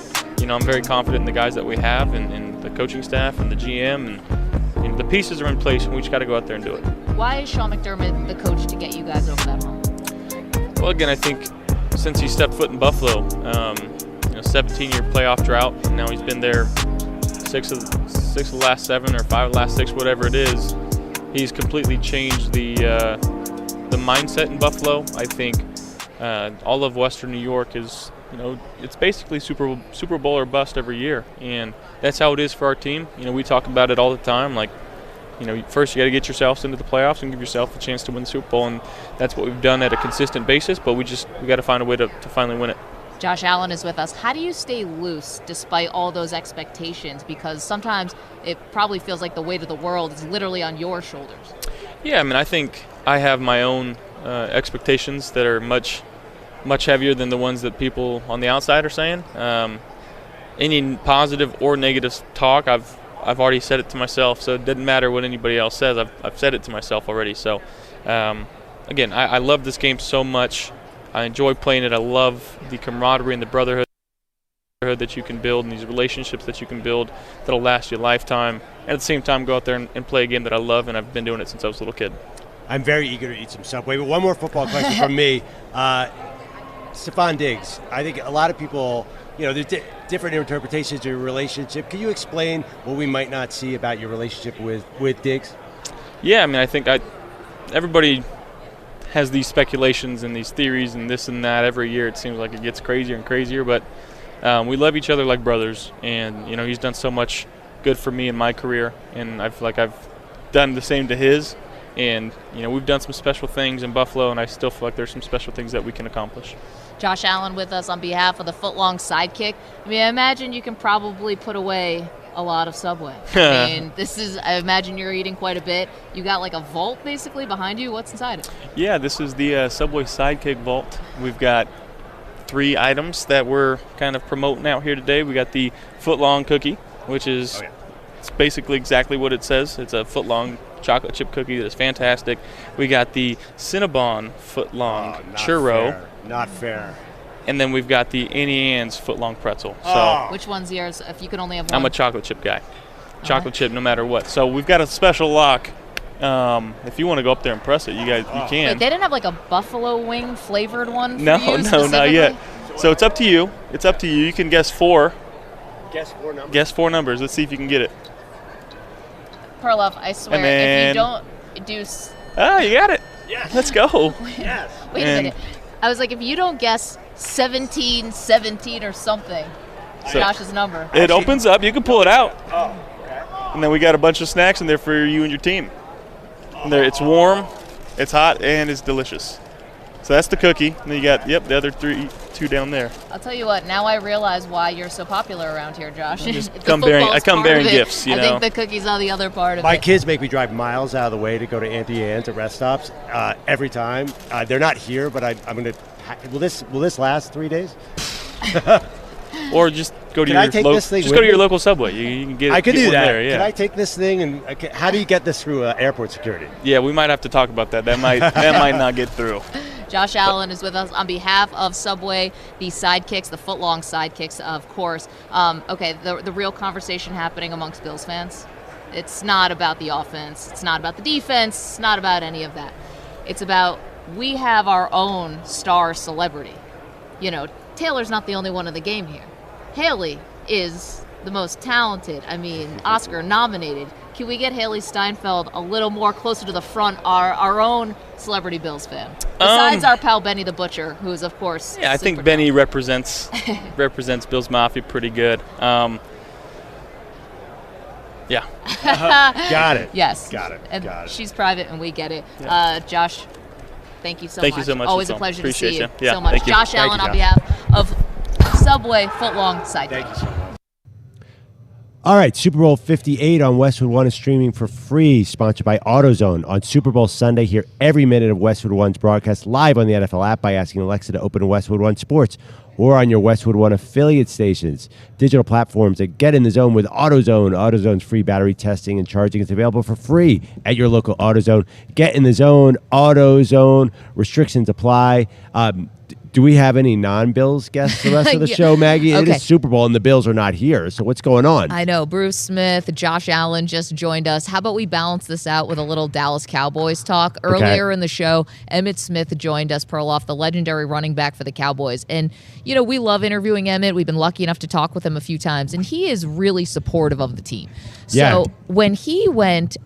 I'm very confident in the guys that we have, and the coaching staff, and the GM, and the pieces are in place, and we just got to go out there and do it. Why is Sean McDermott the coach to get you guys over that hump? Well, again, I think since he stepped foot in Buffalo, 17-year playoff drought, and now he's been there 6 of the last 7 or 5 of the last 6, whatever it is. He's completely changed the mindset in Buffalo. I think all of Western New York is, it's basically Super Bowl or bust every year, and that's how it is for our team. We talk about it all the time, like, first you got to get yourselves into the playoffs and give yourself a chance to win the Super Bowl, and that's what we've done at a consistent basis, but we got to find a way to finally win it. Josh Allen is with us. How do you stay loose despite all those expectations? Because sometimes it probably feels like the weight of the world is literally on your shoulders. Yeah, I mean, I think I have my own expectations that are much heavier than the ones that people on the outside are saying. Any positive or negative talk, I've already said it to myself, so it doesn't matter what anybody else says. I've said it to myself already. So, again, I love this game so much. I enjoy playing it. I love the camaraderie and the brotherhood that you can build and these relationships that you can build that'll last you a lifetime. And at the same time, go out there and play a game that I love, and I've been doing it since I was a little kid. I'm very eager to eat some Subway. But one more football question from me. Stephon Diggs. I think a lot of people, there's different interpretations of your relationship. Can you explain what we might not see about your relationship with Diggs? Yeah, I mean, I think everybody has these speculations and these theories and this and that. Every year it seems like it gets crazier and crazier, but we love each other like brothers, and he's done so much good for me in my career, and I feel like I've done the same to his, and we've done some special things in Buffalo, and I still feel like there's some special things that we can accomplish. Josh Allen with us on behalf of the footlong sidekick. I mean, I imagine you can probably put away a lot of Subway. I mean, I imagine you're eating quite a bit. You got like a vault basically behind you. What's inside it? Yeah, this is the Subway Sidekick Vault. We've got 3 items that we're kind of promoting out here today. We got the footlong cookie, which is it's basically exactly what it says. It's a footlong chocolate chip cookie that is fantastic. We got the Cinnabon footlong churro. Not fair. And then we've got the Annie Ann's foot-long pretzel. So Which one's yours? If you could only have one. I'm a chocolate chip guy. Chocolate chip no matter what. So we've got a special lock. If you want to go up there and press it, you can. Wait, they didn't have like a buffalo wing flavored one for No, you not yet. So it's up to you. It's up to you. You can guess 4. Guess 4 numbers. Guess 4 numbers. Let's see if you can get it. Perloff, I swear, And then- if you don't do... You got it. Yes. Let's go. Yes. Wait a minute. I was like, if you don't guess 17 or something, So- Josh's number. It opens up. You can pull it out. Oh, okay. And then we got a bunch of snacks in there for you and your team. And there, it's warm, it's hot, and it's delicious. So that's the cookie. And then you got, the other 2 down there. I'll tell you what, now I realize why you're so popular around here, Josh. Just The come bearing- football's I come part of bearing it. gifts, you I know. think the cookies are the other part of My it. kids make me drive miles out of the way to go to Auntie Anne's at rest stops every time. They're not here, but I'm going to. Will this last 3 days? Or just go to Can I take this thing just with go to your me? local Subway. You can get. I could get do one that. There, yeah. Can I take this thing and how do you get this through airport security? Yeah, we might have to talk about that. That might not get through. Josh Allen is with us on behalf of Subway, the sidekicks, the footlong sidekicks, of course. Okay, the real conversation happening amongst Bills fans. It's not about the offense. It's not about the defense. It's not about any of that. It's about we have our own star celebrity. You know, Taylor's not the only one in the game here. Haley is the most talented. I mean, Oscar nominated. Can we get Haley Steinfeld a little more closer to the front, our own celebrity Bills fan? Besides our pal Benny the Butcher, who is, of course, Yeah, I think super Benny represents Bills Mafia pretty good. Yeah. Got it. Yes. Got it. And Got it. she's private, and we get it. Josh, thank you so Thank much. you so much, Always a Nicole. pleasure Appreciate to see you you. Yeah, so much. thank you. Josh Thank Allen you, on Josh. behalf of Subway Footlong Sidekick. Thank you so much. All right, Super Bowl 58 on Westwood One is streaming for free, sponsored by AutoZone. On Super Bowl Sunday, hear every minute of Westwood One's broadcast live on the NFL app by asking Alexa to open Westwood One Sports or on your Westwood One affiliate stations. Digital platforms that get in the zone with AutoZone. AutoZone's free battery testing and charging is available for free at your local AutoZone. Get in the zone, AutoZone. Restrictions apply. Do we have any non-Bills guests the rest of the Yeah. show, Maggie? It Okay. is Super Bowl and the Bills are not here. So what's going on? I know. Bruce Smith, Josh Allen just joined us. How about we balance this out with a little Dallas Cowboys talk? Earlier in the show, Emmitt Smith joined us, Perloff, the legendary running back for the Cowboys. And, you know, we love interviewing Emmitt. We've been lucky enough to talk with him a few times, and he is really supportive of the team. Yeah. So when he went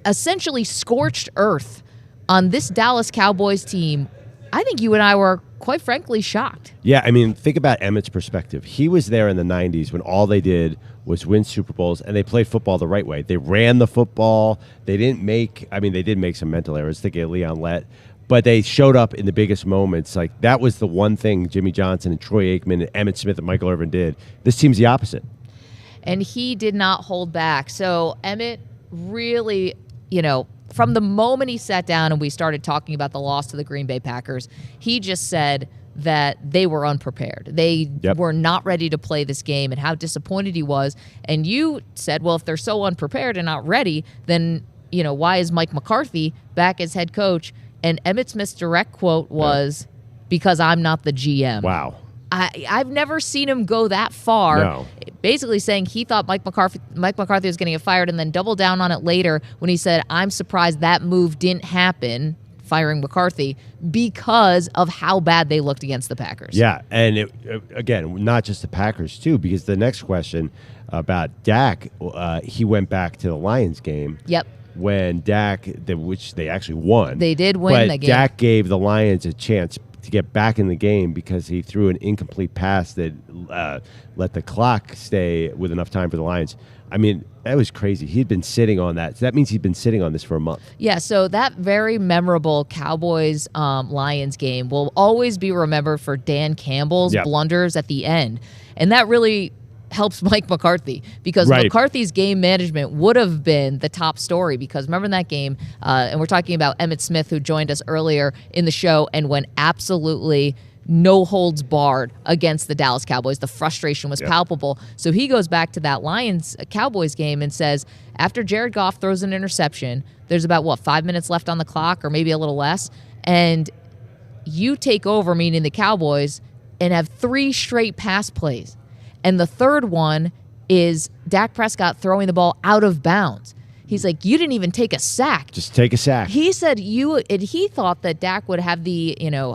essentially scorched earth on this Dallas Cowboys team, I think you and I were, quite frankly, shocked. Yeah, I mean, think about Emmett's perspective. He was there in the 90s when all they did was win Super Bowls, and they played football the right way. They ran the football. They didn't make, I mean, they did make some mental errors, thinking of Leon Lett, but they showed up in the biggest moments. Like, that was the one thing Jimmy Johnson and Troy Aikman and Emmitt Smith and Michael Irvin did. This team's the opposite. And he did not hold back. So Emmitt really, you know, from the moment he sat down and we started talking about the loss to the Green Bay Packers, he just said that they were unprepared. They were not ready to play this game and how disappointed he was. And you said, well, if they're so unprepared and not ready, then, you know, why is Mike McCarthy back as head coach? And Emmitt Smith's direct quote was, because I'm not the GM. Wow. I've never seen him go that far. No. Basically saying he thought Mike McCarthy was going to get fired and then double down on it later when he said, I'm surprised that move didn't happen, firing McCarthy, because of how bad they looked against the Packers. Yeah, and again, not just the Packers, too, because the next question about Dak, he went back to the Lions game. Yep. When Dak, which they actually won. They did win but the game. Dak gave the Lions a chance to get back in the game because he threw an incomplete pass that let the clock stay with enough time for the Lions. I mean, that was crazy. He'd been sitting on that. So that means he'd been sitting on this for a month. Yeah, so that very memorable Cowboys-Lions game will always be remembered for Dan Campbell's blunders at the end. And that really helps Mike McCarthy because McCarthy's game management would have been the top story because remember in that game, and we're talking about Emmitt Smith who joined us earlier in the show and went absolutely no holds barred against the Dallas Cowboys. The frustration was palpable. So he goes back to that Lions-Cowboys game and says, after Jared Goff throws an interception, there's about, 5 minutes left on the clock or maybe a little less, and you take over, meaning the Cowboys, and have 3 straight pass plays. And the third one is Dak Prescott throwing the ball out of bounds. He's like, you didn't even take a sack. Just take a sack. He said he thought that Dak would have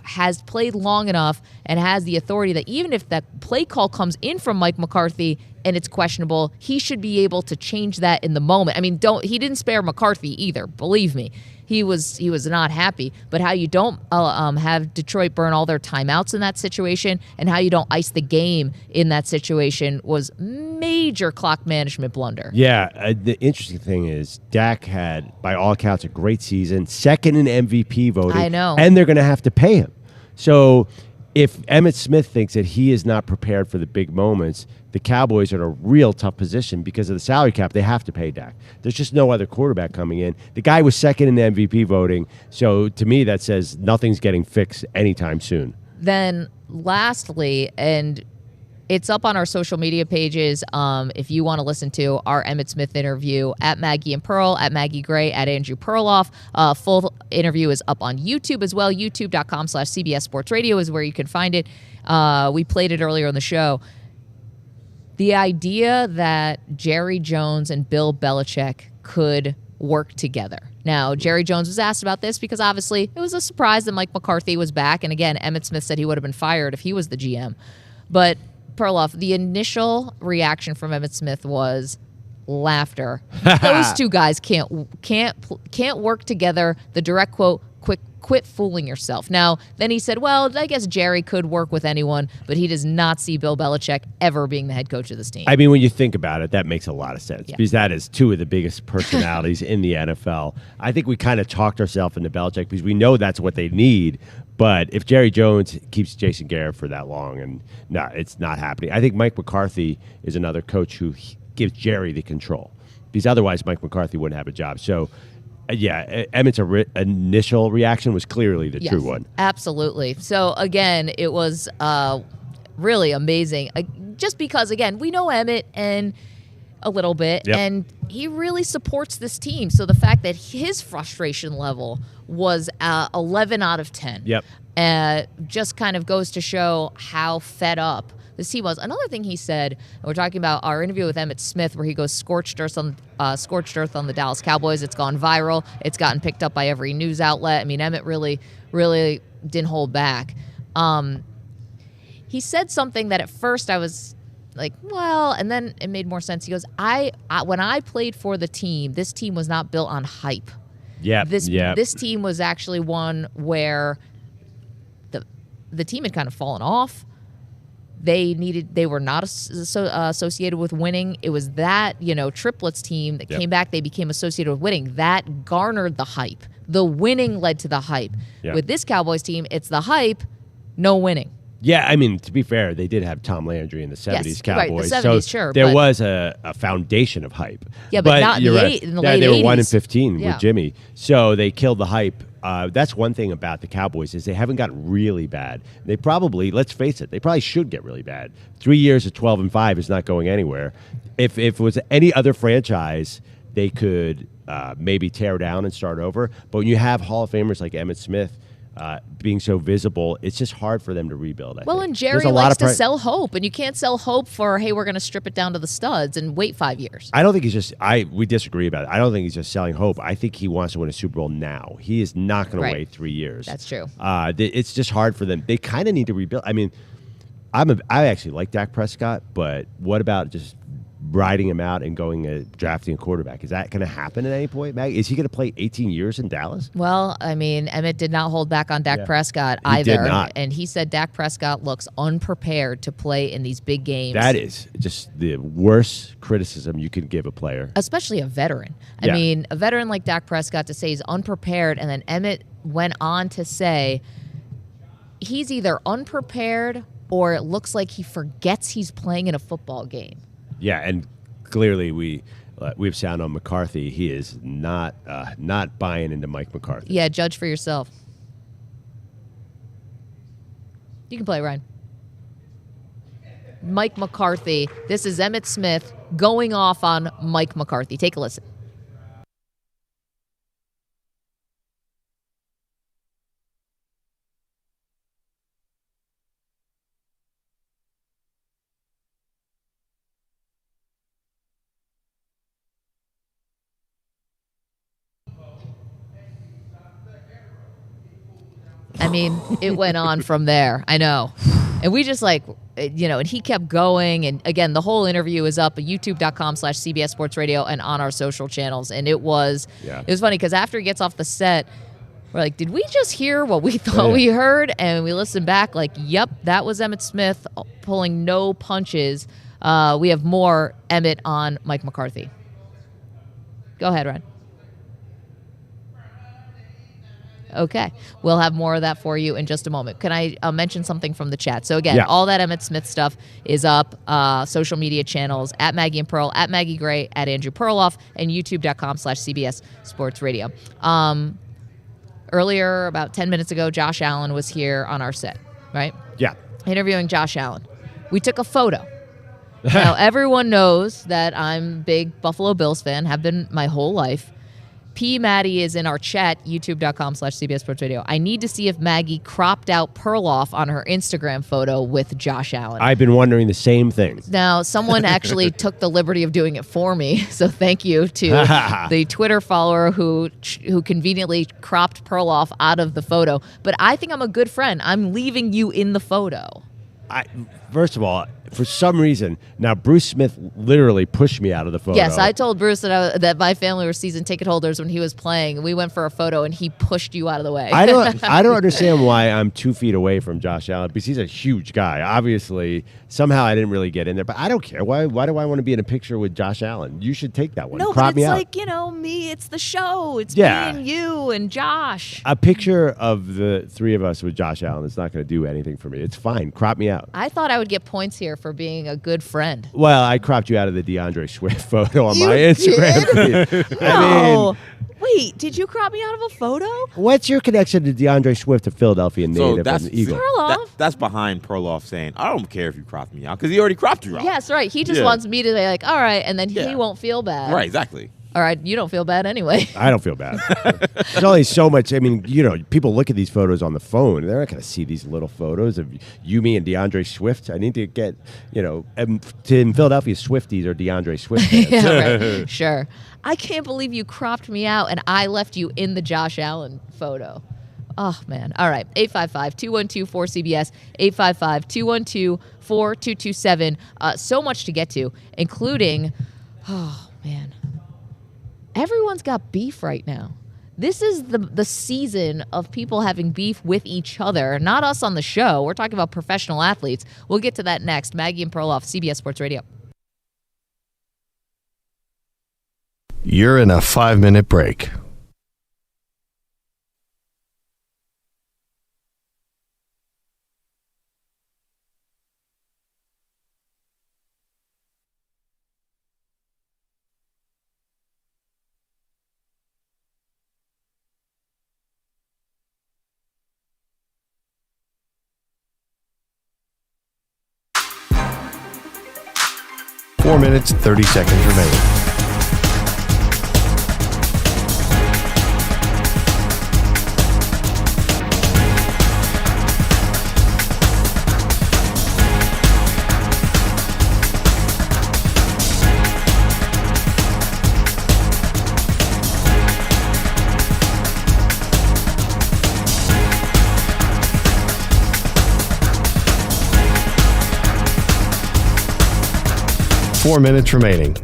has played long enough and has the authority that even if that play call comes in from Mike McCarthy and it's questionable, he should be able to change that in the moment. I mean, he didn't spare McCarthy either, believe me. He was not happy. But how you don't have Detroit burn all their timeouts in that situation and how you don't ice the game in that situation was major clock management blunder. Yeah, the interesting thing is Dak had, by all accounts, a great season, second in MVP voting. I know. And they're going to have to pay him. So if Emmitt Smith thinks that he is not prepared for the big moments, the Cowboys are in a real tough position because of the salary cap. They have to pay Dak. There's just no other quarterback coming in. The guy was second in the MVP voting, so to me that says nothing's getting fixed anytime soon. Then lastly, and it's up on our social media pages if you want to listen to our Emmitt Smith interview at Maggie and Pearl, at Maggie Gray, at Andrew Perloff. Full interview is up on YouTube as well. YouTube.com/CBS Sports Radio is where you can find it. We played it earlier on the show. The idea that Jerry Jones and Bill Belichick could work together. Now, Jerry Jones was asked about this because obviously it was a surprise that Mike McCarthy was back. And again, Emmitt Smith said he would have been fired if he was the GM. But Perloff, the initial reaction from Emmitt Smith was laughter. Those two guys can't work together. The direct quote, quit fooling yourself. Now, then he said, well, I guess Jerry could work with anyone, but he does not see Bill Belichick ever being the head coach of this team. I mean, when you think about it, that makes a lot of sense Yeah. because that is 2 of the biggest personalities in the NFL. I think we kind of talked ourselves into Belichick because we know that's what they need. But if Jerry Jones keeps Jason Garrett for that long, and no, it's not happening. I think Mike McCarthy is another coach who gives Jerry the control because otherwise Mike McCarthy wouldn't have a job. So, Emmitt's initial reaction was clearly the true one. Absolutely. So, again, it was really amazing. Just because, again, we know Emmitt and a little bit, and he really supports this team. So the fact that his frustration level was 11 out of 10 just kind of goes to show how fed up this team was. Another thing he said, and we're talking about our interview with Emmitt Smith, where he goes scorched earth on the Dallas Cowboys. It's gone viral. It's gotten picked up by every news outlet. I mean, Emmitt really, really didn't hold back. He said something that at first I was like, well, and then it made more sense. He goes, I when I played for the team, this team was not built on hype. This team was actually one where the team had kind of fallen off. They were not associated with winning. It was that, triplets team that came back. They became associated with winning. That garnered the hype. The winning led to the hype. With this Cowboys team, it's the hype, no winning. Yeah, I mean, to be fair, they did have Tom Landry in the 70s Cowboys. Right, the 70s, so sure. There was a foundation of hype. Yeah, but not in the late 80s. They were 1-15 with Jimmy. So they killed the hype. That's one thing about the Cowboys is they haven't gotten really bad. They probably, let's face it, they probably should get really bad. 3 years of 12-5 is not going anywhere. If it was any other franchise, they could maybe tear down and start over. But when you have Hall of Famers like Emmitt Smith, being so visible, it's just hard for them to rebuild. I think. And Jerry likes to sell hope, and you can't sell hope for, hey, we're going to strip it down to the studs and wait 5 years. I don't think he's just. We disagree about it. I don't think he's just selling hope. I think he wants to win a Super Bowl now. He is not going to wait 3 years. That's true. It's just hard for them. They kind of need to rebuild. I mean, I actually like Dak Prescott, but what about just riding him out and drafting a quarterback? Is that going to happen at any point, Maggie? Is he going to play 18 years in Dallas? Well, I mean, Emmitt did not hold back on Dak Prescott either. He did not. And he said Dak Prescott looks unprepared to play in these big games. That is just the worst criticism you can give a player. Especially a veteran. I mean, a veteran like Dak Prescott to say he's unprepared, and then Emmitt went on to say he's either unprepared or it looks like he forgets he's playing in a football game. Yeah, and clearly we have sound on McCarthy. He is not buying into Mike McCarthy. Yeah, judge for yourself. You can play, Ryan. Mike McCarthy. This is Emmitt Smith going off on Mike McCarthy. Take a listen. I mean, it went on from there. I know. And we just and he kept going. And again, the whole interview is up at youtube.com/CBS Sports Radio and on our social channels. And it was funny because after he gets off the set, we're like, did we just hear what we thought we heard? And we listened back yep, that was Emmitt Smith pulling no punches. We have more Emmitt on Mike McCarthy. Go ahead, Ryan. Okay. We'll have more of that for you in just a moment. Can I mention something from the chat? So, again, all that Emmitt Smith stuff is up, social media channels, at Maggie and Pearl, at Maggie Gray, at Andrew Perloff, and youtube.com/CBS Sports Radio. Earlier, about 10 minutes ago, Josh Allen was here on our set, right? Yeah. Interviewing Josh Allen. We took a photo. Now, everyone knows that I'm a big Buffalo Bills fan, have been my whole life. P. Maddie is in our chat, youtube.com/CBS Sports Radio. I need to see if Maggie cropped out Perloff on her Instagram photo with Josh Allen. I've been wondering the same thing. Now, someone actually took the liberty of doing it for me, so thank you to the Twitter follower who conveniently cropped Perloff out of the photo. But I think I'm a good friend. I'm leaving you in the photo. First of all, for some reason, now Bruce Smith literally pushed me out of the photo. Yes, I told Bruce that my family were season ticket holders when he was playing. We went for a photo, and he pushed you out of the way. I don't understand why I'm 2 feet away from Josh Allen, because he's a huge guy. Obviously, somehow I didn't really get in there, but I don't care. Why do I want to be in a picture with Josh Allen? You should take that one. No, Crop but me it's out. me. It's the show. It's me and you and Josh. A picture of the three of us with Josh Allen is not going to do anything for me. It's fine. Crop me out. I thought I would get points here for being a good friend. Well, I cropped you out of the DeAndre Swift photo on my Instagram feed. No. Wait, did you crop me out of a photo? What's your connection to DeAndre Swift, a Philadelphia native and Eagle? That's behind Perloff saying, I don't care if you cropped me out, because he already cropped you out. Yes, right. He just wants me to be all right, and then he won't feel bad. Right, exactly. All right, you don't feel bad anyway. I don't feel bad. There's only so much. I mean, people look at these photos on the phone. They're not going to see these little photos of you, me, and DeAndre Swift. I need to get, in Philadelphia, Swifties or DeAndre Swift fans. Yeah, right. Sure. I can't believe you cropped me out and I left you in the Josh Allen photo. Oh, man. All right. 855-212-4CBS, 855-212-4227. So much to get to, including, oh, man. Everyone's got beef right now. This is the season of people having beef with each other, not us on the show. We're talking about professional athletes. We'll get to that next. Maggie and Perloff, CBS Sports Radio. You're in a 5-minute break. Four minutes, 30 seconds remaining. Four minutes remaining.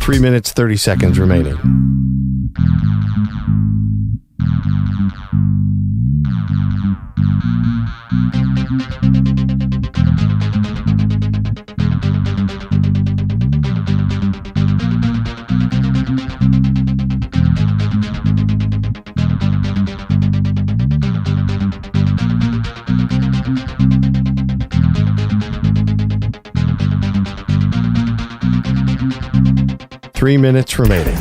Three minutes, 30 seconds remaining. Three minutes remaining.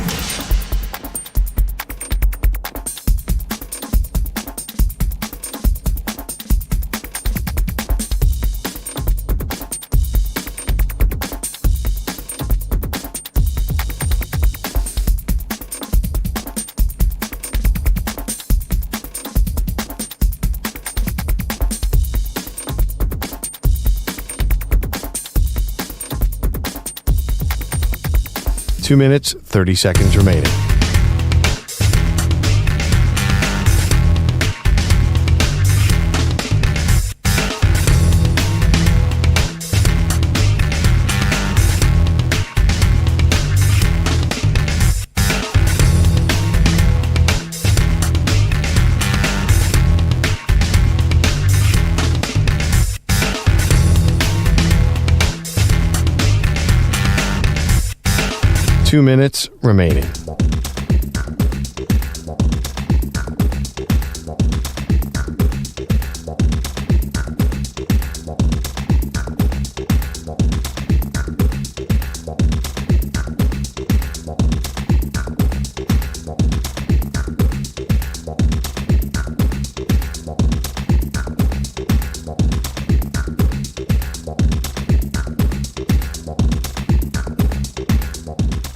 2 minutes, 30 seconds remaining. Two minutes remaining.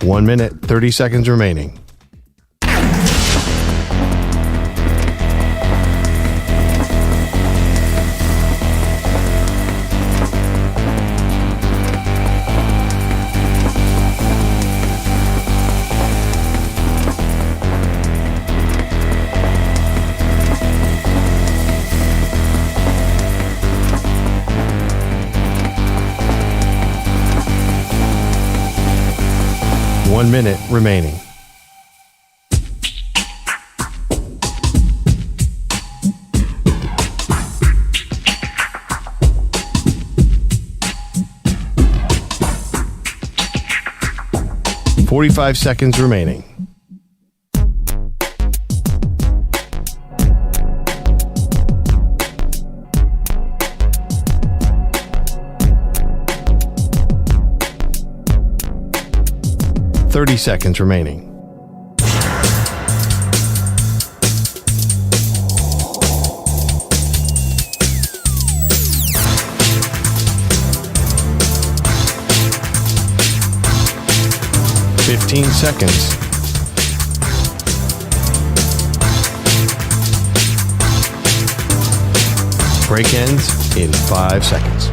One minute, 30 seconds remaining. One minute remaining. .45 seconds remaining. .30 seconds remaining. .15 seconds. Break ends in 5 seconds.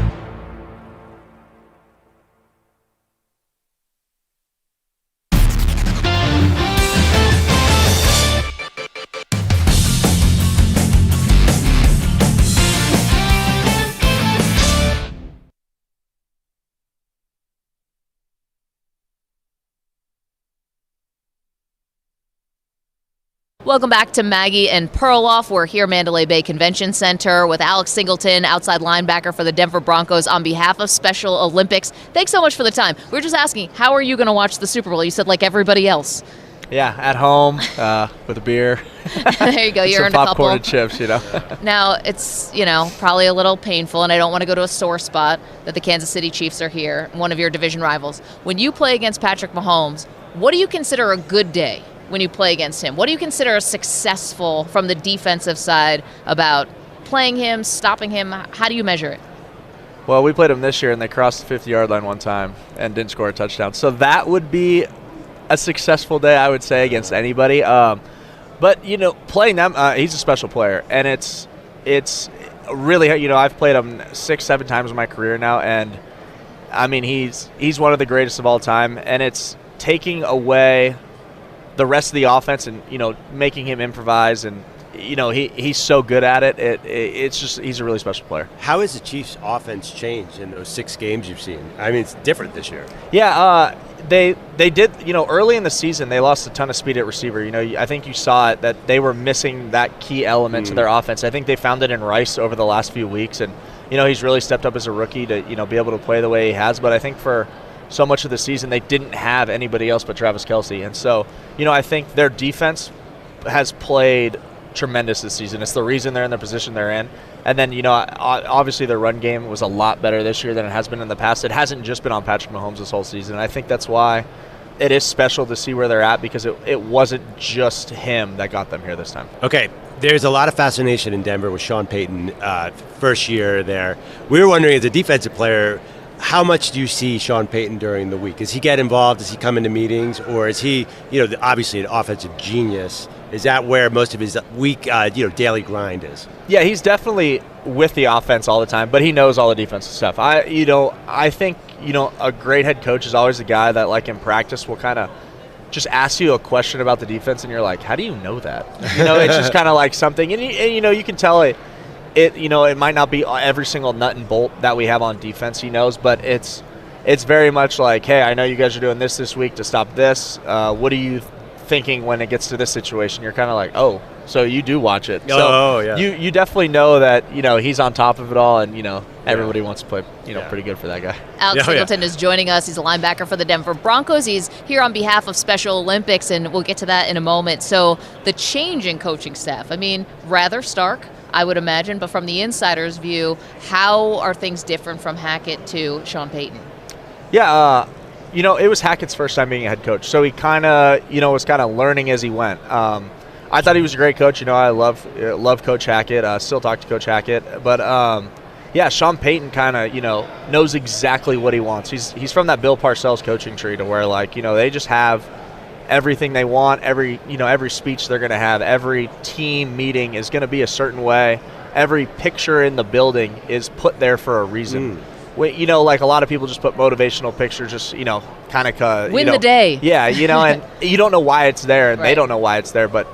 Welcome back to Maggie and Perloff. We're here, Mandalay Bay Convention Center, with Alex Singleton, outside linebacker for the Denver Broncos, on behalf of Special Olympics. Thanks so much for the time. We were just asking, how are you going to watch the Super Bowl? You said like everybody else. Yeah, at home with a beer. There you go. You earned a couple. Popcorn and chips, you know. Now, it's, probably a little painful, and I don't want to go to a sore spot that the Kansas City Chiefs are here, one of your division rivals. When you play against Patrick Mahomes, what do you consider a good day when you play against him? What do you consider a successful from the defensive side about playing him, stopping him? How do you measure it? Well, we played them this year, and they crossed the 50-yard line one time and didn't score a touchdown. So that would be a successful day, I would say, against anybody. But, playing them, he's a special player. And it's really, I've played him 6-7 times in my career now. And, I mean, he's one of the greatest of all time. And it's taking away the rest of the offense and, making him improvise. And, he's so good at it. It's just he's a really special player. How has the Chiefs' offense changed in those 6 games you've seen? I mean, it's different this year. Yeah, they did, early in the season, they lost a ton of speed at receiver. I think you saw it, that they were missing that key element to their offense. I think they found it in Rice over the last few weeks. And, he's really stepped up as a rookie to, be able to play the way he has. But I think for so much of the season, they didn't have anybody else but Travis Kelce. And so, I think their defense has played tremendous this season. It's the reason they're in the position they're in. And then, obviously their run game was a lot better this year than it has been in the past. It hasn't just been on Patrick Mahomes this whole season. And I think that's why it is special to see where they're at, because it wasn't just him that got them here this time. Okay, there's a lot of fascination in Denver with Sean Payton, first year there. We were wondering, as a defensive player, how much do you see Sean Payton during the week? Does he get involved? Does he come into meetings? Or is he, obviously an offensive genius? Is that where most of his week, daily grind is? Yeah, he's definitely with the offense all the time, but he knows all the defensive stuff. I think, a great head coach is always the guy that, like, in practice will kind of just ask you a question about the defense, and you're like, how do you know that? It's just kind of like something, and you can tell it, it might not be every single nut and bolt that we have on defense he knows, but it's very much like, hey, I know you guys are doing this week to stop this. What are you thinking when it gets to this situation? You're kind of like, oh, so you do watch it. So yeah. You definitely know that, he's on top of it all, and, everybody wants to play, pretty good for that guy. Alex Singleton is joining us. He's a linebacker for the Denver Broncos. He's here on behalf of Special Olympics, and we'll get to that in a moment. So the change in coaching staff, rather stark, I would imagine, but from the insider's view, how are things different from Hackett to Sean Payton? Yeah, it was Hackett's first time being a head coach, so he kind of, was kind of learning as he went. I thought he was a great coach. I love Coach Hackett. Still talk to Coach Hackett, but Sean Payton kind of, knows exactly what he wants. He's from that Bill Parcells coaching tree, to where, like, they just have everything they want. Every speech they're going to have, every team meeting is going to be a certain way. Every picture in the building is put there for a reason. Like a lot of people just put motivational pictures, just, kind of win the day. Yeah, and you don't know why it's there, and Right. they don't know why it's there. But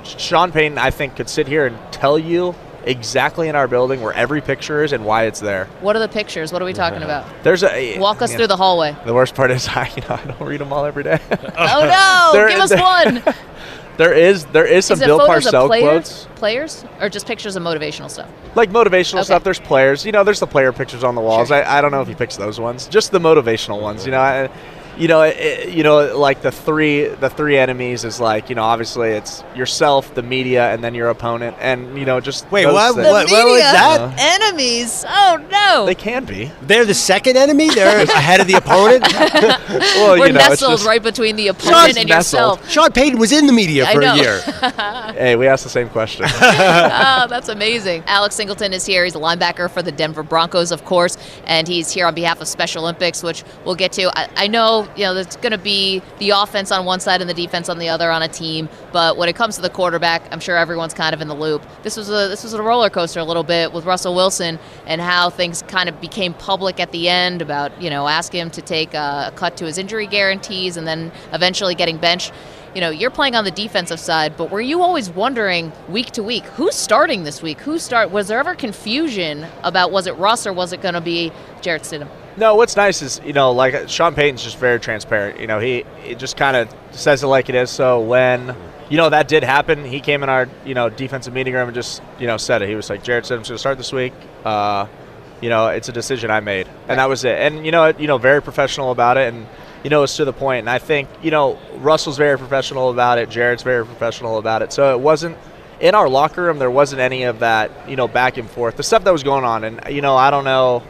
Sean Payton, I think, could sit here and tell you exactly in our building where every picture is and why it's there. What are the pictures? What are we talking about? Walk us Yeah. through the hallway. The worst part is I don't read them all every day. Oh no! Give us one. There is some Is it Bill photos of Parcells quotes. Players, or just pictures of motivational stuff? Like motivational Okay. stuff. There's players. There's the player pictures on the walls. Sure. I don't know if he picks those ones. Just the motivational ones. Like the three enemies is like, obviously it's yourself, the media, and then your opponent, and just Wait, those what? things. What was that? Enemies? Oh no! They can be. They're the second enemy? They're ahead of the opponent? Well, We're it's nestled just- right between the opponent and yourself. Sean Payton was in the media I for know. a year. Hey, we asked the same question. Oh, that's amazing. Alex Singleton is here. He's a linebacker for the Denver Broncos, of course, and he's here on behalf of Special Olympics, which we'll get to. I know, there's going to be the offense on one side and the defense on the other on a team, but when it comes to the quarterback, I'm sure everyone's kind of in the loop. This was a roller coaster a little bit with Russell Wilson and how things kind of became public at the end about, asking him to take a cut to his injury guarantees and then eventually getting benched. You're playing on the defensive side, but were you always wondering week to week, who's starting this week? Was there ever confusion about, was it Russ or was it going to be Jarrett Stidham? No, what's nice is, like Sean Payton's just very transparent. He just kind of says it like it is. So when, that did happen, he came in our, defensive meeting room and just, said it. He was like, Jarrett Stidham's going to start this week. It's a decision I made. And that was it. And, very professional about it. And, it's to the point. And I think, Russell's very professional about it. Jarrett's very professional about it. So it wasn't, in our locker room, there wasn't any of that, back and forth. The stuff that was going on. And, I don't know.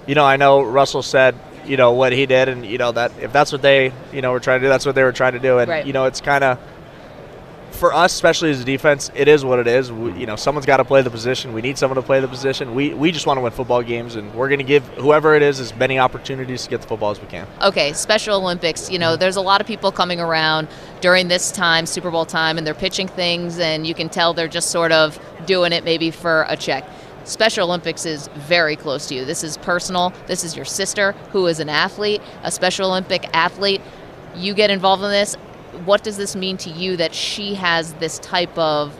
I know Russell said, what he did, and, that if that's what they, were trying to do, that's what they were trying to do. And, Right. It's kind of, for us, especially as a defense, it is what it is. Someone's got to play the position. We need someone to play the position. We just want to win football games, and we're going to give whoever it is as many opportunities to get the football as we can. Okay, Special Olympics, there's a lot of people coming around during this time, Super Bowl time, and they're pitching things, and you can tell they're just sort of doing it maybe for a check. Special Olympics is very close to you. This is personal. This is your sister, who is an athlete, a Special Olympic athlete. You get involved in this. What does this mean to you that she has this type of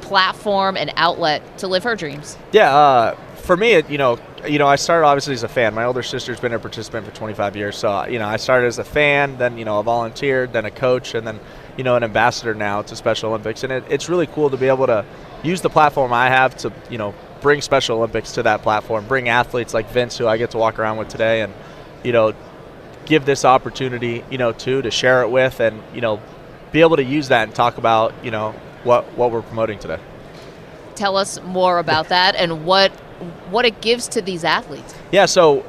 platform and outlet to live her dreams? Yeah, for me, I started obviously as a fan. My older sister's been a participant for 25 years. So, I started as a fan, then, a volunteer, then a coach, and then, an ambassador now to Special Olympics. And it's really cool to be able to use the platform I have to, bring Special Olympics to that platform, bring athletes like Vince, who I get to walk around with today, and, give this opportunity, to share it with, and, be able to use that and talk about, what we're promoting today. Tell us more about that and what it gives to these athletes. Yeah, so,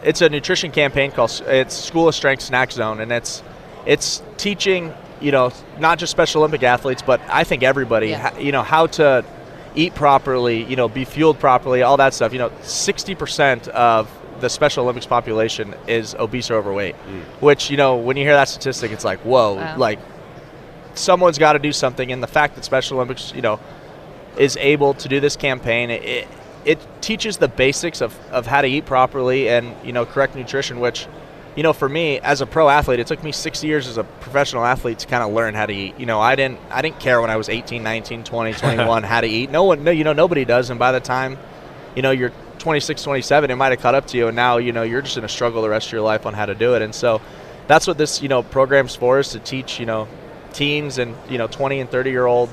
it's a nutrition campaign called, it's School of Strength Snack Zone, and it's teaching, not just Special Olympic athletes, but I think everybody, how to eat properly, be fueled properly, all that stuff. 60% of the Special Olympics population is obese or overweight, which, when you hear that statistic, it's like, whoa, like someone's got to do something. And the fact that Special Olympics, is able to do this campaign, it teaches the basics of how to eat properly and, correct nutrition, which, for me as a pro athlete, it took me 6 years as a professional athlete to kind of learn how to eat. I didn't care when I was 18, 19, 20, 21 how to eat. Nobody does. And by the time, you're 26, 27, it might have caught up to you. And now, you're just going to struggle the rest of your life on how to do it. And so that's what this, program's for, is to teach, teens and, 20 and 30-year-old,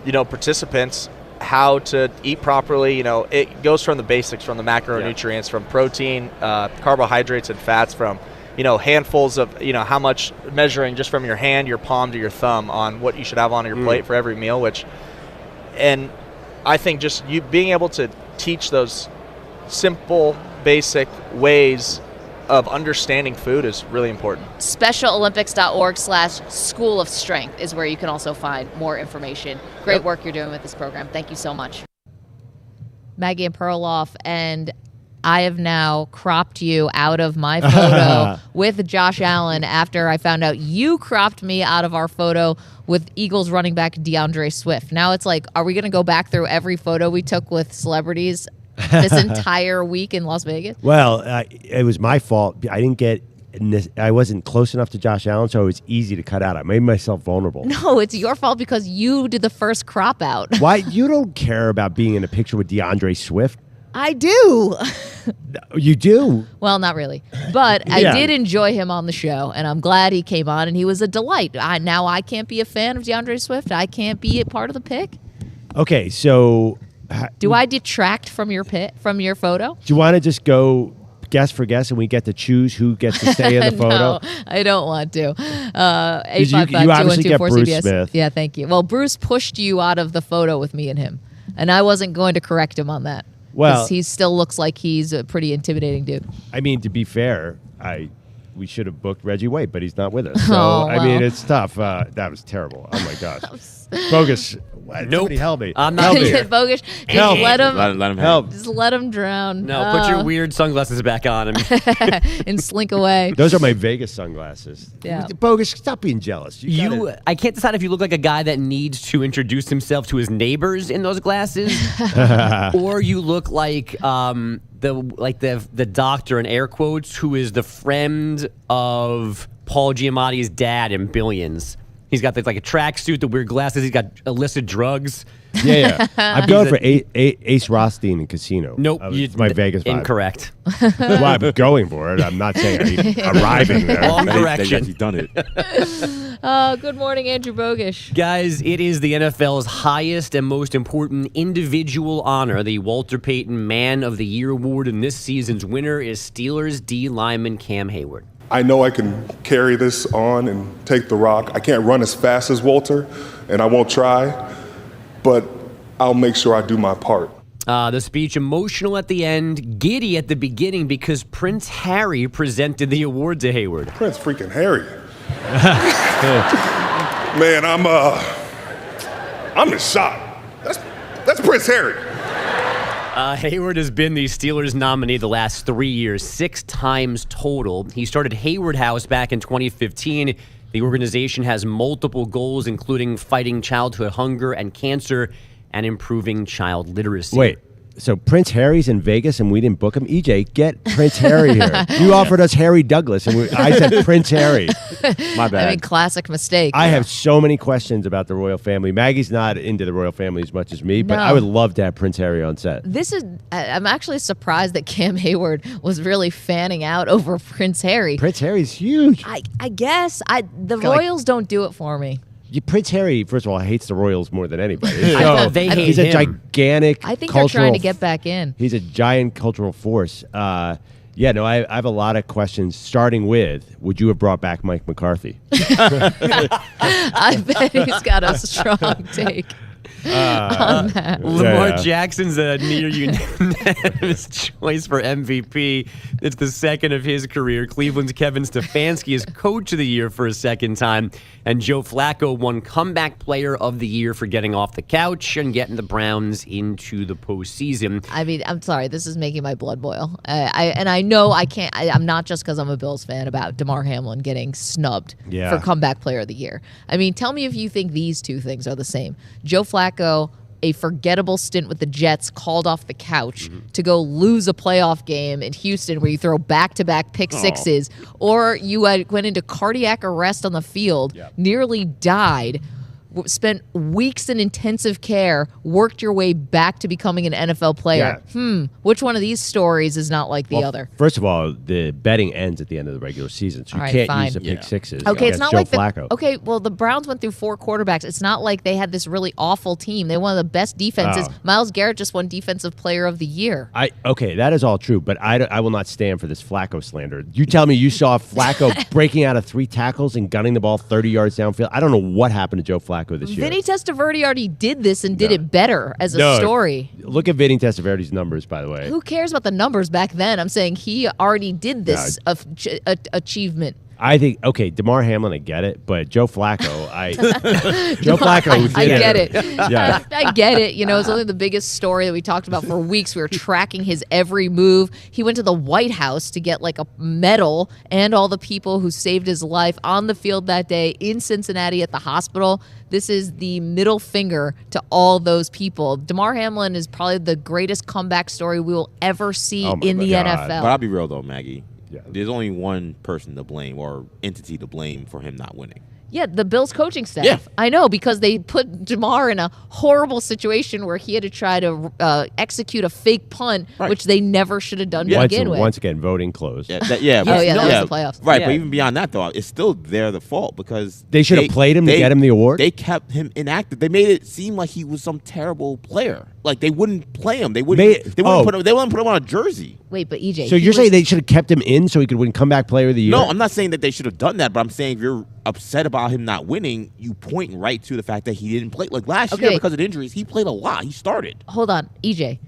participants how to eat properly. It goes from the basics, from the macronutrients, from protein, carbohydrates, and fats, from, handfuls of, how much, measuring just from your hand, your palm to your thumb on what you should have on your plate for every meal, and I think just you being able to teach those simple, basic ways of understanding food is really important. SpecialOlympics.org/School of Strength is where you can also find more information. Great work you're doing with this program. Thank you so much. Maggie and Perloff, and I have now cropped you out of my photo with Josh Allen after I found out you cropped me out of our photo with Eagles running back DeAndre Swift. Now it's like, are we going to go back through every photo we took with celebrities this entire week in Las Vegas? Well, it was my fault. I wasn't close enough to Josh Allen, so it was easy to cut out. I made myself vulnerable. No, it's your fault because you did the first crop out. Why? You don't care about being in a picture with DeAndre Swift? I do. You do? Well, not really. But I did enjoy him on the show, and I'm glad he came on, and he was a delight. Now I can't be a fan of DeAndre Swift. I can't be a part of the pick. Okay, so... Do I detract from your photo? Do you want to just go guess for guess and we get to choose who gets to stay in the photo? No, I don't want to. You obviously get Bruce CBS. Smith. Yeah, thank you. Well, Bruce pushed you out of the photo with me and him, and I wasn't going to correct him on that. Well, he still looks like he's a pretty intimidating dude. I mean, to be fair, we should have booked Reggie White, but he's not with us. So, I mean, it's tough. That was terrible. Oh, my gosh. Bogus. Nope. Somebody help me. I'm not Is it bogus? Just help. let him help. Just let him drown. No, put your weird sunglasses back on and slink away. Those are my Vegas sunglasses. Yeah. Bogus, stop being jealous. I can't decide if you look like a guy that needs to introduce himself to his neighbors in those glasses, or you look like the doctor in air quotes who is the friend of Paul Giamatti's dad in Billions. He's got like a tracksuit, the weird glasses. He's got illicit drugs. Yeah. I'm going for Ace Rothstein in Casino. Nope. It's my Vegas vibe. Incorrect. Well, I'm going for it. I'm not saying I'm arriving there. Wrong direction. They've actually done it. Good morning, Andrew Bogish. Guys, it is the NFL's highest and most important individual honor, the Walter Payton Man of the Year Award, and this season's winner is Steelers D lineman Cam Hayward. I know I can carry this on and take the rock. I can't run as fast as Walter, and I won't try, but I'll make sure I do my part. The speech emotional at the end, giddy at the beginning because Prince Harry presented the award to Hayward. Prince freaking Harry. Man, I'm in shock. That's Prince Harry. Hayward has been the Steelers nominee the last 3 years, 6 times total. He started Hayward House back in 2015. The organization has multiple goals, including fighting childhood hunger and cancer and improving child literacy. Wait, so Prince Harry's in Vegas and we didn't book him? EJ, get Prince Harry here. You offered us Harry Douglas and I said Prince Harry. My bad. I mean, classic mistake. I have so many questions about the royal family. Maggie's not into the royal family as much as me, but I would love to have Prince Harry on set. I'm actually surprised that Cam Hayward was really fanning out over Prince Harry. Prince Harry's huge. I guess the Royals don't do it for me. Prince Harry, first of all, hates the Royals more than anybody. He's a gigantic I think they're trying to get back in. He's a giant cultural force. I have a lot of questions, starting with, would you have brought back Mike McCarthy? I bet he's got a strong take. Lamar Jackson's a near unanimous choice for MVP. It's the second of his career. Cleveland's Kevin Stefanski is Coach of the Year for a second time. And Joe Flacco won Comeback Player of the Year for getting off the couch and getting the Browns into the postseason. I mean, I'm sorry. This is making my blood boil. I know I can't. I'm not just because I'm a Bills fan about DeMar Hamlin getting snubbed for Comeback Player of the Year. I mean, tell me if you think these two things are the same. Joe Flacco, a forgettable stint with the Jets, called off the couch to go lose a playoff game in Houston where you throw back-to-back pick sixes, or you went into cardiac arrest on the field, nearly died, spent weeks in intensive care, worked your way back to becoming an NFL player. Which one of these stories is not like the other? First of all, the betting ends at the end of the regular season, so you can't use the pick sixes. Okay, it's not Joe like Flacco. Okay, well, the Browns went through 4 quarterbacks. It's not like they had this really awful team. They were one of the best defenses. Myles Garrett just won Defensive Player of the Year. Okay, that is all true, but I will not stand for this Flacco slander. You tell me you saw Flacco breaking out of 3 tackles and gunning the ball 30 yards downfield. I don't know what happened to Joe Flacco this year. Vinny Testaverde already did this and did it better as a story. Look at Vinny Testaverde's numbers, by the way. Who cares about the numbers back then? I'm saying he already did this achievement. I think, okay, DeMar Hamlin, I get it, but Joe Flacco, Joe Flacco, I get it. Yeah. I get it. You know, it's only the biggest story that we talked about for weeks. We were tracking his every move. He went to the White House to get like a medal and all the people who saved his life on the field that day in Cincinnati at the hospital. This is the middle finger to all those people. DeMar Hamlin is probably the greatest comeback story we will ever see in the NFL. But I'll be real, though, Maggie. There's only one person to blame or entity to blame for him not winning. Yeah, the Bills coaching staff. I know, because they put DeMar in a horrible situation where he had to try to execute a fake punt, which they never should have done to begin with. Once again, voting closed. that was the playoffs. Right, but even beyond that, though, it's still their fault because they should have played him to get him the award. They kept him inactive. They made it seem like he was some terrible player. Like they wouldn't play him. They wouldn't put him on a jersey. Wait, but EJ. So you're saying they should have kept him in so he could win Comeback Player of the Year? No, I'm not saying that they should have done that, but I'm saying if you're upset about him not winning, you point right to the fact that he didn't play. Like last year, because of injuries, he played a lot. He started. Hold on, EJ.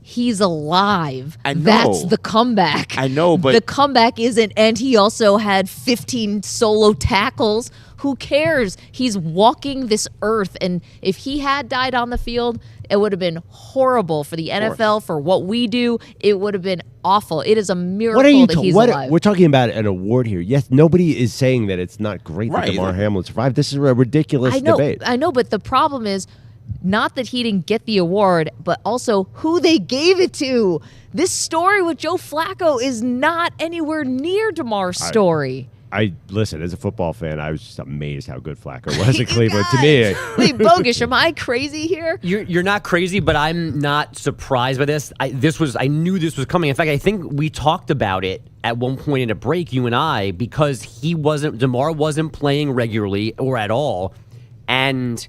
He's alive. I know. That's the comeback. I know, but the comeback isn't. And he also had 15 solo tackles. Who cares? He's walking this earth. And if he had died on the field, it would have been horrible for the NFL, for what we do. It would have been awful. It is a miracle that he's alive. We're talking about an award here. Yes, nobody is saying that it's not great that DeMar Hamlin survived. This is a ridiculous debate. I know, but the problem is not that he didn't get the award, but also who they gave it to. This story with Joe Flacco is not anywhere near DeMar's story. Listen, as a football fan, I was just amazed how good Flacco was in Cleveland. To me, wait, Bogish, am I crazy here? You're not crazy, but I'm not surprised by this. I knew this was coming. In fact, I think we talked about it at one point in a break, you and I, because DeMar wasn't playing regularly or at all, and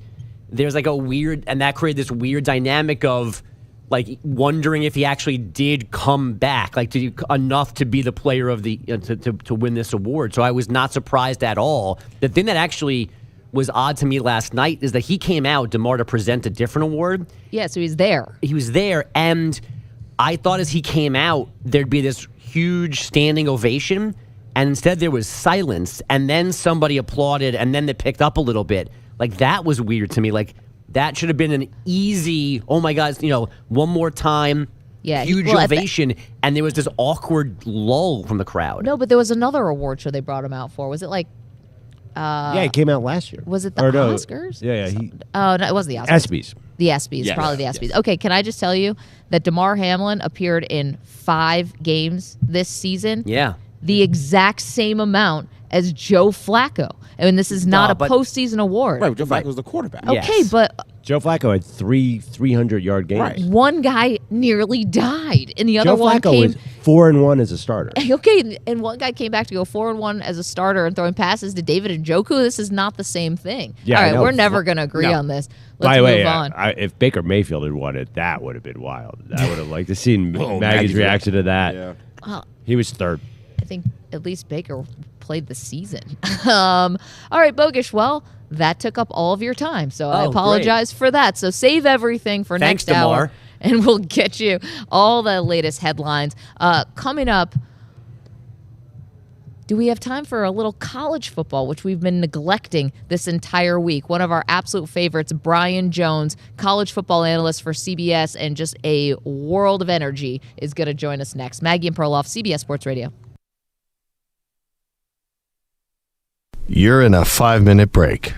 there's like and that created this weird dynamic of like wondering if he actually did come back, like enough to be the player of the to win this award. So I was not surprised at all. The thing that actually was odd to me last night is that he came out, DeMar, to present a different award. Yeah, so he's there. He was there, and I thought as he came out, there'd be this huge standing ovation, and instead there was silence, and then somebody applauded, and then they picked up a little bit. Like, that was weird to me. Like, that should have been an easy, oh my God, one more time, huge ovation, and there was this awkward lull from the crowd. No, but there was another award show they brought him out for. Was it like... he came out last year. Was it the Oscars? Yeah. No, it wasn't the Oscars. ESPYs. The ESPYs, probably the ESPYs. Okay, can I just tell you that DeMar Hamlin appeared in 5 games this season? Yeah. The exact same amount as Joe Flacco. I mean, this is not a postseason award. Right, Joe Flacco was the quarterback. Okay, but... Joe Flacco had 300-yard games. Right. One guy nearly died, and the other Joe one Flacco came... was 4-1 as a starter. Okay, and one guy came back to go 4-1 as a starter and throwing passes to David Njoku. This is not the same thing. Yeah, all right, we're never going to agree on this. Let's By the way, move on. if Baker Mayfield had won it, that would have been wild. I would have liked to see Maggie's reaction to that. Yeah. Well, he was third. I think at least Baker played the season. All right, Bogish. Well, that took up all of your time. So I Oh, apologize for that. So save everything for Thanks, next hour, Damar. and we'll get you all the latest headlines. Coming up, do we have time for a little college football, which we've been neglecting this entire week? One of our absolute favorites, Brian Jones, college football analyst for CBS and just a world of energy, is going to join us next. Maggie and Perloff, CBS Sports Radio. You're in a 5-minute break.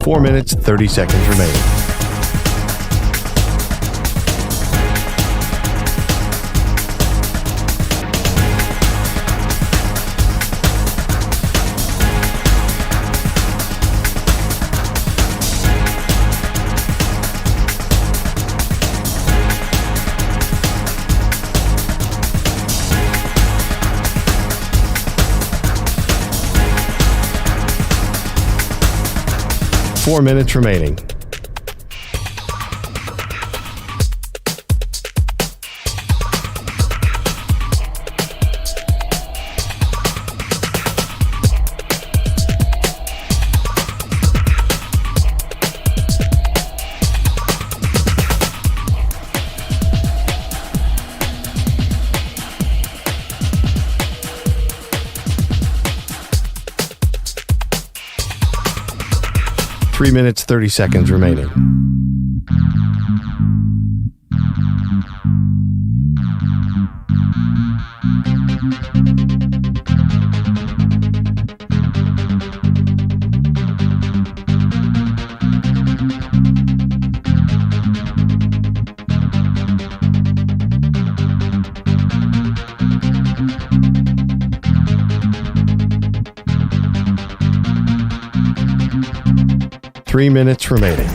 Four minutes, 30 seconds remaining. Four minutes remaining. Three minutes, 30 seconds remaining. Three minutes remaining.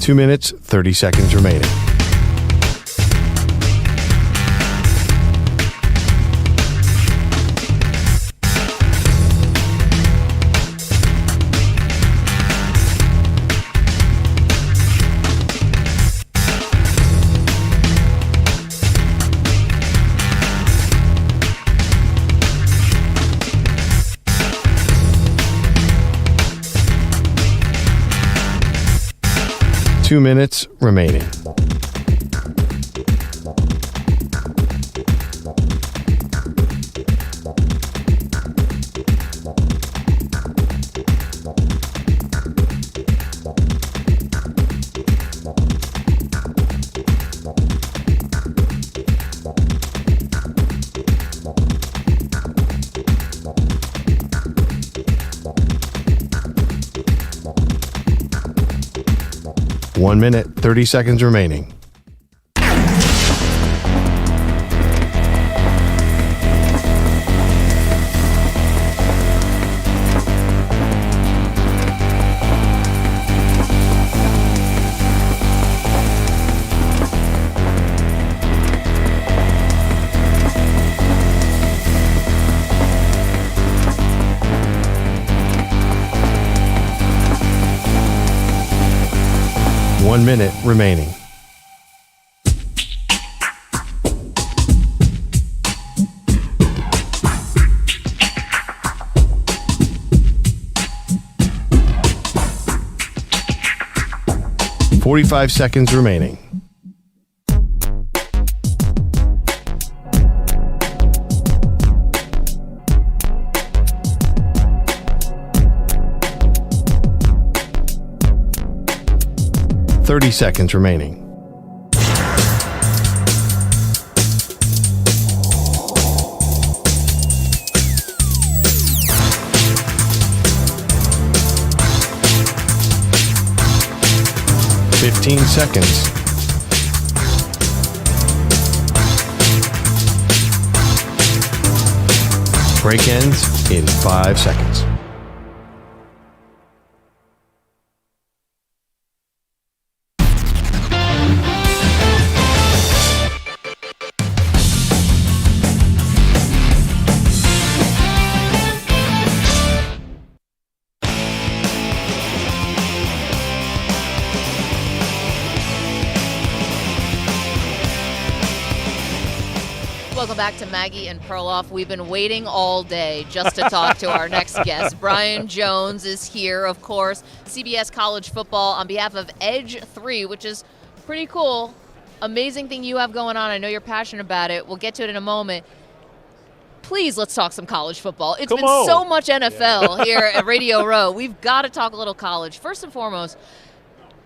Two minutes, 30 seconds remaining. Two minutes remaining. One minute, 30 seconds remaining. One minute remaining. Forty-five seconds remaining. 15 seconds. Break ends in 5 seconds. Welcome back to Maggie and Perloff. We've been waiting all day just to talk to our next guest. Brian Jones is here, of course. CBS College Football on behalf of Edge 3, which is pretty cool. Amazing thing you have going on. I know you're passionate about it. We'll get to it in a moment. Please, let's talk some college football. It's been so much NFL here at Radio Row. We've got to talk a little college. First and foremost,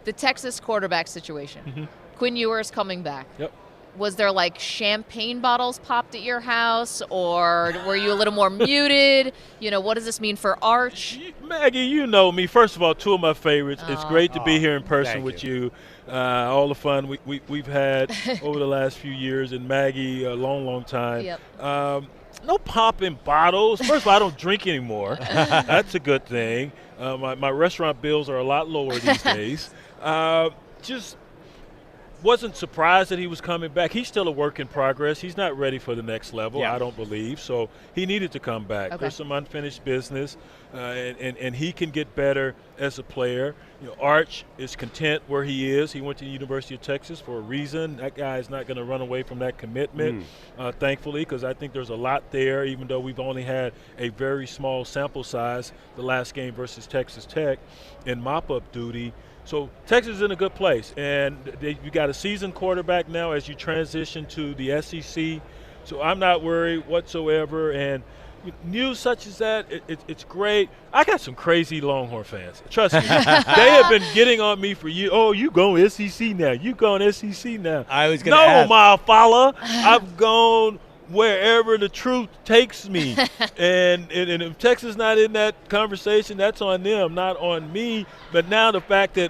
the Texas quarterback situation. Mm-hmm. Quinn Ewers coming back. Yep. Was there like champagne bottles popped at your house, or were you a little more muted? You know, what does this mean for Arch? Maggie, you know me. First of all, two of my favorites. It's great to be here in person with you. All the fun we've had over the last few years, and Maggie, a long time. Yep. No popping bottles. First of all, I don't drink anymore. That's a good thing. My restaurant bills are a lot lower these days. Just wasn't surprised that he was coming back. He's still a work in progress. He's not ready for the next level, I don't believe. So he needed to come back. Okay. There's some unfinished business, and he can get better as a player. You know, Arch is content where he is. He went to the University of Texas for a reason. That guy is not going to run away from that commitment, thankfully, because I think there's a lot there, even though we've only had a very small sample size the last game versus Texas Tech in mop-up duty. So Texas is in a good place, and you got a seasoned quarterback now as you transition to the SEC. So I'm not worried whatsoever, and news such as that, it's great. I got some crazy Longhorn fans. Trust me. They have been getting on me for years. Oh, you going SEC now. You going SEC now. I was going to ask. No, my fella. I've gone wherever the truth takes me. and if Texas is not in that conversation, that's on them, not on me. But now the fact that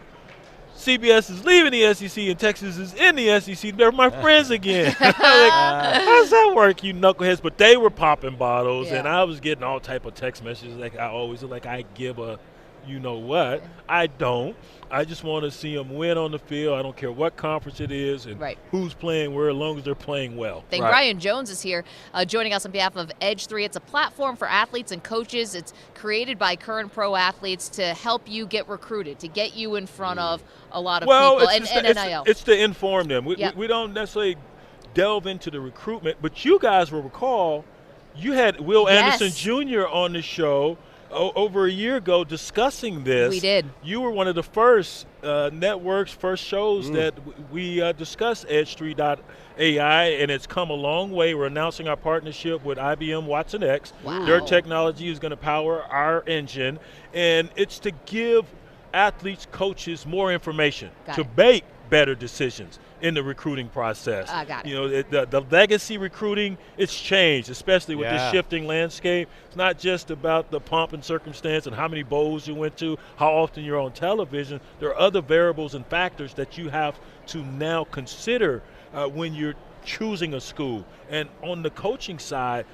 CBS is leaving the SEC and Texas is in the SEC, they're my friends again. Like, how's that work, you knuckleheads? But they were popping bottles, and I was getting all type of text messages like I always like I give a you know what. I don't. I just want to see them win on the field. I don't care what conference it is and who's playing where, as long as they're playing well. Brian Jones is here joining us on behalf of Edge 3. It's a platform for athletes and coaches. It's created by current pro athletes to help you get recruited, to get you in front of a lot of people and NIL. It's to inform them. We don't necessarily delve into the recruitment, but you guys will recall you had Will Anderson Jr. on the show over a year ago discussing this. We did. You were one of the first networks, first shows that we discussed Edge3.ai, and it's come a long way. We're announcing our partnership with IBM Watson X. Wow. Their technology is going to power our engine, and it's to give athletes, coaches more information to make better decisions in the recruiting process. Got it. You know, the legacy recruiting, it's changed, especially with this shifting landscape. It's not just about the pomp and circumstance and how many bowls you went to, how often you're on television. There are other variables and factors that you have to now consider when you're choosing a school. And on the coaching side,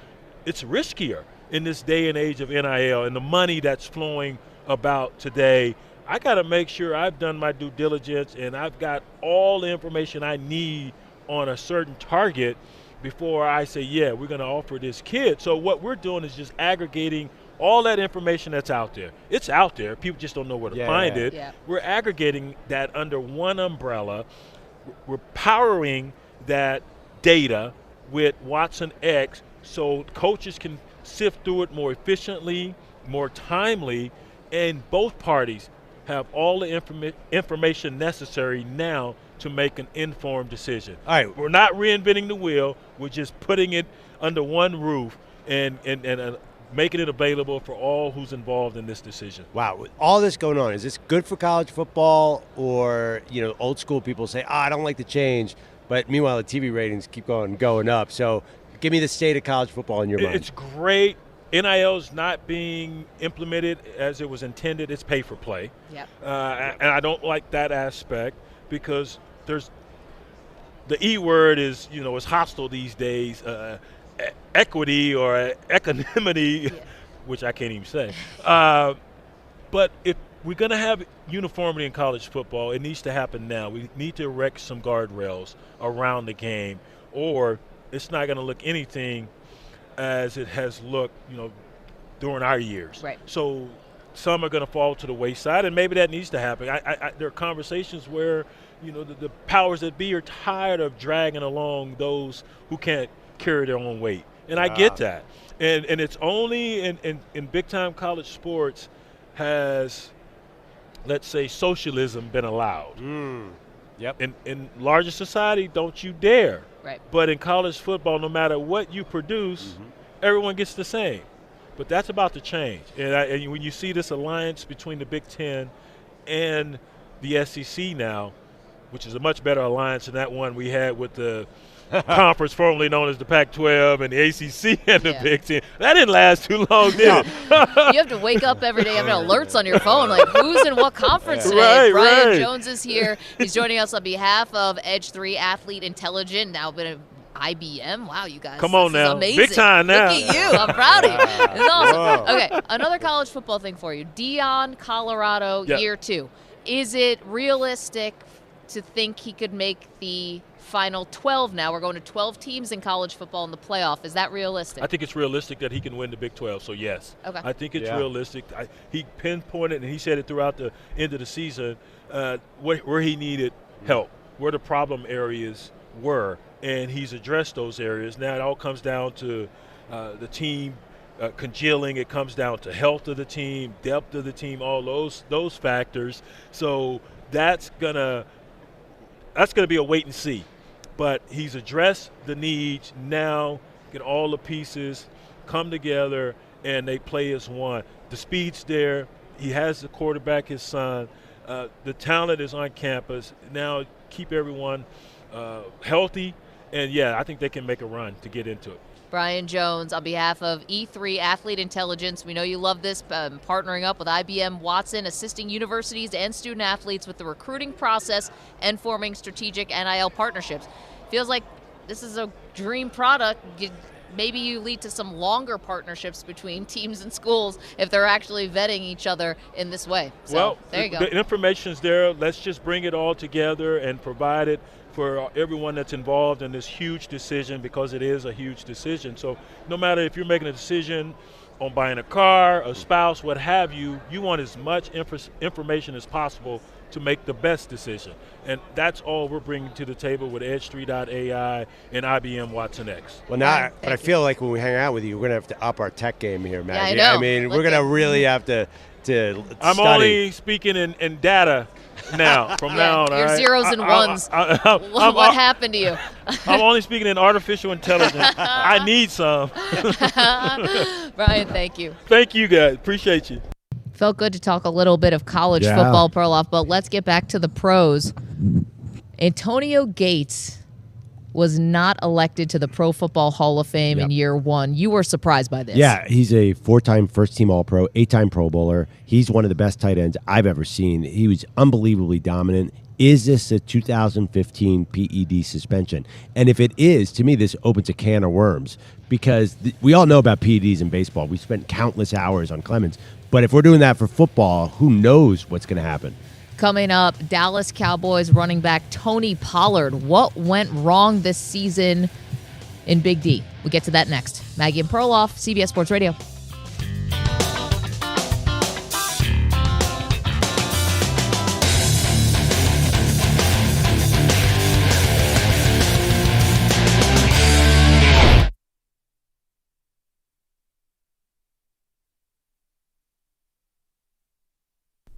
it's riskier in this day and age of NIL and the money that's flowing about today. I got to make sure I've done my due diligence and I've got all the information I need on a certain target before I say, yeah, we're going to offer this kid. So what we're doing is just aggregating all that information that's out there. It's out there. People just don't know where to find it. Yeah. We're aggregating that under one umbrella. We're powering that data with Watson X so coaches can sift through it more efficiently, more timely, and both parties have all the information necessary now to make an informed decision. All right. We're not reinventing the wheel. We're just putting it under one roof and making it available for all who's involved in this decision. Wow. With all this going on, is this good for college football, or, you know, old school people say, I don't like the change, but meanwhile the TV ratings keep going up. So give me the state of college football in your mind. It's great. NIL is not being implemented as it was intended. It's pay for play. Yep. And I don't like that aspect. because there's the E word is, is hostile these days. Equity or equanimity, which I can't even say. But if we're going to have uniformity in college football, it needs to happen now. We need to erect some guardrails around the game, or it's not going to look anything as it has looked, during our years. Right. So some are going to fall to the wayside, and maybe that needs to happen. There are conversations where, the powers that be are tired of dragging along those who can't carry their own weight. And I get that. And it's only in big-time college sports has, let's say, socialism been allowed. Yep. In larger society, don't you dare. Right. But in college football, no matter what you produce, everyone gets the same. But that's about to change. And when you see this alliance between the Big Ten and the SEC now, which is a much better alliance than that one we had with the conference formerly known as the Pac-12 and the ACC and the Big Ten. That didn't last too long, did it? You have to wake up every day, having alerts on your phone, like who's in what conference today. Brian Jones is here. He's joining us on behalf of Edge 3 Athlete Intelligent, now been an IBM. Wow, you guys. Come on this now. is amazing. Big time now. Look at you. I'm proud of you. It's awesome. Okay, another college football thing for you. Deion, Colorado, year 2. Is it realistic to think he could make the final 12 now? We're going to 12 teams in college football in the playoff. Is that realistic? I think it's realistic that he can win the Big 12, so yes. Okay. I think it's realistic. He pinpointed, and he said it throughout the end of the season, where he needed help, where the problem areas were, and he's addressed those areas. Now it all comes down to the team congealing. It comes down to health of the team, depth of the team, all those factors. So that's gonna be a wait and see. But he's addressed the needs. Now get all the pieces come together and they play as one. The speed's there. He has the quarterback, his son. The talent is on campus. Now keep everyone healthy. And, I think they can make a run to get into it. Brian Jones, on behalf of E3 Athlete Intelligence, we know you love this, partnering up with IBM Watson, assisting universities and student athletes with the recruiting process and forming strategic NIL partnerships. Feels like this is a dream product. Maybe you lead to some longer partnerships between teams and schools if they're actually vetting each other in this way. So, there you go. The information's there. Let's just bring it all together and provide it for everyone that's involved in this huge decision, because it is a huge decision. So no matter if you're making a decision on buying a car, a spouse, what have you, you want as much information as possible to make the best decision. And that's all we're bringing to the table with Edge3.ai and IBM Watson X. Well, now, but I feel like when we hang out with you, we're going to have to up our tech game here, Maggie. Yeah, I know. I mean, we're going to really have to I'm study. only speaking in data now, from now on. Your all right? zeros and ones. What happened to you? I'm only speaking in artificial intelligence. I need some. Brian, thank you. Thank you, guys. Appreciate you. Felt good to talk a little bit of college football, Perloff, but let's get back to the pros. Antonio Gates was not elected to the Pro Football Hall of Fame in year 1. You were surprised by this. Yeah, he's a 4-time first-team All-Pro, 8-time Pro Bowler. He's one of the best tight ends I've ever seen. He was unbelievably dominant. Is this a 2015 PED suspension? And if it is, to me, this opens a can of worms, because we all know about PEDs in baseball. We spent countless hours on Clemens. But if we're doing that for football, who knows what's going to happen? Coming up, Dallas Cowboys running back Tony Pollard. What went wrong this season in Big D? We'll get to that next. Maggie and Perloff, CBS Sports Radio.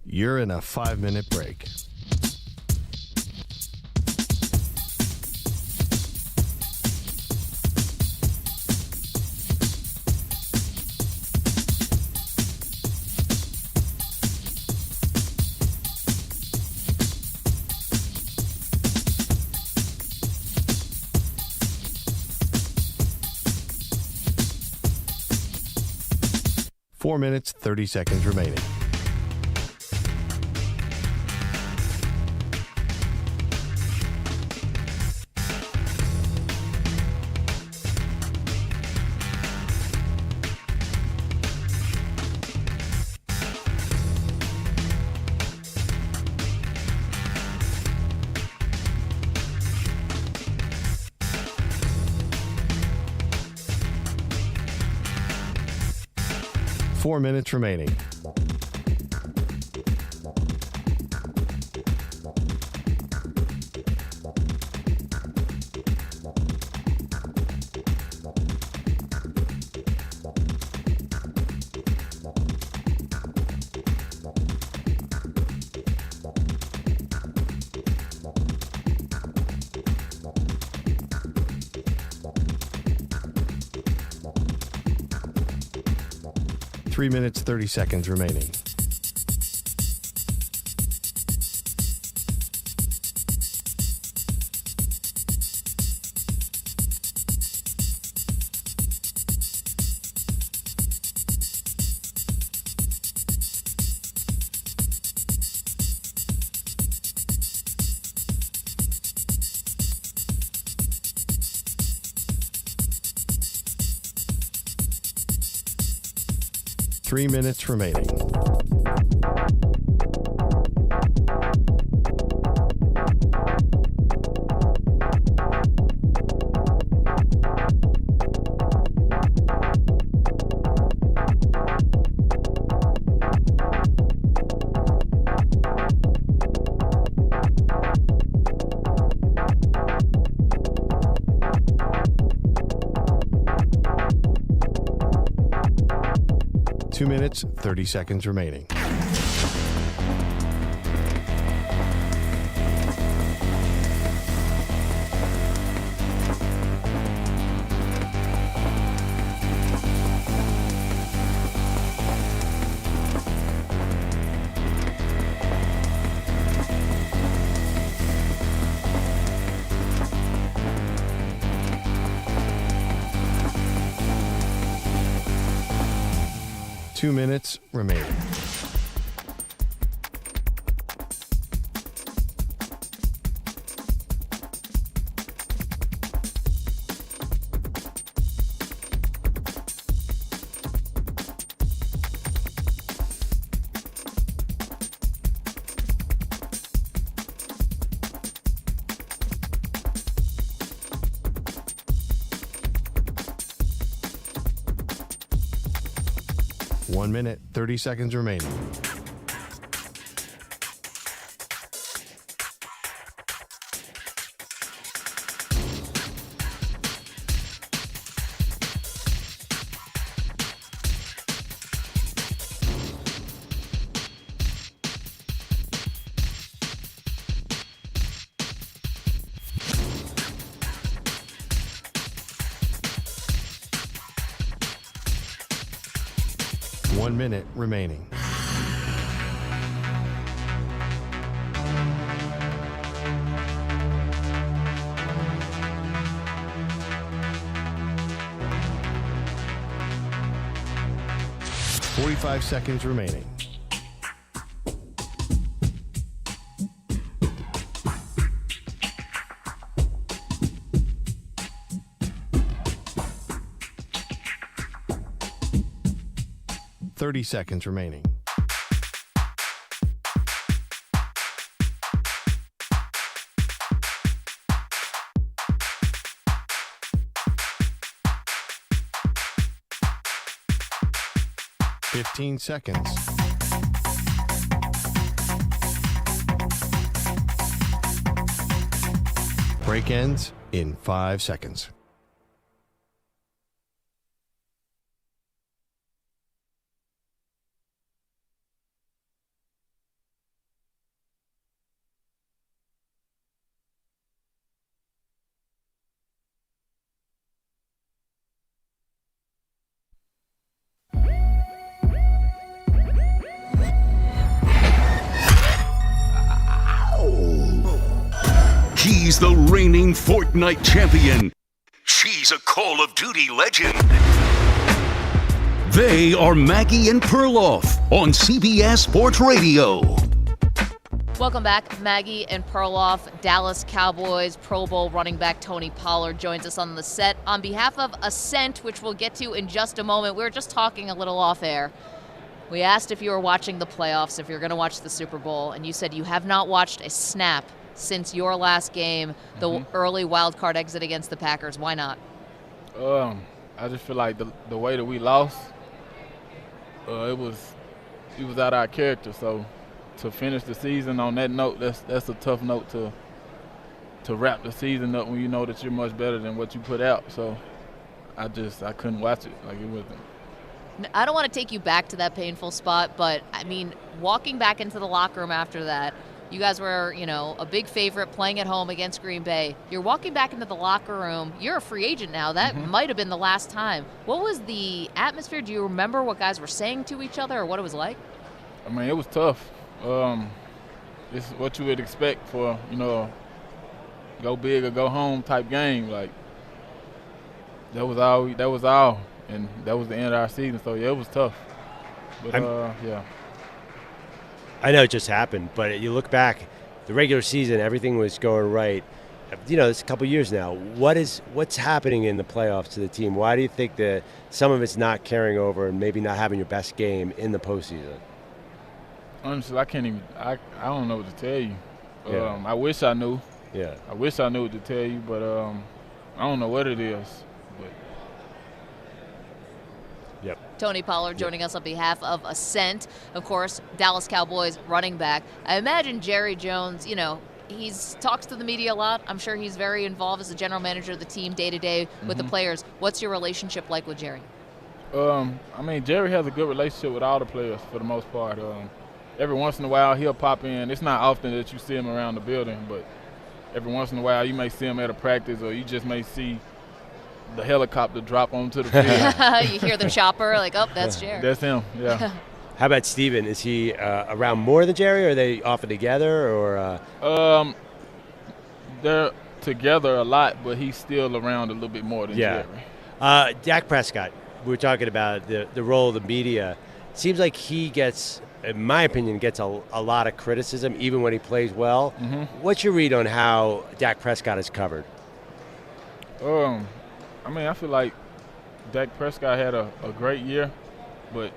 You're in a 5-minute break. Four minutes, 30 seconds remaining. 4 minutes remaining. Three minutes, 30 seconds remaining. Three minutes remaining. Two minutes, 30 seconds remaining. Two minutes remaining. One minute, 30 seconds remaining. One minute remaining. Forty-five seconds remaining. Thirty seconds remaining. Fifteen seconds. Break ends in 5 seconds. He's the reigning Fortnite champion. She's a Call of Duty legend. They are Maggie and Perloff on CBS Sports Radio. Welcome back, Maggie and Perloff. Dallas Cowboys Pro Bowl running back Tony Pollard joins us on the set. On behalf of Ascent, which we'll get to in just a moment, we were just talking a little off air. We asked if you were watching the playoffs, if you're going to watch the Super Bowl, and you said you have not watched a snap since your last game, the early wild card exit against the Packers. Why not? I just feel like the way that we lost, he was out of our character. So to finish the season on that note, that's a tough note to wrap the season up when you know that you're much better than what you put out. So I couldn't watch it. Like, it wasn't. I don't want to take you back to that painful spot, but I mean, walking back into the locker room after that, you guys were, a big favorite playing at home against Green Bay. You're walking back into the locker room. You're a free agent now. That might have been the last time. What was the atmosphere? Do you remember what guys were saying to each other or what it was like? I mean, it was tough. It's what you would expect for, go big or go home type game. Like, that was all, and that was the end of our season. So, yeah, it was tough. But, yeah. I know it just happened, but you look back, the regular season, everything was going right. It's a couple years now. What's happening in the playoffs to the team? Why do you think that some of it's not carrying over and maybe not having your best game in the postseason? Honestly, I don't know what to tell you. Yeah. I wish I knew. Yeah. I wish I knew what to tell you, but I don't know what it is. Yep. Tony Pollard joining us on behalf of Ascent, of course, Dallas Cowboys running back. I imagine Jerry Jones, he talks to the media a lot. I'm sure he's very involved as the general manager of the team day to day with the players. What's your relationship like with Jerry? Jerry has a good relationship with all the players for the most part. Every once in a while he'll pop in. It's not often that you see him around the building, but every once in a while you may see him at a practice, or you just may see the helicopter drop onto the field. You hear the chopper, like, oh, that's Jerry. That's him, yeah. How about Steven? Is he around more than Jerry, or are they often together? Or they're together a lot, but he's still around a little bit more than Jerry. Dak Prescott, we were talking about the role of the media. Seems like he gets, in my opinion, a lot of criticism, even when he plays well. What's your read on how Dak Prescott is covered? I feel like Dak Prescott had a great year, but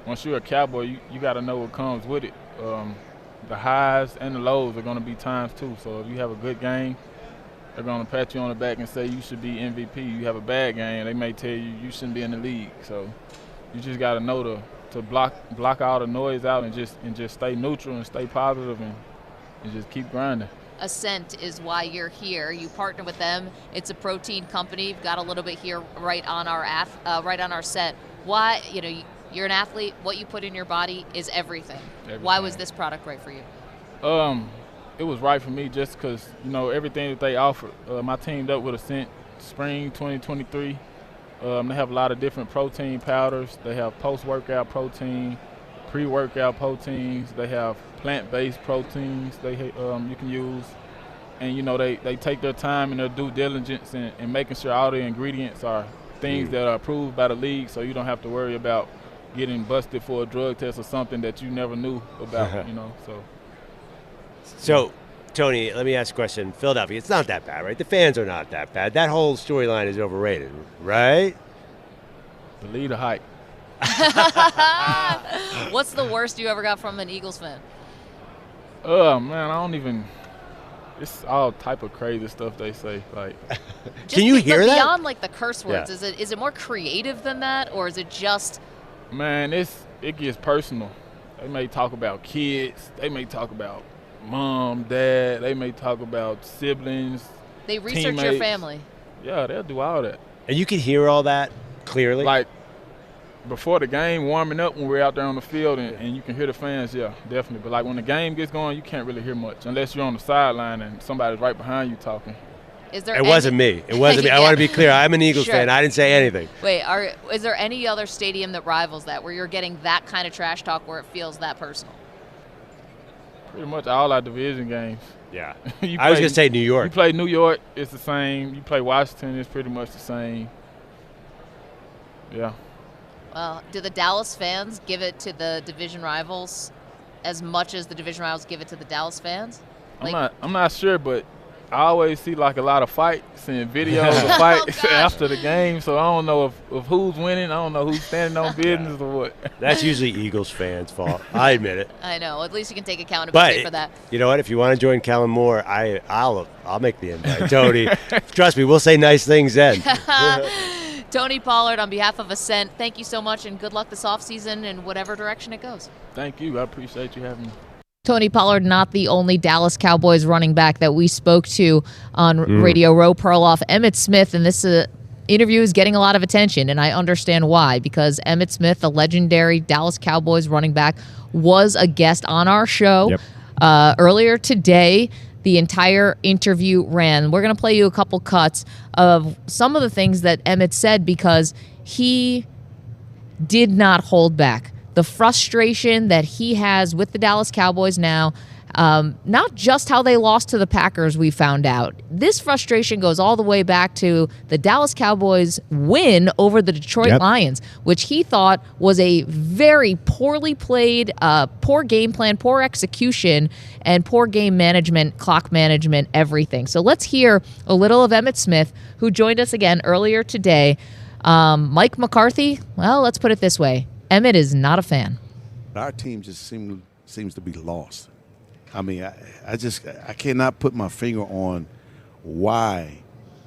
once you're a Cowboy, you got to know what comes with it. The highs and the lows are going to be times too. So if you have a good game, they're going to pat you on the back and say you should be MVP. You have a bad game, they may tell you shouldn't be in the league. So you just got to know to block all the noise out and just stay neutral and stay positive and just keep grinding. Ascent is why you're here. You partner with them. It's a protein company. You've got a little bit here right on our set. Why, you're an athlete. What you put in your body is everything. Why was this product right for you? It was right for me just because, everything that they offered. My teamed up with Ascent spring 2023. They have a lot of different protein powders. They have post-workout protein, pre-workout proteins. They have plant-based proteins you can use. And, they take their time and their due diligence in making sure all the ingredients are things that are approved by the league, so you don't have to worry about getting busted for a drug test or something that you never knew about, So, Tony, let me ask a question. Philadelphia, it's not that bad, right? The fans are not that bad. That whole storyline is overrated, right? Believe the hype. What's the worst you ever got from an Eagles fan? Man, it's all type of crazy stuff they say. Like, can you hear that? Beyond like the curse words, is it more creative than that, or is it just? Man, it gets personal. They may talk about kids. They may talk about mom, dad. They may talk about siblings. They research teammates. your family. Yeah, they'll do all that. And you can hear all that clearly? Like, before the game, warming up when we're out there on the field, and you can hear the fans, yeah, definitely. But, like, when the game gets going, you can't really hear much unless you're on the sideline and somebody's right behind you talking. It wasn't me. It wasn't me. I want to be clear. I'm an Eagles fan. I didn't say anything. Wait, is there any other stadium that rivals that, where you're getting that kind of trash talk where it feels that personal? Pretty much all our division games. Yeah. I was going to say New York. You play New York, it's the same. You play Washington, it's pretty much the same. Yeah. Well, do the Dallas fans give it to the division rivals as much as the division rivals give it to the Dallas fans? I'm not sure, but I always see like a lot of fights and videos of fights after the game, so I don't know if who's winning. I don't know who's standing on business or what. That's usually Eagles fans' fault. I admit it. I know. At least you can take accountability for that. You know what? If you want to join Kellen Moore, I'll make the invite. Tony, trust me, we'll say nice things then. Tony Pollard, on behalf of Ascent, thank you so much, and good luck this offseason in whatever direction it goes. Thank you. I appreciate you having me. Tony Pollard, not the only Dallas Cowboys running back that we spoke to on Radio Row. Perloff, Emmitt Smith, and this interview is getting a lot of attention, and I understand why, because Emmitt Smith, the legendary Dallas Cowboys running back, was a guest on our show earlier today. The entire interview ran. We're going to play you a couple cuts of some of the things that Emmitt said, because he did not hold back. The frustration that he has with the Dallas Cowboys now, not just how they lost to the Packers, we found out. This frustration goes all the way back to the Dallas Cowboys' win over the Detroit Lions, which he thought was a very poorly played, poor game plan, poor execution, and poor game management, clock management, everything. So let's hear a little of Emmitt Smith, who joined us again earlier today. Mike McCarthy, well, let's put it this way. Emmitt is not a fan. Our team just seems to be lost. I mean, I cannot put my finger on why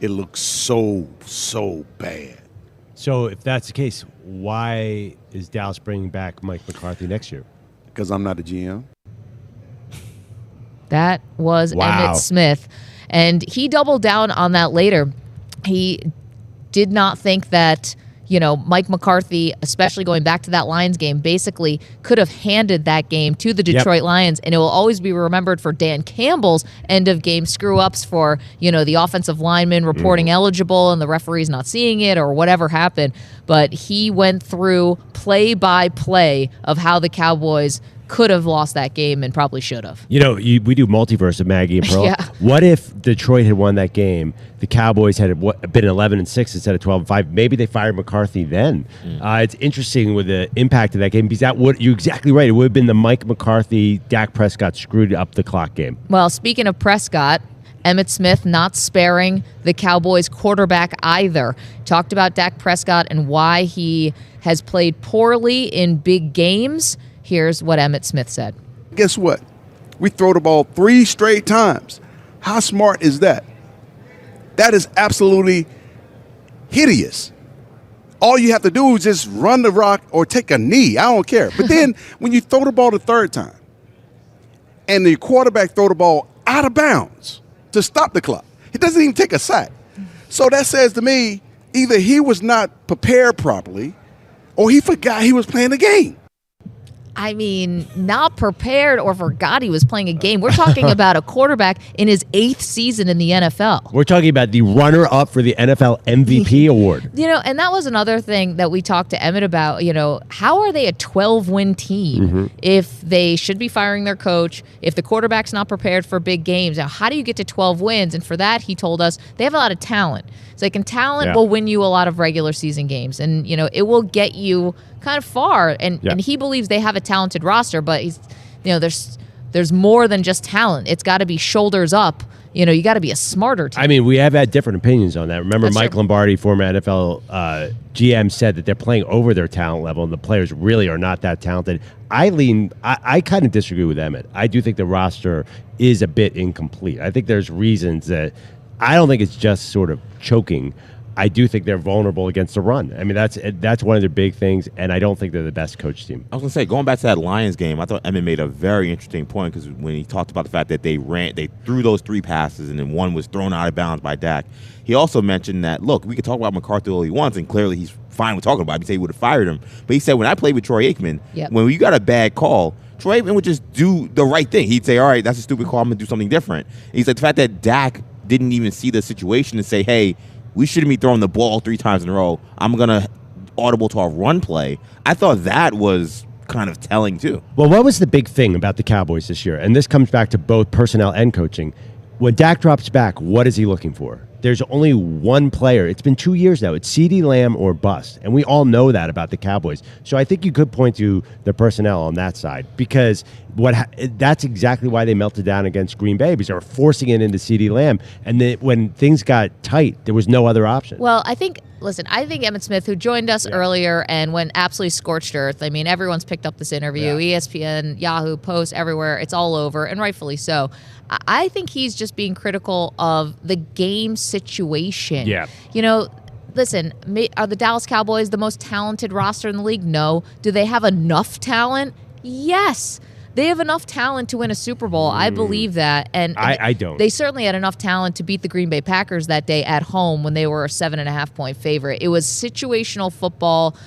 it looks so bad. So if that's the case, why is Dallas bringing back Mike McCarthy next year? Because I'm not the GM. That was Emmitt Smith. And he doubled down on that later. He did not think that, Mike McCarthy, especially going back to that Lions game, basically could have handed that game to the Detroit Lions, and it will always be remembered for Dan Campbell's end-of-game screw-ups for, the offensive lineman reporting eligible and the referees not seeing it or whatever happened. But he went through play-by-play of how the Cowboys could have lost that game and probably should have. We do multiverse of Maggie and Perloff. What if Detroit had won that game? The Cowboys had been 11-6 instead of 12-5. Maybe they fired McCarthy then. It's interesting with the impact of that game, because you're exactly right. It would have been the Mike McCarthy, Dak Prescott screwed up the clock game. Well, speaking of Prescott, Emmitt Smith not sparing the Cowboys quarterback either. Talked about Dak Prescott and why he has played poorly in big games. Here's what Emmitt Smith said. Guess what? We throw the ball 3 straight times. How smart is that? That is absolutely hideous. All you have to do is just run the rock or take a knee. I don't care. But then when you throw the ball the 3rd time and the quarterback throw the ball out of bounds to stop the clock, it doesn't even take a sack. So that says to me, either he was not prepared properly or he forgot he was playing the game. I mean, not prepared or forgot he was playing a game. We're talking about a quarterback in his 8th season in the NFL. We're talking about the runner-up for the NFL MVP award. And that was another thing that we talked to Emmitt about. How are they a 12-win team if they should be firing their coach, if the quarterback's not prepared for big games? Now, how do you get to 12 wins? And for that, he told us they have a lot of talent. It's like, and talent will win you a lot of regular season games. And, it will get you kind of far. And he believes they have a talented roster, but he's, there's more than just talent. It's got to be shoulders up. You got to be a smarter team. I mean, we have had different opinions on that. Remember, Mike Lombardi, former NFL GM, said that they're playing over their talent level, and the players really are not that talented. I kind of disagree with Emmitt. I do think the roster is a bit incomplete. I think there's reasons that I don't think it's just sort of choking. I do think they're vulnerable against the run. I mean, that's one of their big things, and I don't think they're the best coach team. I was going to say, going back to that Lions game, I thought Emmitt made a very interesting point, because when he talked about the fact that they threw those 3 passes, and then one was thrown out of bounds by Dak. He also mentioned that, look, we could talk about McCarthy all he wants, and clearly he's fine with talking about it. He said he would have fired him. But he said, when I played with Troy Aikman, when you got a bad call, Troy Aikman would just do the right thing. He'd say, all right, that's a stupid call, I'm going to do something different. And he said the fact that Dak didn't even see the situation and say, hey, we shouldn't be throwing the ball 3 times in a row, I'm going to audible to our run play. I thought that was kind of telling, too. Well, what was the big thing about the Cowboys this year? And this comes back to both personnel and coaching. When Dak drops back, what is he looking for? There's only one player. It's been 2 years now. It's CeeDee Lamb or bust. And we all know that about the Cowboys. So I think you could point to the personnel on that side, because that's exactly why they melted down against Green Bay, because they were forcing it into CeeDee Lamb. And then when things got tight, there was no other option. Well, I think Emmitt Smith, who joined us earlier and went absolutely scorched earth. I mean, everyone's picked up this interview, ESPN, Yahoo, Post, everywhere. It's all over, and rightfully so. I think he's just being critical of the game situation. Yeah. listen, are the Dallas Cowboys the most talented roster in the league? No. Do they have enough talent? Yes. They have enough talent to win a Super Bowl. I believe that. And I don't. They certainly had enough talent to beat the Green Bay Packers that day at home when they were a 7.5-point favorite. It was situational football.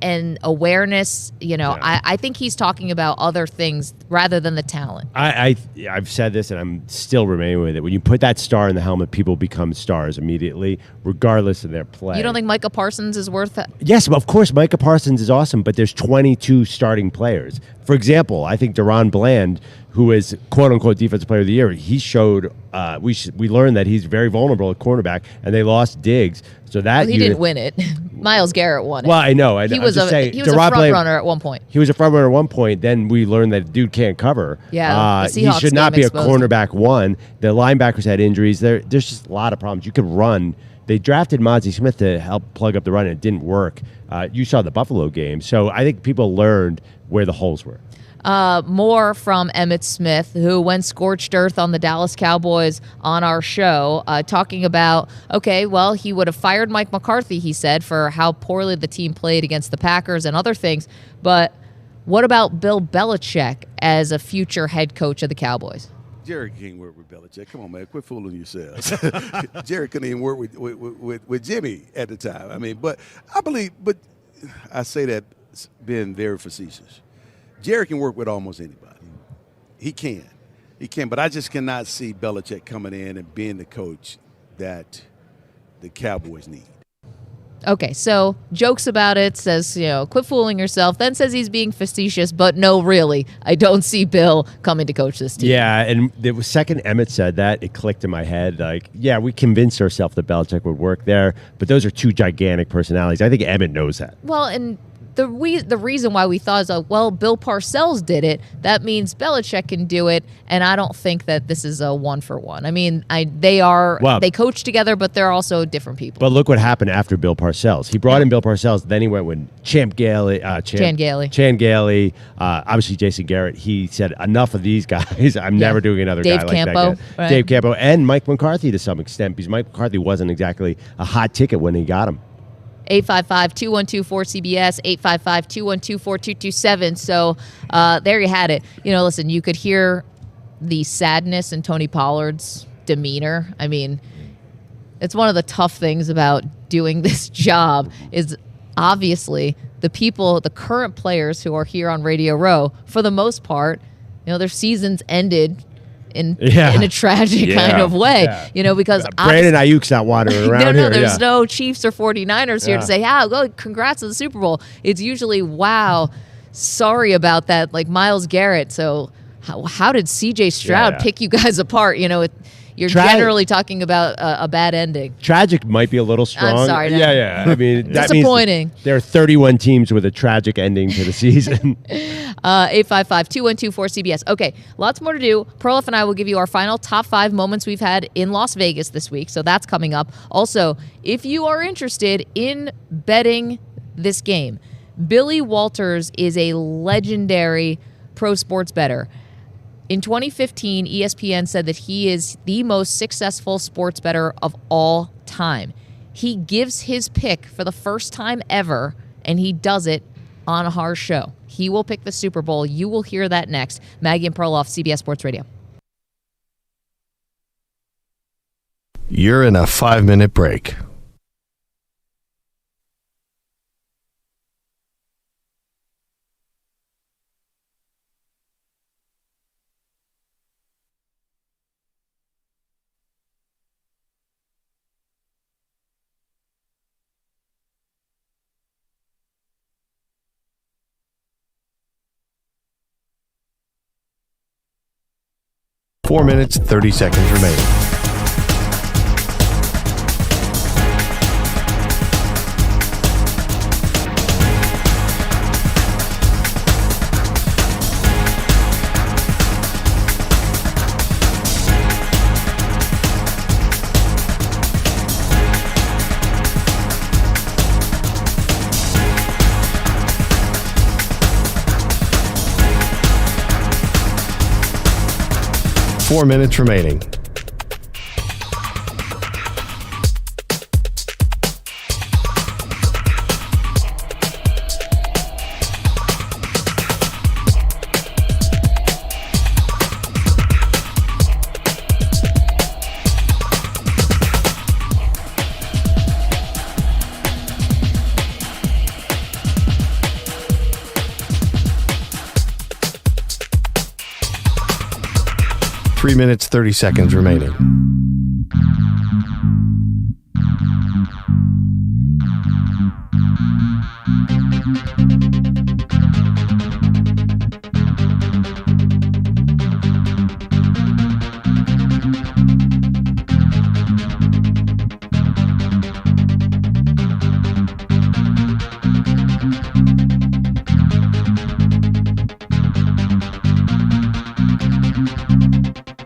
And awareness, I think he's talking about other things rather than the talent. I've said this, and I'm still remaining with it. When you put that star in the helmet, people become stars immediately, regardless of their play. You don't think Micah Parsons is worth it? Yes, of course, Micah Parsons is awesome, but there's 22 starting players. For example, I think Deron Bland, who is quote-unquote Defensive Player of the Year, he showed we learned that he's very vulnerable at cornerback, and they lost Diggs. So that he didn't win it. Myles Garrett won it. Well, I know. He was a front runner at one point. He was a front runner at one point. Then we learned that dude can't cover. Yeah, he should not be a cornerback one. The linebackers had injuries. There's just a lot of problems. You could run. They drafted Mozzie Smith to help plug up the run, and it didn't work. You saw the Buffalo game. So I think people learned where the holes were. More from Emmitt Smith, who went scorched earth on the Dallas Cowboys on our show, talking about, he would have fired Mike McCarthy, he said, for how poorly the team played against the Packers and other things. But what about Bill Belichick as a future head coach of the Cowboys? Jerry can't work with Belichick. Come on, man, quit fooling yourselves. Jerry couldn't even work with Jimmy at the time. I mean, but I say that being very facetious. Jerry can work with almost anybody. He can, but I just cannot see Belichick coming in and being the coach that the Cowboys need. Okay, so jokes about it, says, quit fooling yourself, then says he's being facetious, but no, really, I don't see Bill coming to coach this team. Yeah, and the second Emmitt said that, it clicked in my head, we convinced ourselves that Belichick would work there, but those are two gigantic personalities. I think Emmitt knows that. Well, and the reason why we thought is, Bill Parcells did it. That means Belichick can do it, and I don't think that this is a one-for-one. I mean, they coach together, but they're also different people. But look what happened after Bill Parcells. He brought in Bill Parcells, then he went with Chan Gailey. Obviously Jason Garrett. He said, enough of these guys. I'm never doing another guy like that again. Right? Dave Campo, and Mike McCarthy to some extent, because Mike McCarthy wasn't exactly a hot ticket when he got him. 855-212-4CBS, 855-212-4227. So there you had it. Listen, you could hear the sadness in Tony Pollard's demeanor. I mean, it's one of the tough things about doing this job is obviously the current players who are here on Radio Row, for the most part, their seasons ended in a tragic kind of way, because Brandon Ayuk's not wandering around here. There's no Chiefs or 49ers here to say, congrats on the Super Bowl. It's usually, wow, sorry about that, like Myles Garrett. So how did C.J. Stroud pick you guys apart? You're generally talking about a bad ending. Tragic might be a little strong. I'm sorry. No. Yeah. I mean, that disappointing. Means there are 31 teams with a tragic ending to the season. 855-212-4CBS. Okay, lots more to do. Perloff and I will give you our final top 5 moments we've had in Las Vegas this week, so that's coming up. Also, if you are interested in betting this game, Billy Walters is a legendary pro sports bettor. In 2015, ESPN said that he is the most successful sports bettor of all time. He gives his pick for the first time ever, and he does it on our show. He will pick the Super Bowl. You will hear that next. Maggie and Perloff, CBS Sports Radio. You're in a 5-minute break. Four minutes, 30 seconds remaining. Four minutes remaining. 3 minutes, 30 seconds remaining.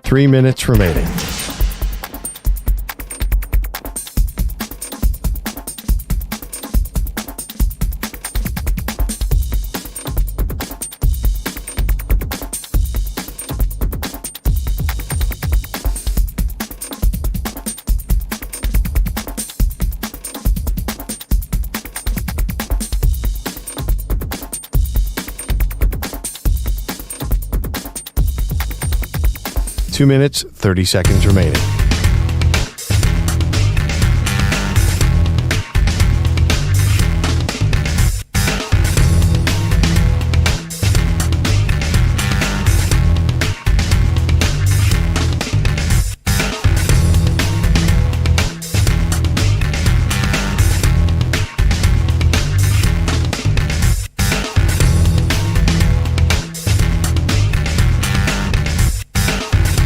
Three minutes remaining. Two minutes, 30 seconds remaining.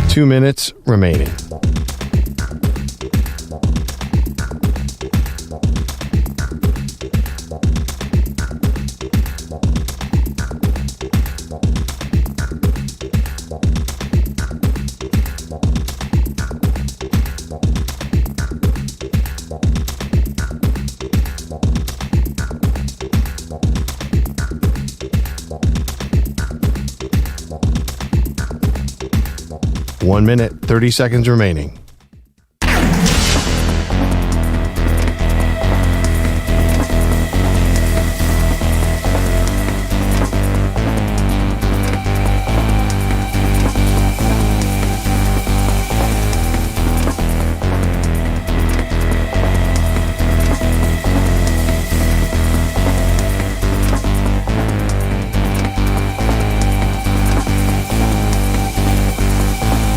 Two minutes remaining. One minute, 30 seconds remaining.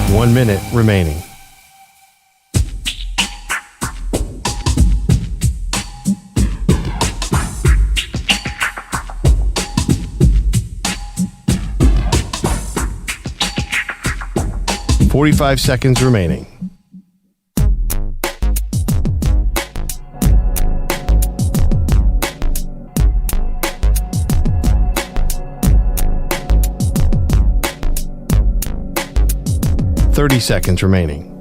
One minute remaining. Forty-five seconds remaining. 30 seconds remaining.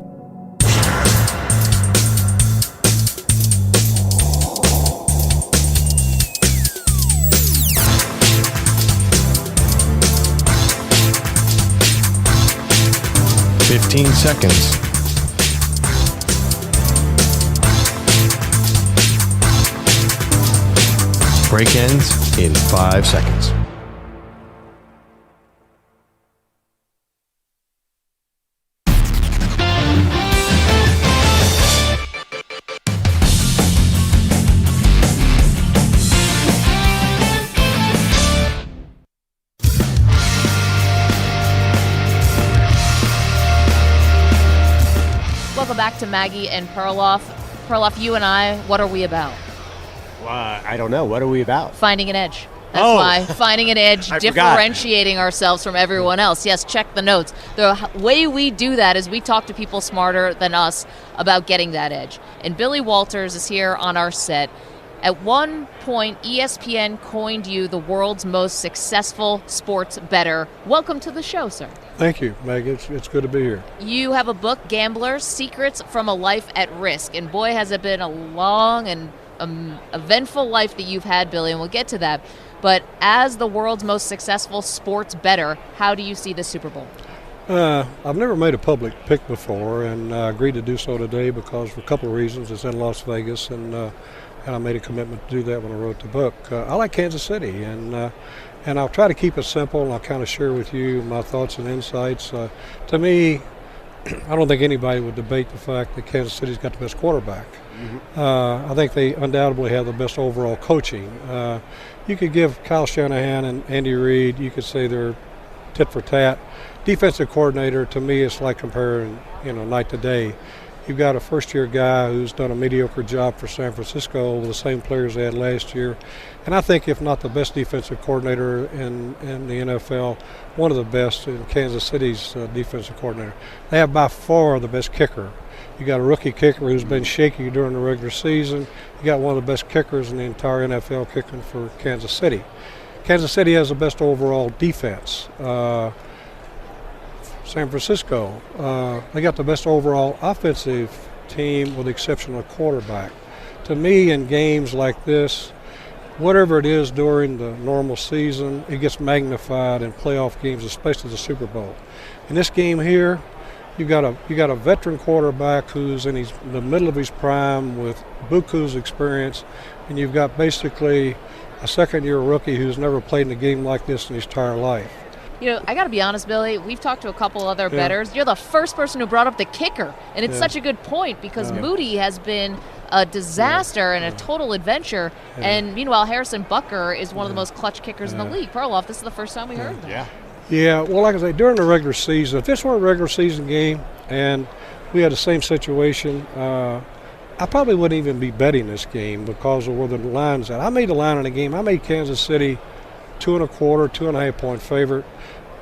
Fifteen seconds. Break ends in 5 seconds. Welcome back to Maggie and Perloff. Perloff, you and I, what are we about? I don't know. What are we about? Finding an edge. That's why. Finding an edge, differentiating ourselves from everyone else. Yes, check the notes. The way we do that is we talk to people smarter than us about getting that edge. And Billy Walters is here on our set. At one point, ESPN coined you the world's most successful sports bettor. Welcome to the show, sir. Thank you, Maggie. It's good to be here. You have a book, Gamblers: Secrets from a Life at Risk. And boy, has it been a long and eventful life that you've had, Billy, and we'll get to that. But as the world's most successful sports bettor, how do you see the Super Bowl? I've never made a public pick before, and I agreed to do so today because for a couple of reasons. It's in Las Vegas, and I made a commitment to do that when I wrote the book. I like Kansas City, and I'll try to keep it simple, and I'll kind of share with you my thoughts and insights. To me, I don't think anybody would debate the fact that Kansas City's got the best quarterback. I think they undoubtedly have the best overall coaching. You could give Kyle Shanahan and Andy Reid, you could say they're tit for tat. Defensive coordinator, to me, is like comparing, night to day. You've got a first-year guy who's done a mediocre job for San Francisco with the same players they had last year. And I think if not the best defensive coordinator in the NFL, one of the best in Kansas City's defensive coordinator. They have by far the best kicker. You got a rookie kicker who's been shaky during the regular season. You got one of the best kickers in the entire NFL kicking for Kansas City. Kansas City has the best overall defense. San Francisco, they got the best overall offensive team with the exception of quarterback. To me, in games like this, whatever it is during the normal season, it gets magnified in playoff games, especially the Super Bowl. In this game here, you got a veteran quarterback who's in the middle of his prime with buku's experience, and you've got basically a second-year rookie who's never played in a game like this in his entire life. I got to be honest, Billy, we've talked to a couple other bettors. You're the first person who brought up the kicker, and it's such a good point because Moody has been a disaster and a total adventure, and meanwhile, Harrison Butker is one of the most clutch kickers in the league. Perloff, this is the first time we heard that. Yeah, well, like I say, during the regular season, if this were a regular season game and we had the same situation, I probably wouldn't even be betting this game because of where the line's at. I made the line in the game. I made Kansas City 2.25, 2.5 point favorite.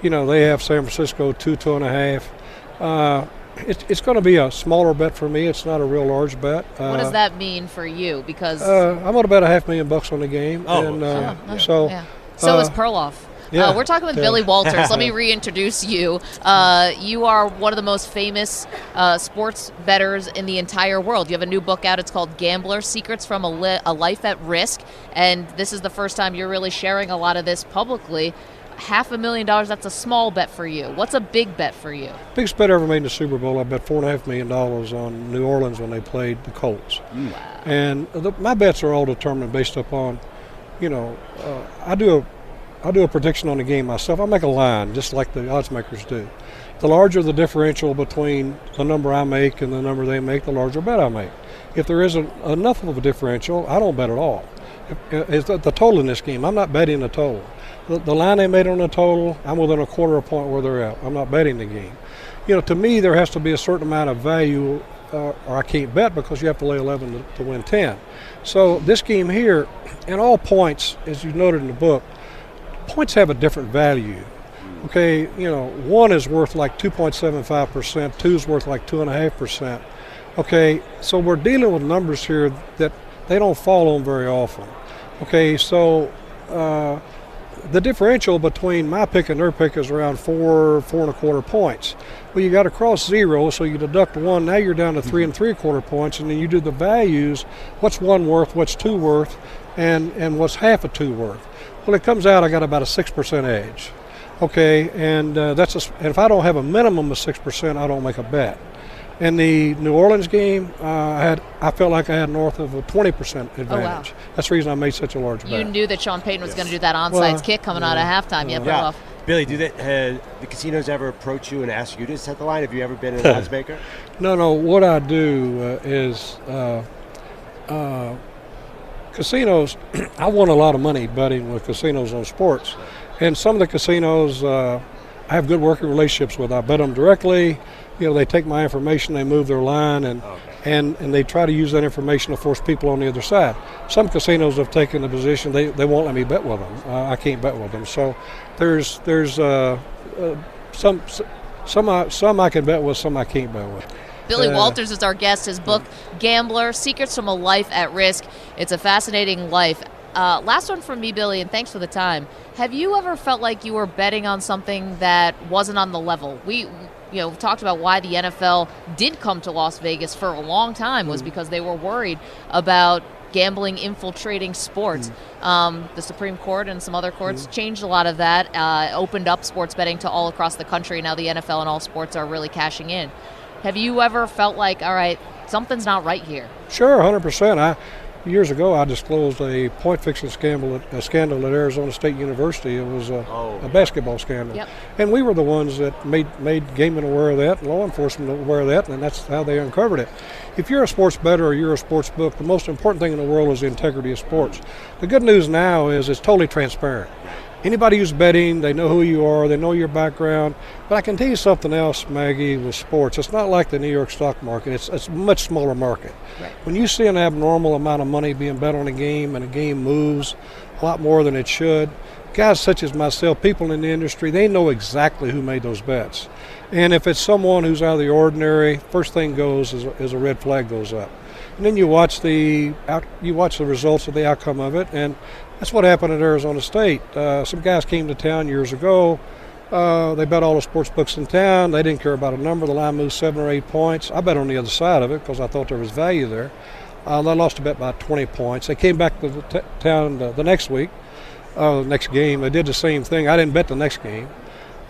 They have San Francisco 2.5. It's going to be a smaller bet for me. It's not a real large bet. What does that mean for you? Because I'm going to bet $500,000 on the game. So is Perloff. We're talking with Billy Walters. Let me reintroduce you. You are one of the most famous sports bettors in the entire world. You have a new book out. It's called Gambler: Secrets from a Life at Risk. And this is the first time you're really sharing a lot of this publicly. $500,000, that's a small bet for you. What's a big bet for you? Biggest bet I ever made in the Super Bowl, I bet $4.5 million on New Orleans when they played the Colts. Wow. And my bets are all determined based upon, I do a prediction on the game myself. I make a line, just like the odds makers do. The larger the differential between the number I make and the number they make, the larger bet I make. If there isn't enough of a differential, I don't bet at all. It's the total in this game. I'm not betting the total. The line they made on the total, I'm within a quarter of a point where they're at. I'm not betting the game. To me, there has to be a certain amount of value, or I can't bet because you have to lay 11 to win 10. So this game here, in all points, as you noted in the book, points have a different value. Okay, 1 is worth like 2.75%, 2 is worth like 2.5%. Okay, so we're dealing with numbers here that they don't fall on very often. Okay, so the differential between my pick and their pick is around 4.25 points. Well, you got to cross 0, so you deduct 1. Now you're down to 3.75 points, and then you do the values. What's 1 worth? What's 2 worth? And what's half of 2 worth? Well, it comes out I got about a 6% edge. Okay, and and if I don't have a minimum of 6%, I don't make a bet. In the New Orleans game, I felt like I had north of a 20% advantage. Oh, wow. That's the reason I made such a large bet. You knew that Sean Payton was going to do that onside kick coming out of halftime. Billy, do the casinos ever approach you and ask you to set the line? Have you ever been an odds maker? No. What I do is casinos, I won a lot of money betting with casinos on sports. And some of the casinos I have good working relationships with. I bet them directly. They take my information, they move their line, and they try to use that information to force people on the other side. Some casinos have taken the position they won't let me bet with them. I can't bet with them. So there's some I can bet with, some I can't bet with. Billy Walters is our guest. His book, Gambler: Secrets from a Life at Risk. It's a fascinating life. Last one from me, Billy, and thanks for the time. Have you ever felt like you were betting on something that wasn't on the level? We've talked about why the NFL did come to Las Vegas for a long time was because they were worried about gambling infiltrating sports. The Supreme Court and some other courts changed a lot of that, opened up sports betting to all across the country. Now the NFL and all sports are really cashing in. Have you ever felt like, all right, something's not right here? Sure, 100%. Years ago, I disclosed a point-fixing scandal at Arizona State University. It was a basketball scandal. Yep. And we were the ones that made gaming aware of that, law enforcement aware of that, and that's how they uncovered it. If you're a sports bettor or you're a sports book, the most important thing in the world is the integrity of sports. The good news now is it's totally transparent. anybody who's betting, they know who you are, they know your background. But I can tell you something else, Maggie, with sports. It's not like the New York stock market. It's a much smaller market. Right. When you see an abnormal amount of money being bet on a game and a game moves a lot more than it should, guys such as myself, people in the industry, they know exactly who made those bets. And if it's someone who's out of the ordinary, first thing goes is a red flag goes up. And then you watch the results of the outcome of it, and that's what happened at Arizona State. Some guys came to town years ago. They bet all the sports books in town. They didn't care about a number. The line moved 7 or 8 points. I bet on the other side of it because I thought there was value there. They lost a bet by 20 points. They came back to the town the next week, the next game. They did the same thing. I didn't bet the next game.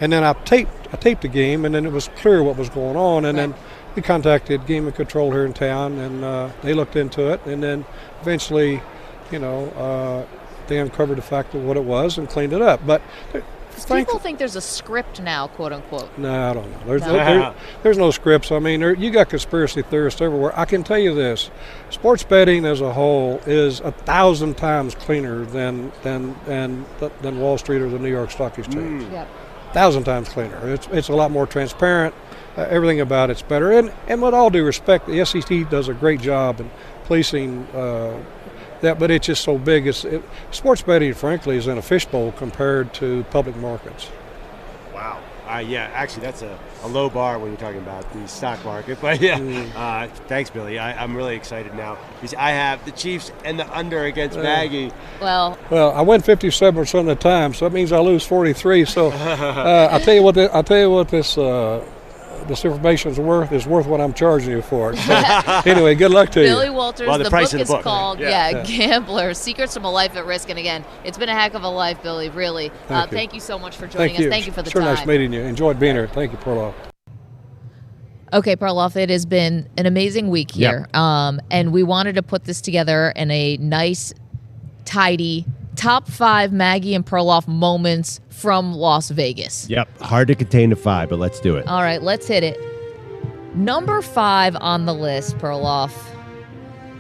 And then I taped the game, and then it was clear what was going on. And then we contacted Game and Control here in town, and they looked into it. And then eventually, they uncovered the fact of what it was and cleaned it up. But people think there's a script now, quote unquote. No, I don't know. There's no scripts. I mean, you got conspiracy theorists everywhere. I can tell you this: sports betting as a whole is 1,000 times cleaner than Wall Street or the New York Stock Exchange. Yep. 1,000 times cleaner. It's a lot more transparent. Everything about it's better. And with all due respect, the SEC does a great job in policing that, but it's just so big. Sports betting, frankly, is in a fishbowl compared to public markets. Wow. Yeah, actually, that's a low bar when you're talking about the stock market. But yeah, thanks, Billy. I'm really excited now because I have the Chiefs and the under against Maggie. Well, I win 57% of the time, so that means I lose 43. So I'll tell you what this information is worth what I'm charging you for it. So, anyway, good luck to you. Billy Walters, well, the book is called Yeah. Gambler, Secrets from a Life at Risk. And again, it's been a heck of a life, Billy, really. Thank you so much for joining us. Thank you for the time. Nice meeting you. Enjoyed being here. Thank you, Perloff. Okay, Perloff, it has been an amazing week here. Yep. And we wanted to put this together in a nice, tidy top 5 Maggie and Perloff moments from Las Vegas. Yep. Hard to contain to 5, but let's do it. All right, let's hit it. Number 5 on the list, Perloff,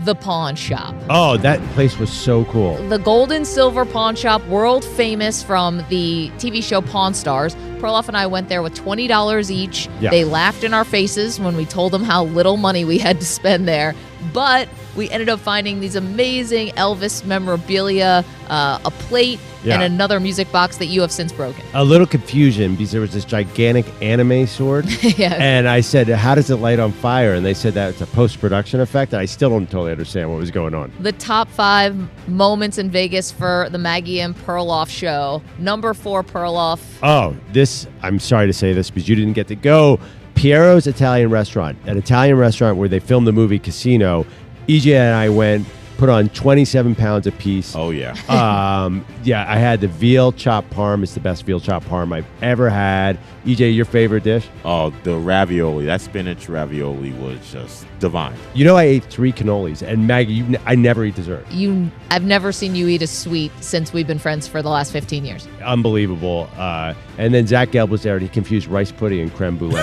the pawn shop. Oh, that place was so cool. The Gold and Silver Pawn Shop, world famous from the TV show Pawn Stars. Perloff and I went there with $20 each. Yeah. They laughed in our faces when we told them how little money we had to spend there. But we ended up finding these amazing Elvis memorabilia, a plate, and another music box that you have since broken. A little confusion because there was this gigantic anime sword. Yes. And I said, how does it light on fire? And they said that it's a post-production effect. And I still don't totally understand what was going on. The top 5 moments in Vegas for the Maggie and Perloff show. Number 4, Perloff. Oh, I'm sorry to say this because you didn't get to go. Piero's Italian Restaurant, an Italian restaurant where they filmed the movie Casino. EJ and I went, put on 27 pounds apiece. Oh, yeah. I had the veal chopped parm. It's the best veal chopped parm I've ever had. EJ, your favorite dish? Oh, the ravioli. That spinach ravioli was just divine. You know, I ate 3 cannolis. And Maggie, I never eat dessert. I've never seen you eat a sweet since we've been friends for the last 15 years. Unbelievable. And then Zach Gelb was there, and he confused rice pudding and creme brulee.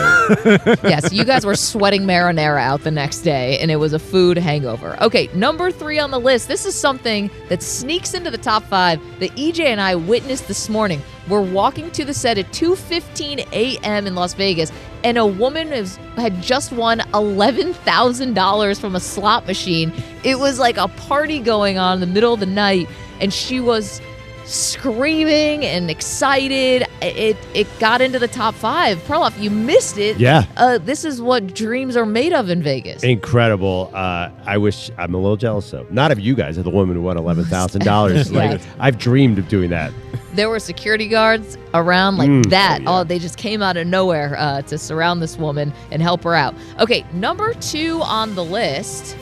Yes, you guys were sweating marinara out the next day, and it was a food hangover. Okay, number 3 on the list. This is something that sneaks into the top 5 that EJ and I witnessed this morning. We're walking to the set at 2:15 a.m. in Las Vegas, and a woman had just won $11,000 from a slot machine. It was like a party going on in the middle of the night, and she was screaming and excited. It got into the top 5. Perloff, you missed it. Yeah. This is what dreams are made of in Vegas. Incredible. I'm a little jealous, though. Not of you guys, of the woman who won $11,000. Like, I've dreamed of doing that. There were security guards around like that. Oh, they just came out of nowhere to surround this woman and help her out. Okay, number 2 on the list.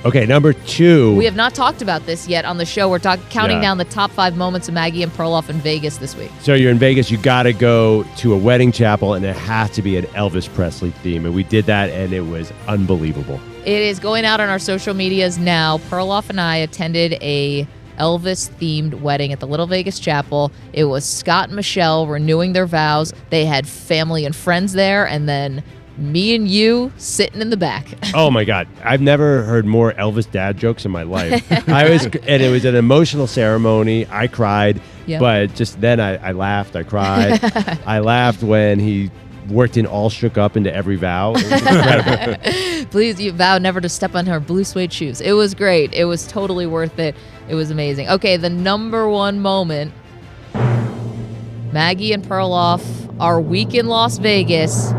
Okay, number 2. We have not talked about this yet on the show. We're counting down the top 5 moments of Maggie and Perloff in Vegas this week. So you're in Vegas, you got to go to a wedding chapel, and it has to be an Elvis Presley theme. And we did that, and it was unbelievable. It is going out on our social medias now. Perloff and I attended a Elvis-themed wedding at the Little Vegas Chapel. It was Scott and Michelle renewing their vows. They had family and friends there, and then me and you sitting in the back. Oh my God. I've never heard more Elvis dad jokes in my life. And it was an emotional ceremony. I cried. Yep. But just then I laughed, I cried. I laughed when he worked in All Shook Up into every vow. It was incredible. Please, you vow never to step on her blue suede shoes. It was great. It was totally worth it. It was amazing. Okay, the number one moment. Maggie and Perloff, our week in Las Vegas.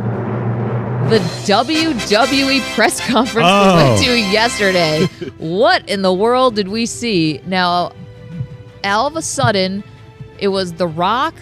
The WWE press conference we went to yesterday. What in the world did we see? Now, all of a sudden, it was The Rock,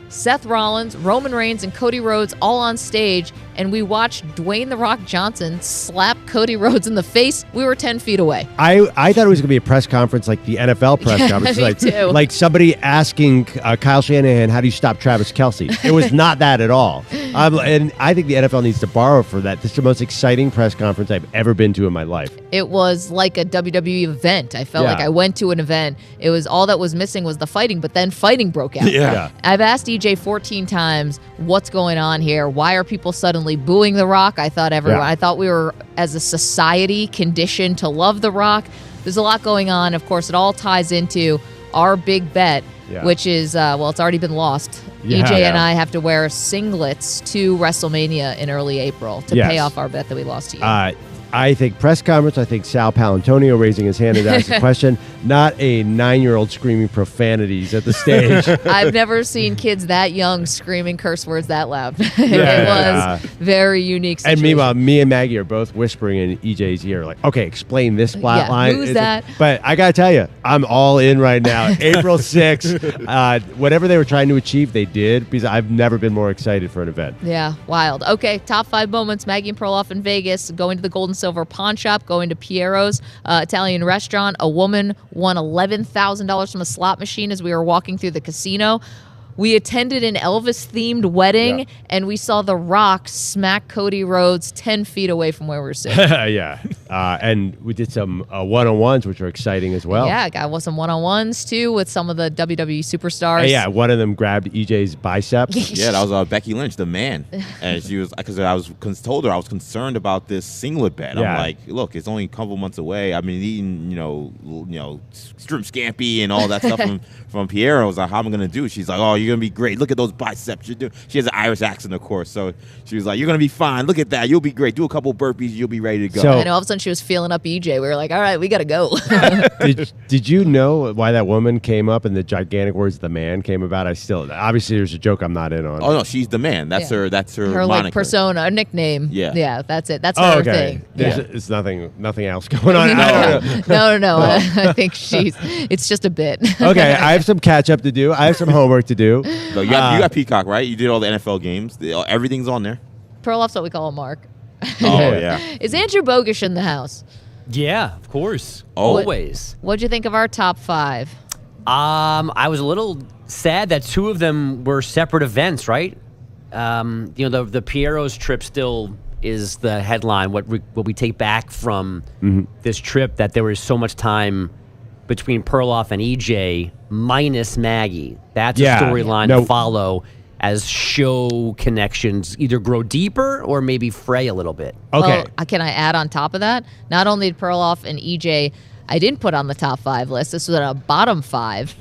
Seth Rollins, Roman Reigns, and Cody Rhodes all on stage, and we watched Dwayne The Rock Johnson slap Cody Rhodes in the face. We were 10 feet away. I thought it was going to be a press conference like the NFL press conference. Me too. Like somebody asking Kyle Shanahan, how do you stop Travis Kelce? It was not that at all. And I think the NFL needs to borrow for that. This is the most exciting press conference I've ever been to in my life. It was like a WWE event. I felt like I went to an event. It was all that was missing was the fighting, but then fighting broke out. Yeah. I've asked EJ 14 times, what's going on here? Why are people suddenly booing The Rock? I thought we were, as a society, conditioned to love The Rock. There's a lot going on. Of course, it all ties into our big bet, which is, it's already been lost. EJ and I have to wear singlets to WrestleMania in early April to pay off our bet that we lost to you. I think press conference, I think Sal Palantonio raising his hand and asking a question, not a 9-year-old screaming profanities at the stage. I've never seen kids that young screaming curse words that loud. It was very unique situation. And meanwhile, me and Maggie are both whispering in EJ's ear, like, okay, explain this plot line. Who's that? But I got to tell you, I'm all in right now. April 6th, whatever they were trying to achieve, they did, because I've never been more excited for an event. Yeah, wild. Okay, top 5 moments. Maggie and Perloff in Vegas, going to the Gold and Silver Pawn Shop, going to Piero's Italian restaurant. A woman won $11,000 from a slot machine as we were walking through the casino. We attended an Elvis-themed wedding, and we saw The Rock smack Cody Rhodes 10 feet away from where we were sitting. And we did some one-on-ones, which are exciting as well. Yeah, got some one-on-ones, too, with some of the WWE superstars. One of them grabbed EJ's biceps. Yeah, that was Becky Lynch, the man. And she was, because I was told her I was concerned about this singlet bet. I'm like, look, it's only a couple months away. I've been eating, shrimp scampi and all that stuff from Pierre. I was like, how am I going to do? She's like, oh, you're going to be great. Look at those biceps you're doing. She has an Irish accent, of course. So she was like, you're going to be fine. Look at that. You'll be great. Do a couple burpees. You'll be ready to go. So, and all of a sudden she was feeling up EJ. We were like, all right, we got to go. Did you know why that woman came up and the gigantic words "the man" came about? Obviously there's a joke I'm not in on. Oh no, she's the man. That's her her moniker. Like persona, a nickname. Yeah, that's it. That's her thing. It's nothing else going on. No. I think it's just a bit. Okay, I have some catch up to do. I have some homework to do. So you got Peacock, right? You did all the NFL games. Everything's on there. Perloff's what we call him, Mark. Oh yeah. Is Andrew Bogish in the house? Yeah, of course. Oh. Always. What'd you think of our top 5? I was a little sad that 2 of them were separate events, right? The Piero's trip still is the headline. What we take back from this trip, that there was so much time between Perloff and EJ minus Maggie. That's a storyline to follow as show connections either grow deeper or maybe fray a little bit. Okay. Well, can I add on top of that? Not only did Perloff and EJ, I didn't put on the top 5 list. This was at a bottom 5.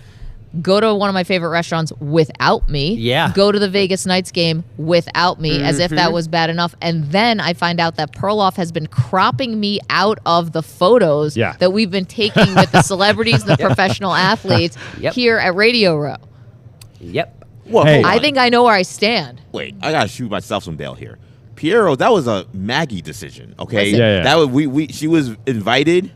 Go to one of my favorite restaurants without me. Yeah. Go to the Vegas Knights game without me, as if that was bad enough. And then I find out that Perloff has been cropping me out of the photos that we've been taking with the celebrities, the professional athletes here at Radio Row. Yep. Well, I think I know where I stand. Wait, I gotta shoot myself some bail here. Piero, that was a Maggie decision. Okay, Listen. that was she was invited.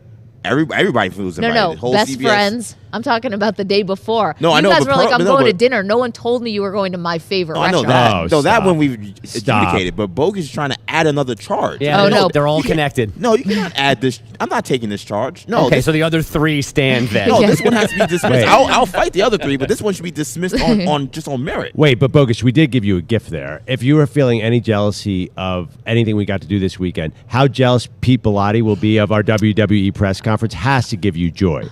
Everybody was invited. No, Whole best CBS. friends. I'm talking about the day before. No, you I know. You guys but were like, I'm no, going but- to dinner. No one told me you were going to my favorite I know restaurant. that. No, that one we've adjudicated. But Bogus is trying to add another charge. Yeah, no. They're all connected. No, you cannot add this. I'm not taking this charge. No. Okay, so the other 3 stand then. No, this one has to be dismissed. Wait. I'll fight the other 3, but this one should be dismissed on merit. Wait, but Bogus, we did give you a gift there. If you were feeling any jealousy of anything we got to do this weekend, how jealous Pete Bellotti will be of our WWE press conference has to give you joy.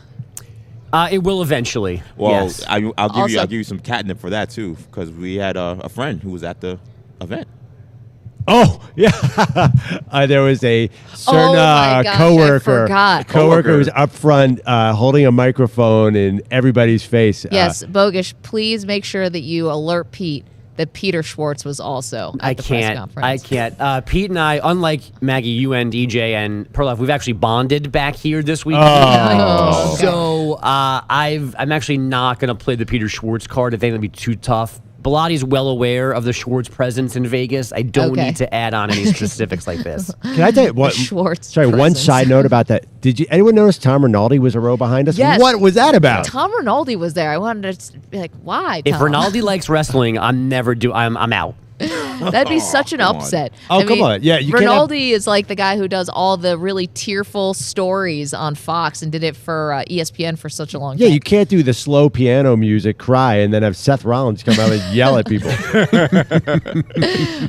It will eventually. Well, yes. I'll give you some catnip for that too, because we had a friend who was at the event. Oh, yeah. There was a certain coworker who was up front holding a microphone in everybody's face. Yes, Bogusch, please make sure that you alert Pete that Peter Schwartz was also at the press conference. I can't. Pete and I, unlike Maggie, you and EJ and Perloff, we've actually bonded back here this week. Oh. So I'm actually not going to play the Peter Schwartz card. I think it'll be too tough. Bilatti's well aware of the Schwartz presence in Vegas. I don't need to add on any specifics like this. Can I tell you what? Schwartz. Sorry, one side note about that. Did anyone notice Tom Rinaldi was a row behind us? Yes. What was that about? Tom Rinaldi was there. I wanted to be like, why, If Tom? Rinaldi likes wrestling, I'm out. That'd be such an upset. Come on. Yeah, you Rinaldi is like the guy who does all the really tearful stories on Fox and did it for ESPN for such a long time. Yeah, you can't do the slow piano music, cry, and then have Seth Rollins come out and yell at people.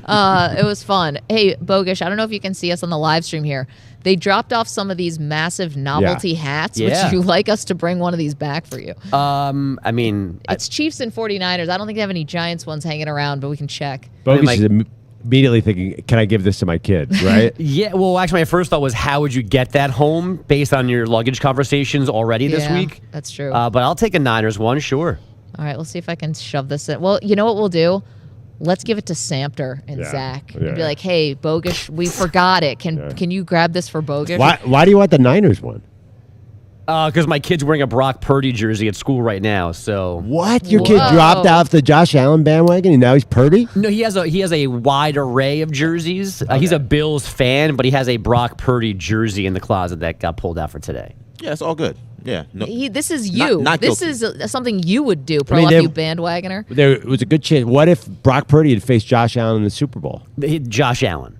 It was fun. Hey, Bogusch, I don't know if you can see us on the live stream here. They dropped off some of these massive novelty hats. Yeah. Would you like us to bring one of these back for you? It's Chiefs and 49ers. I don't think they have any Giants ones hanging around, but we can check. Bogusch is immediately thinking, can I give this to my kid, right? Yeah, well, actually, my first thought was, how would you get that home based on your luggage conversations already this week? That's true. But I'll take a Niners one, sure. All right, let's see if I can shove this in. Well, you know what we'll do? Let's give it to Samter and Zach and be like, hey, Bogusch, we forgot it. Can you grab this for Bogusch? Why do you want the Niners one? Because my kid's wearing a Brock Purdy jersey at school right now. So what? Your kid dropped off the Josh Allen bandwagon and now he's Purdy? No, he has a wide array of jerseys. He's a Bills fan, but he has a Brock Purdy jersey in the closet that got pulled out for today. Yeah, it's all good. Yeah, no, this is you. Not this guilty. is something you would do, you bandwagoner. There was a good chance. What if Brock Purdy had faced Josh Allen in the Super Bowl? Josh Allen,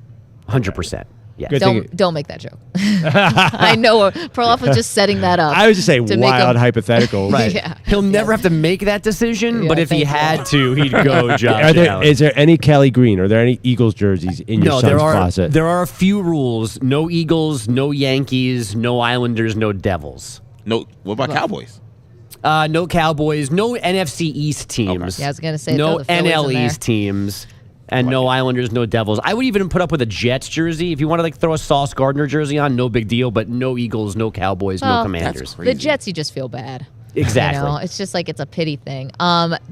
100%. Yeah. Don't make that joke. I know Perloff was just setting that up. I was just saying wild hypothetical. Right. Yeah. He'll never have to make that decision, but if he had to, he'd go Josh Allen. Is there any Kelly Green? Are there any Eagles jerseys in your son's closet? There are a few rules. No Eagles, no Yankees, no Islanders, no Devils. No. What about Cowboys? No Cowboys, no NFC East teams. Yeah, I was going to say no the Phillies NL in there. East teams. And no Islanders, no Devils. I would even put up with a Jets jersey. If you want to throw a Sauce Gardner jersey on, no big deal. But no Eagles, no Cowboys, no Commanders. The Jets, you just feel bad. Exactly. You know? It's just like it's a pity thing.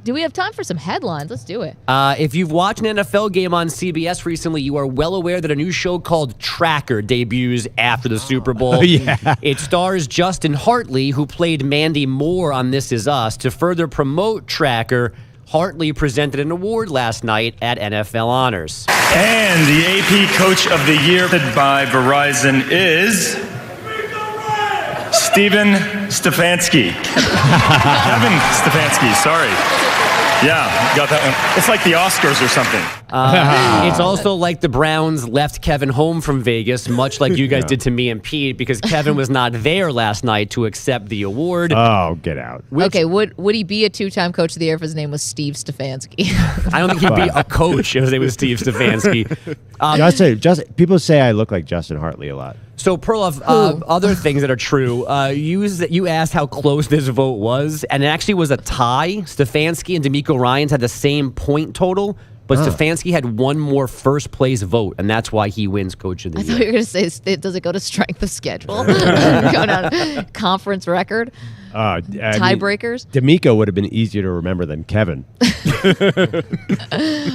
Do we have time for some headlines? Let's do it. If you've watched an NFL game on CBS recently, you are well aware that a new show called Tracker debuts after the Super Bowl. Yeah. It stars Justin Hartley, who played Mandy Moore on This Is Us. To further promote Tracker, Hartley presented an award last night at NFL Honors. And the AP Coach of the Year by Verizon is Steven Stefanski. Kevin Stefanski, sorry. Yeah, got that one. It's like the Oscars or something. It's also like the Browns left Kevin home from Vegas, much like you guys did to me and Pete, because Kevin was not there last night to accept the award. Oh, get out. Okay, would he be a two-time Coach of the Year if his name was Steve Stefanski? I don't think he'd be a coach if his name was Steve Stefanski. Justin, people say I look like Justin Hartley a lot. So, Perloff, other things that are true. You asked how close this vote was, and it actually was a tie. Stefanski and DeMeco Ryans had the same point total, but Stefanski had one more first-place vote, and that's why he wins Coach of the I Year. thought you were going to say, does it go to strength of schedule? Go down conference record? Tiebreakers? DeMeco would have been easier to remember than Kevin.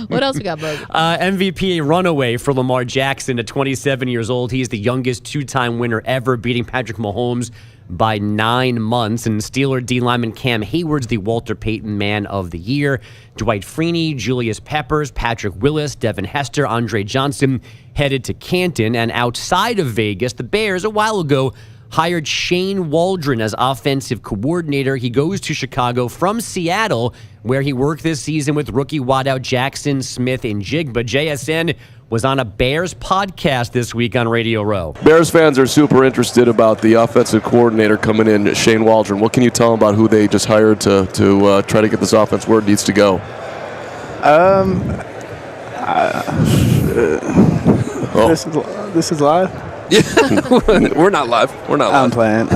What else we got, Bo? MVP runaway for Lamar Jackson at 27 years old. He is the youngest two-time winner ever, beating Patrick Mahomes by 9 months. And Steeler D lineman Cam Hayward's the Walter Payton Man of the Year. Dwight Freeney, Julius Peppers, Patrick Willis, Devin Hester, Andre Johnson headed to Canton. And outside of Vegas, the Bears a while ago hired Shane Waldron as offensive coordinator. He goes to Chicago from Seattle, where he worked this season with rookie wideout Jackson Smith and Jigba. JSN was on a Bears podcast this week on Radio Row. Bears fans are super interested about the offensive coordinator coming in, Shane Waldron. What can you tell them about who they just hired to try to get this offense where it needs to go? This is live? Yeah, we're not live. We're not live. I'm playing.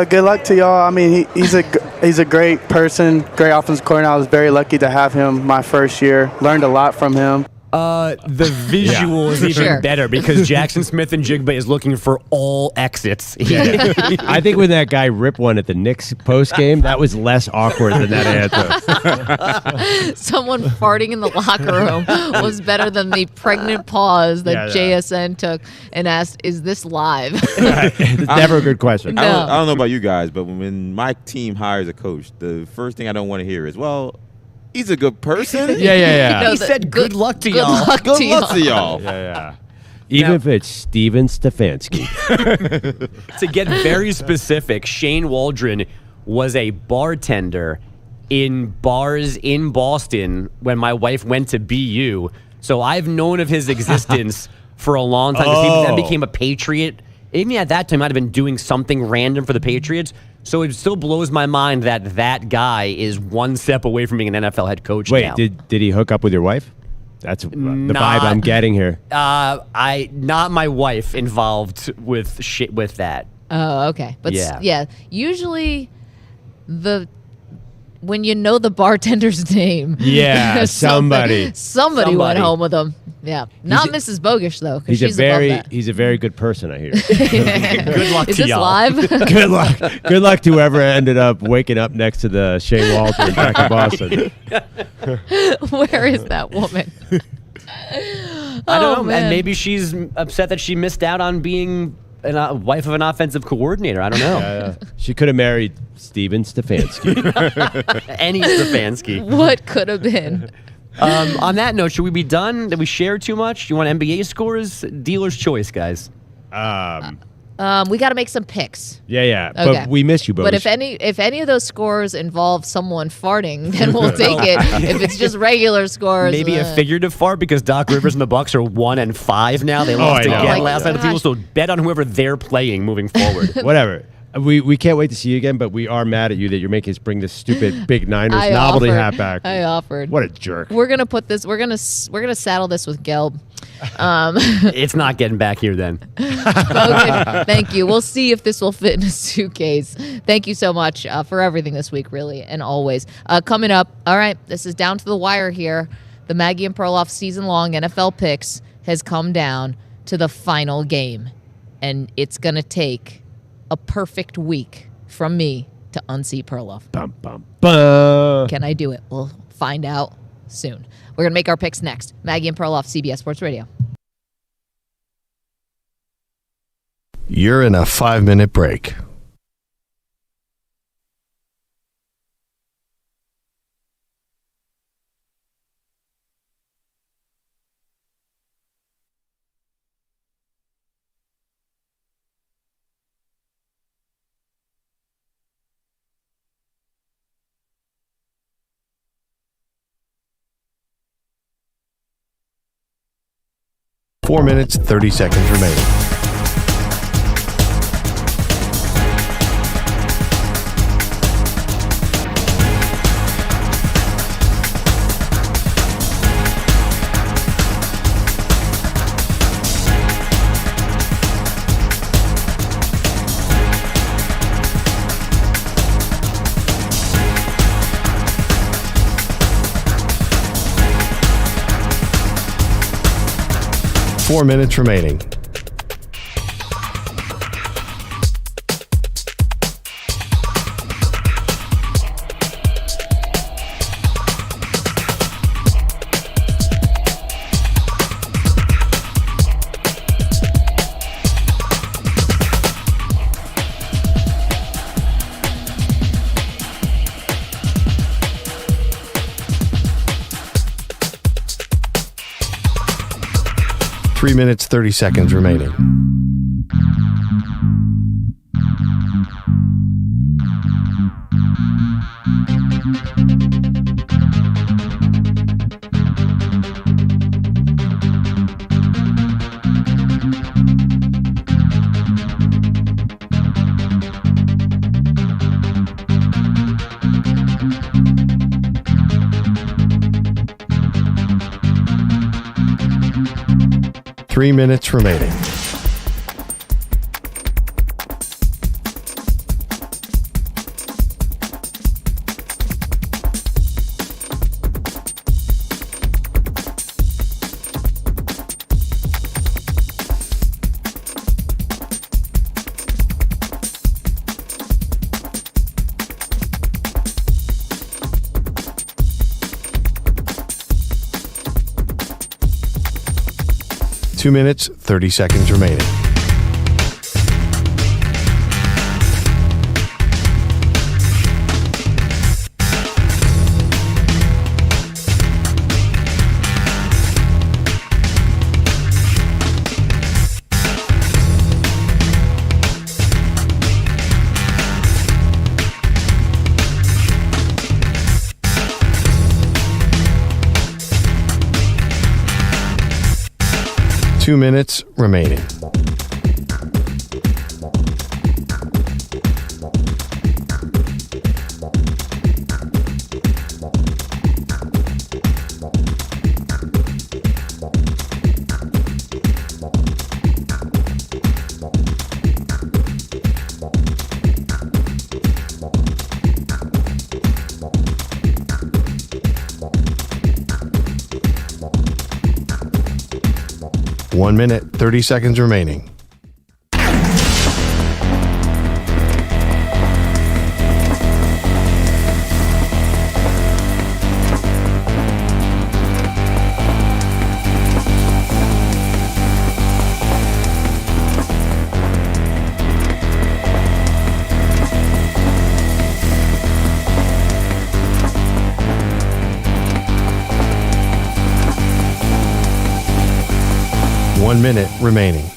Good luck to y'all. I mean, he's a great person, great offensive coordinator. I was very lucky to have him my first year. Learned a lot from him. The visual is even Sure. better because Jackson Smith-Njigba is looking for all exits. Yeah. I think when that guy ripped one at the Knicks post game, that was less awkward than that anthem. Someone farting in the locker room was better than the pregnant pause that JSN took and asked, "Is this live?" It's never a good question. I don't know about you guys, but when my team hires a coach, the first thing I don't want to hear is, "Well, he's a good person." Yeah. He said, "Good luck to y'all." Good luck to y'all. Yeah. Even if it's Steven Stefanski. To get very specific, Shane Waldron was a bartender in bars in Boston when my wife went to BU. So I've known of his existence for a long time. 'Cause he then became a Patriot. Even at that time, might have been doing something random for the Patriots. So it still blows my mind that that guy is one step away from being an NFL head coach now. Wait, did he hook up with your wife? That's the vibe I'm getting here. Not my wife involved with that. Oh, okay. But Yeah. usually when you know the bartender's name. Yeah, somebody went home with him. Yeah. Not Mrs. Bogish, though, because she's above that. He's a very good person, I hear. Good luck Is to this y'all. live? Good luck. Good luck to whoever ended up waking up next to the Shane Waldron back in Boston. Where is that woman? I don't know. man. And maybe she's upset that she missed out on being a wife of an offensive coordinator. I don't know. Yeah. She could have married Steven Stefanski. Any Stefanski. What could have been? On that note, should we be done? Did we share too much? Do you want NBA scores? Dealer's choice, guys. We got to make some picks. Yeah. Okay. But we miss you both. But if any of those scores involve someone farting, then we'll take it. If it's just regular scores, Maybe a figurative fart because Doc Rivers and the Bucks are 1-5 now. They lost I know. again Oh, last night. gosh. People still bet on whoever they're playing moving forward. Whatever. We can't wait to see you again, but we are mad at you that you're making us bring this stupid big Niners I novelty offered. hat back. I offered. What a jerk. We're gonna put this. We're gonna saddle this with Gelb. It's not getting back here then. Okay, thank you. We'll see if this will fit in a suitcase. Thank you so much for everything this week, really, and always. Coming up, all right, this is down to the wire here. The Maggie and Perloff season-long NFL picks has come down to the final game, and it's going to take a perfect week from me to unseat Perloff. Bum, bum, bum. Can I do it? We'll find out soon. We're going to make our picks next. Maggie and Perloff, CBS Sports Radio. You're in a 5-minute break. Four minutes, 30 seconds remaining. Four minutes remaining. Three minutes, 30 seconds remaining. Three minutes remaining. 2 minutes, 30 seconds remaining. Two minutes remaining. One minute, 30 seconds remaining. One minute remaining.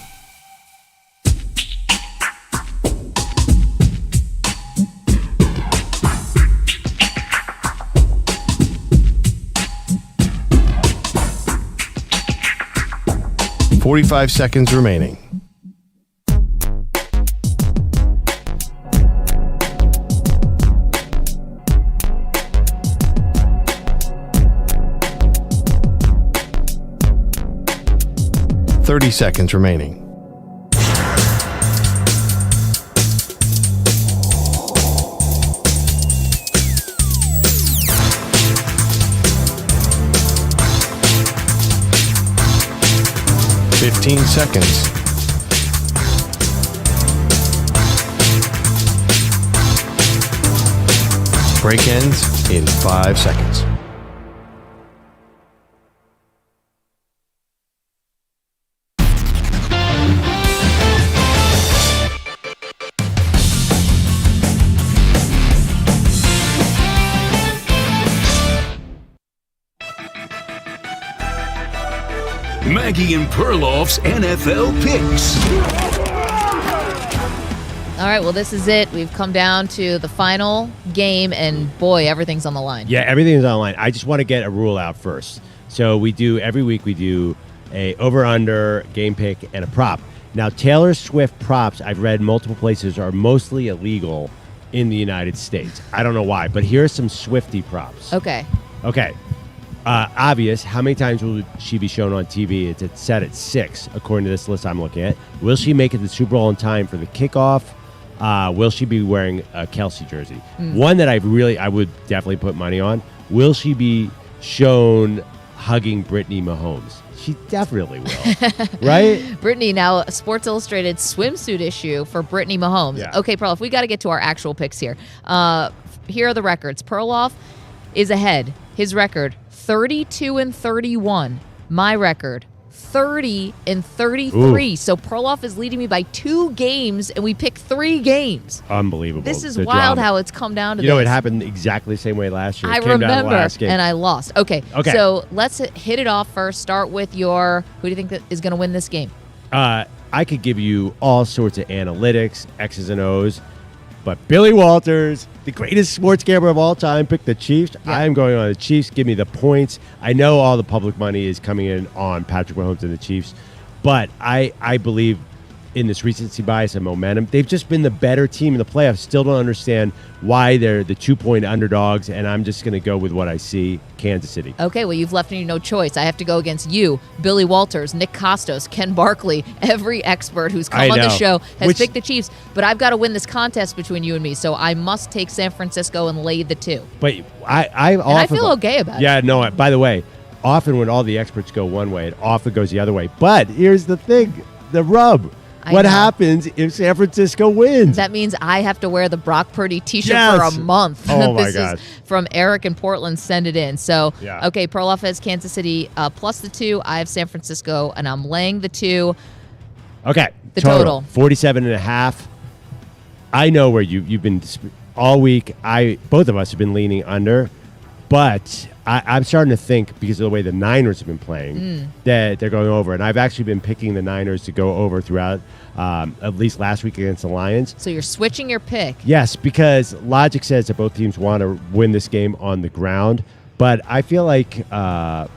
.45 seconds remaining. .30 seconds remaining. .15 seconds. Break ends in 5 seconds. Maggie and Perloff's NFL picks. All right, well, this is it. We've come down to the final game, and boy, everything's on the line. Yeah, everything's on the line. I just want to get a rule out first. So every week we do a over-under, game pick, and a prop. Now, Taylor Swift props, I've read multiple places, are mostly illegal in the United States. I don't know why, but here are some Swiftie props. Okay. Obvious. How many times will she be shown on TV? It's set at 6, according to this list I'm looking at. Will she make it to the Super Bowl in time for the kickoff? Will she be wearing a Kelsey jersey? One that I would definitely put money on. Will she be shown hugging Brittany Mahomes? She definitely will, right? Brittany, now a Sports Illustrated swimsuit issue for Brittany Mahomes. Yeah. Okay, Perloff, we got to get to our actual picks here. Here are the records. Perloff is ahead. His record, 32-31. My record, 30-33. Ooh. So Perloff is leading me by 2 games, and we picked 3 games. Unbelievable. This is The wild drama. how it's come down to You know, this. it happened exactly the same way last year. It I came down to the remember, last game. and I lost. Okay, Okay. so let's hit it off first. Start with who do you think that is going to win this game? I could give you all sorts of analytics, X's and O's, but Billy Walters, the greatest sports gambler of all time, picked the Chiefs. I am going on the Chiefs. Give me the points. I know all the public money is coming in on Patrick Mahomes and the Chiefs, but I believe in this recency bias and momentum. They've just been the better team in the playoffs. Still don't understand why they're the 2-point underdogs, and I'm just going to go with what I see, Kansas City. Okay, well, you've left me no choice. I have to go against you, Billy Walters, Nick Costos, Ken Barkley. Every expert who's come on the show has picked the Chiefs, but I've got to win this contest between you and me, so I must take San Francisco and lay the 2. But I feel okay about it. Yeah, no, by the way, often when all the experts go one way, it often goes the other way. But here's the thing, the rub. What happens if San Francisco wins? That means I have to wear the Brock Purdy T-shirt Yes. for a month. Oh, my This God. is from Eric in Portland. Send it in. So, Yeah. okay, Perloff has Kansas City plus the 2. I have San Francisco, and I'm laying the 2. Okay. The total. 47.5. I know where you've been all week. Both of us have been leaning under, but I'm starting to think, because of the way the Niners have been playing, that they're going over. And I've actually been picking the Niners to go over throughout, at least last week against the Lions. So you're switching your pick. Yes, because logic says that both teams want to win this game on the ground. But I feel like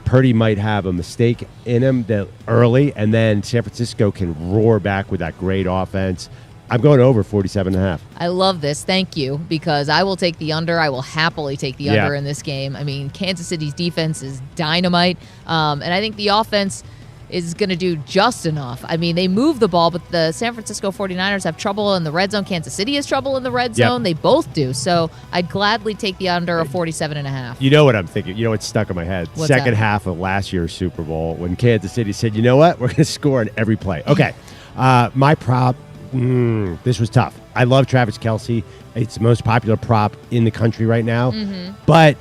Purdy might have a mistake in him that early, and then San Francisco can roar back with that great offense. I'm going over 47.5. I love this. Thank you, because I will take the under. I will happily take the under in this game. I mean, Kansas City's defense is dynamite, and I think the offense is going to do just enough. I mean, they move the ball, but the San Francisco 49ers have trouble in the red zone. Kansas City has trouble in the red zone. They both do. So I'd gladly take the under of 47.5. You know what I'm thinking? You know what's stuck in my head? What's Second that? half of last year's Super Bowl when Kansas City said, you know what? We're going to score on every play. Okay. My prop, this was tough. I love Travis Kelce. It's the most popular prop in the country right now. But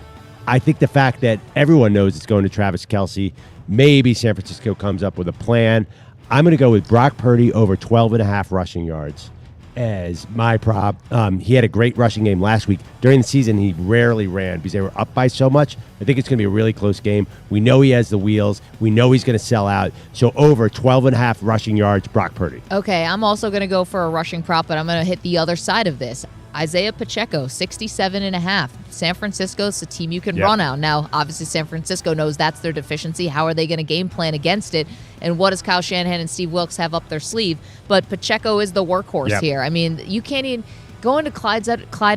I think the fact that everyone knows it's going to Travis Kelce, maybe San Francisco comes up with a plan. I'm going to go with Brock Purdy over 12.5 rushing yards as my prop. He had a great rushing game last week. During the season, he rarely ran because they were up by so much. I think it's going to be a really close game. We know he has the wheels. We know he's going to sell out. So over 12.5 rushing yards, Brock Purdy. Okay, I'm also going to go for a rushing prop, but I'm going to hit the other side of this. Isaiah Pacheco, 67.5. San Francisco's a team you can run out. Now, obviously, San Francisco knows that's their deficiency. How are they going to game plan against it? And what does Kyle Shanahan and Steve Wilkes have up their sleeve? But Pacheco is the workhorse here. I mean, you can't even... Going to Clyde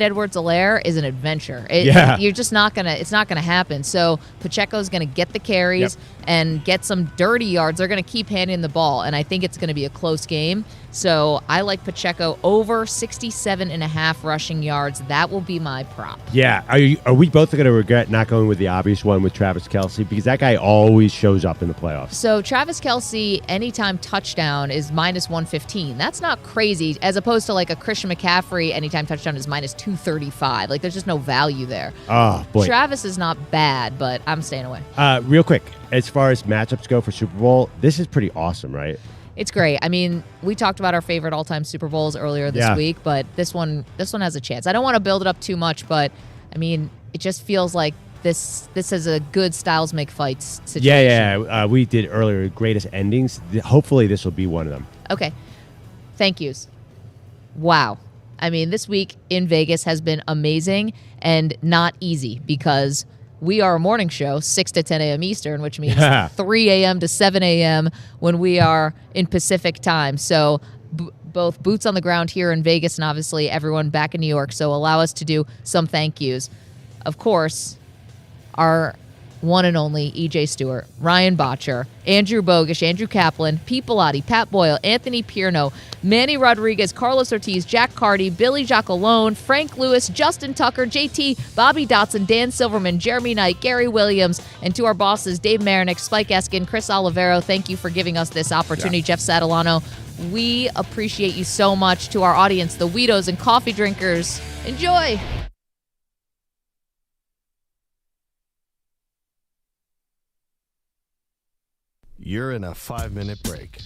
Edwards-Helaire is an adventure. You're just not gonna. It's not gonna happen. So Pacheco's gonna get the carries and get some dirty yards. They're gonna keep handing the ball, and I think it's gonna be a close game. So I like Pacheco over 67.5 rushing yards. That will be my prop. Yeah. Are we both going to regret not going with the obvious one with Travis Kelce? Because that guy always shows up in the playoffs. So Travis Kelce, anytime touchdown is minus 115. That's not crazy, as opposed to like a Christian McCaffrey, anytime touchdown is minus 235. Like, there's just no value there. Oh, boy. Travis is not bad, but I'm staying away. Real quick, as far as matchups go for Super Bowl, this is pretty awesome, right? It's great. I mean, we talked about our favorite all-time Super Bowls earlier this week, but this one has a chance. I don't want to build it up too much, but I mean, it just feels like this is a good styles make fights situation. Yeah. We did earlier greatest endings. Hopefully, this will be one of them. Okay. Thank yous. Wow. I mean, this week in Vegas has been amazing and not easy because we are a morning show, 6 to 10 a.m. Eastern, which means 3 a.m. to 7 a.m. when we are in Pacific time. So both boots on the ground here in Vegas and obviously everyone back in New York. So allow us to do some thank yous. Of course, our one and only EJ Stewart, Ryan Botcher, Andrew Bogish, Andrew Kaplan, Pete Bellotti, Pat Boyle, Anthony Pierno, Manny Rodriguez, Carlos Ortiz, Jack Carty, Billy Jackalone, Frank Lewis, Justin Tucker, JT, Bobby Dotson, Dan Silverman, Jeremy Knight, Gary Williams, and to our bosses, Dave Marinick, Spike Eskin, Chris Olivero, thank you for giving us this opportunity. Jeff Satellano, we appreciate you so much. To our audience, the Weedos and coffee drinkers, enjoy. You're in a 5-minute break.